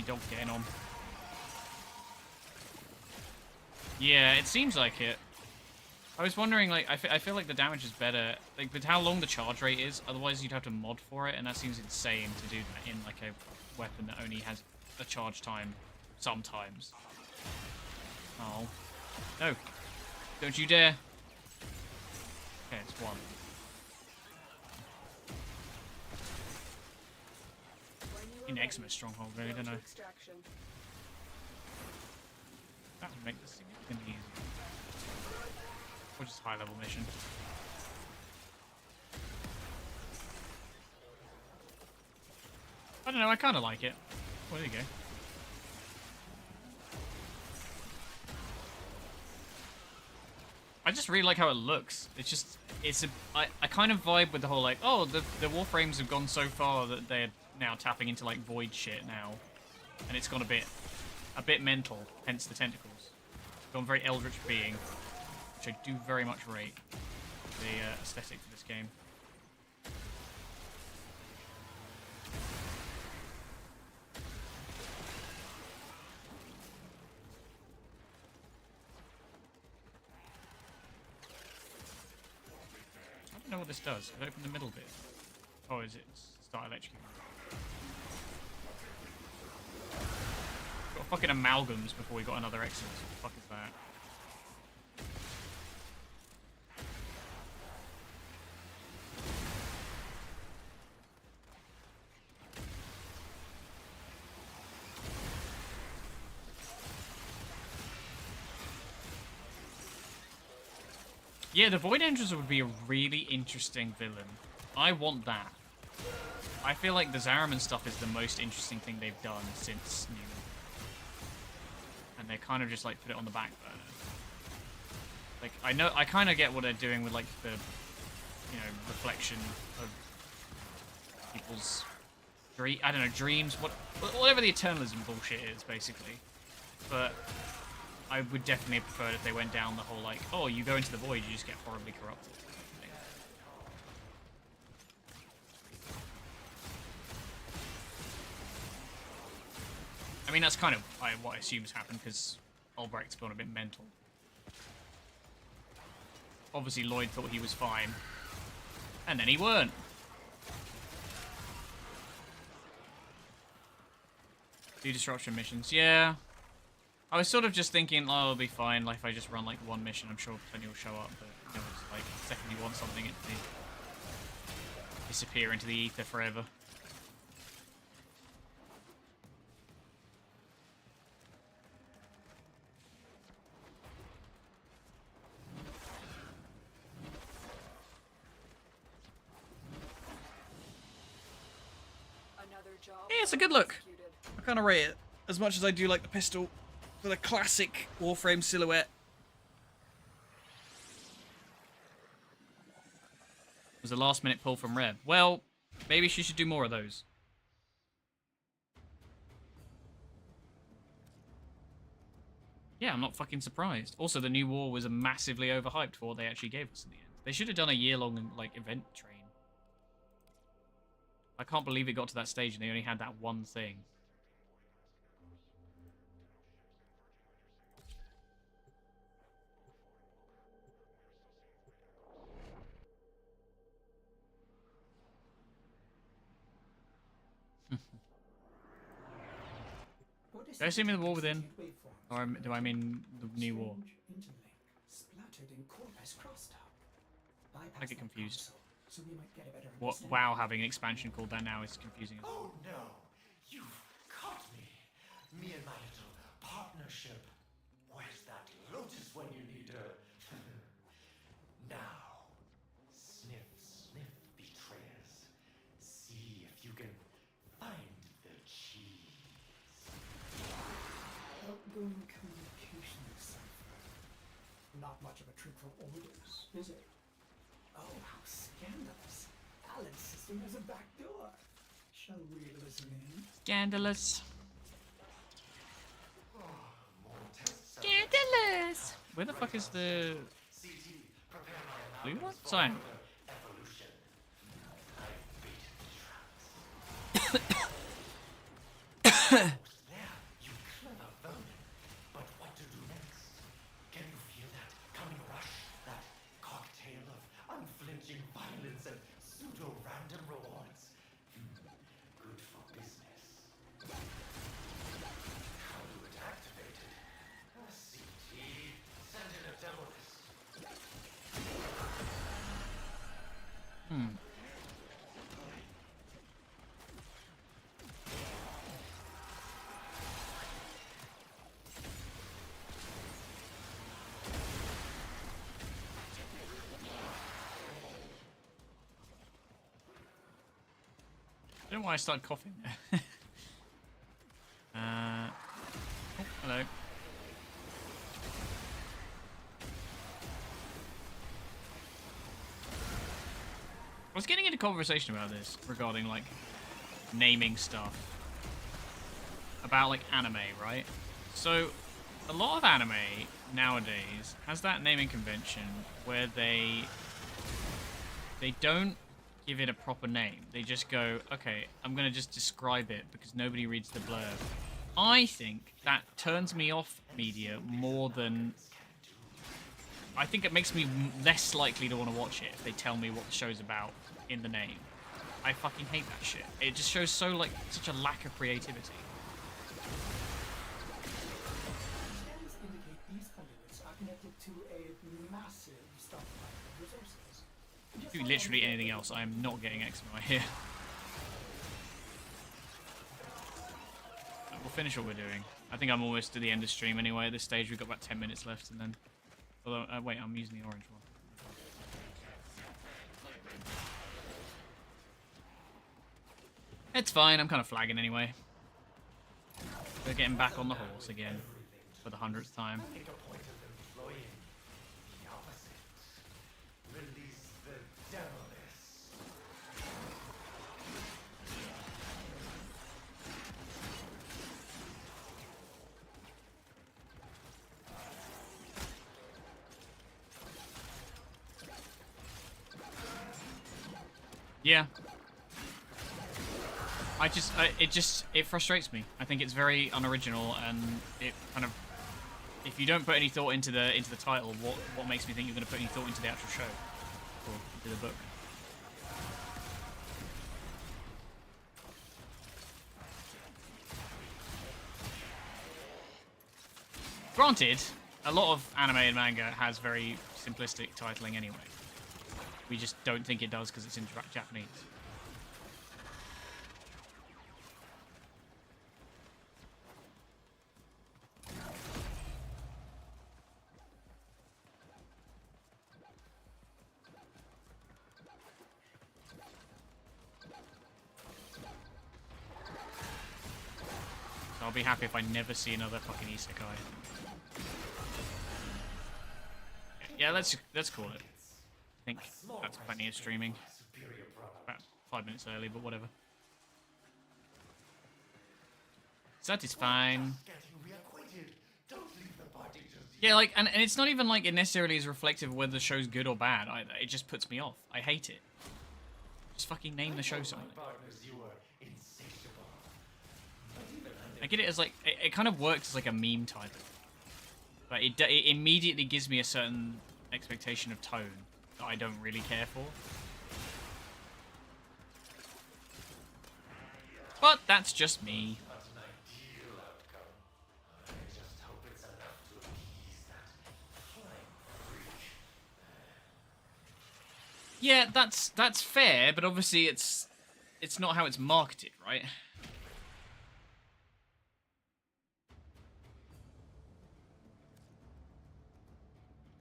Speaker 1: your dog getting on? Yeah, it seems like it. I was wondering, like, I feel like the damage is better, like, with how long the charge rate is. Otherwise, you'd have to mod for it, and that seems insane to do that in, like, a weapon that only has a charge time sometimes. Oh. No. Don't you dare. Okay, it's one. In Eczema Stronghold, really, don't I? That would make this significantly easier. Or just high level mission. I don't know, I kind of like it. Well, there you go. I just really like how it looks. It's just, I kind of vibe with the whole, like, oh, the Warframes have gone so far that they're now tapping into, like, void shit now. And it's gone a bit mental, hence the tentacles. Gone very Eldritch Being, which I do very much rate the aesthetic for this game. I don't know what this does. I open the middle bit. Oh, is it start electrocuting? Got fucking amalgams before we got another excellence. What the fuck is that? Yeah, the Void Angels would be a really interesting villain. I want that. I feel like the Zariman stuff is the most interesting thing they've done since New. And they kind of just like put it on the back burner. Like, I kind of get what they're doing with like the, you know, reflection of people's dreams, whatever the eternalism bullshit is, basically. But I would definitely prefer if they went down the whole, like, oh, you go into the void, you just get horribly corrupted. I mean, that's kind of what I assume has happened, because Albrecht's gone a bit mental. Obviously, Lloyd thought he was fine. And then he weren't. Do disruption missions. Yeah. I was sort of just thinking, oh, it'll be fine. Like, if I just run, like, one mission, I'm sure plenty will show up. But, you know, it's like, the second you want something, it disappear into the ether forever.
Speaker 13: Yeah, it's a good look. I kind of rate it. As much as I do like the pistol for the classic Warframe silhouette.
Speaker 1: It was a last minute pull from Rev. Well, maybe she should do more of those. Yeah, I'm not fucking surprised. Also, the new war was massively overhyped for what they actually gave us in the end. They should have done a year-long, like, event train. I can't believe it got to that stage and they only had that one thing. Do I assume in the war within? Or do I mean the new war? I get confused. What WoW having an expansion called that now is confusing as well.
Speaker 15: Oh no! You've caught me! Me and my little partnership. Where's that lotus when you need her? Now, sniff, sniff, betrayers. See if you can find the cheese.
Speaker 4: Outgoing communication cipher. Not much of a trick for orders, is it? Oh, how scandalous. Alan's system has a back door. Shall we listen in?
Speaker 1: Scandalous. Scandalous! Where the fuck is the blue one? Cyan. why I started coughing there. Oh, hello. I was getting into conversation about this regarding like naming stuff about like anime, right? So a lot of anime nowadays has that naming convention where they don't give it a proper name. They just go, okay, I'm gonna just describe it because nobody reads the blurb. I think that turns me off media more than... I think it makes me less likely to want to watch it if they tell me what the show's about in the name. I fucking hate that shit. It just shows so, like, such a lack of creativity.
Speaker 4: Studies indicate these conduits are connected to a massive stockpile of resources.
Speaker 1: Do literally anything else, I am not getting eczema here. We'll finish what we're doing. I think I'm almost to the end of stream anyway. At this stage, we've got about 10 minutes left, and then... Although, wait, I'm using the orange one. It's fine, I'm kind of flagging anyway. We're getting back on the horse again for the 100th time.
Speaker 15: Make a point of employing the opposite. Release the devilish.
Speaker 1: Yeah. It frustrates me. I think it's very unoriginal, and it kind of, if you don't put any thought into the title, what makes me think you're going to put any thought into the actual show or into the book? Granted, a lot of anime and manga has very simplistic titling anyway. We just don't think it does because it's in Japanese. So I'll be happy if I never see another fucking isekai. Yeah, let's call it. I think that's plenty of streaming. About 5 minutes early, but whatever. So that is fine. Yeah, like, and it's not even like it necessarily is reflective of whether the show's good or bad either. It just puts me off. I hate it. Just fucking name the show something. I get it as like, it kind of works as like a meme title. But it immediately gives me a certain expectation of tone that I don't really care for. But that's just me. Yeah, that's fair, but obviously it's not how it's marketed, right?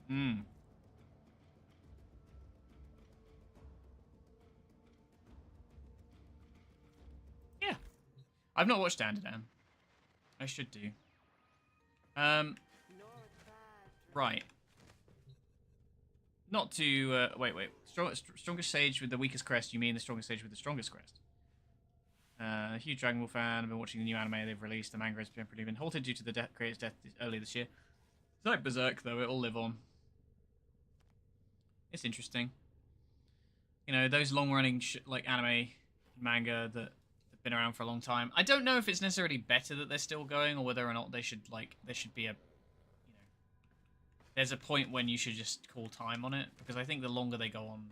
Speaker 1: Hmm. Yeah. I've not watched Dan to Dan. I should do. Right. Not to, wait. Strongest sage with the weakest crest, you mean the strongest sage with the strongest crest? Huge Dragon Ball fan. I've been watching the new anime they've released. The manga has been halted due to the creator's death earlier this year. It's like Berserk, though. It'll live on. It's interesting. You know, those long-running like anime, manga that have been around for a long time. I don't know if it's necessarily better that they're still going, or whether or not they should there should be a, you know, there's a point when you should just call time on it, because I think the longer they go on,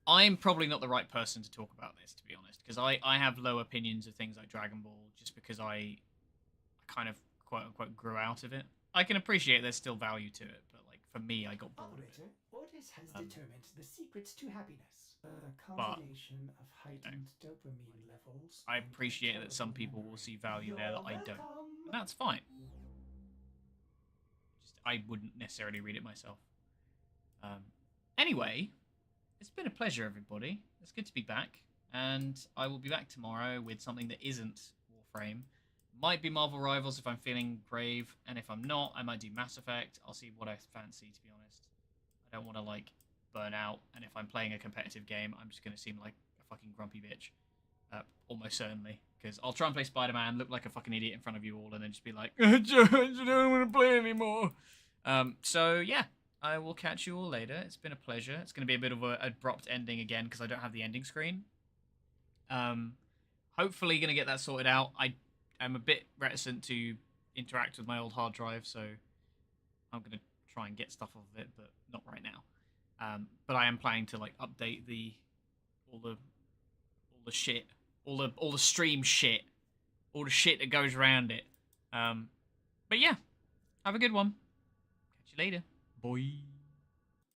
Speaker 1: I'm probably not the right person to talk about this, to be honest, because I have low opinions of things like Dragon Ball just because I kind of quote-unquote grew out of it. I can appreciate there's still value to it, but like for me, I got bored of it.
Speaker 4: Otis has determined the secrets to happiness. A combination of heightened dopamine levels.
Speaker 1: I appreciate that some people will see value there that I don't. And that's fine. Just, I wouldn't necessarily read it myself. Anyway, it's been a pleasure, everybody. It's good to be back. and I will be back tomorrow with something that isn't Warframe. Might be Marvel Rivals if I'm feeling brave, and if I'm not, I might do Mass Effect. I'll see what I fancy, to be honest. I don't want to, like, burn out, and if I'm playing a competitive game, I'm just going to seem like a fucking grumpy bitch. Almost certainly. Because I'll try and play Spider-Man, look like a fucking idiot in front of you all, and then just be like, I don't want to play anymore. So, yeah. I will catch you all later. It's been a pleasure. It's going to be a bit of an abrupt ending again, because I don't have the ending screen. Hopefully going to get that sorted out. I am a bit reticent to interact with my old hard drive, so I'm going to try and get stuff off of it, but not right now. But I am planning to like update all the shit, all the stream shit, all the shit that goes around it. But yeah, have a good one. Catch you later. Bye.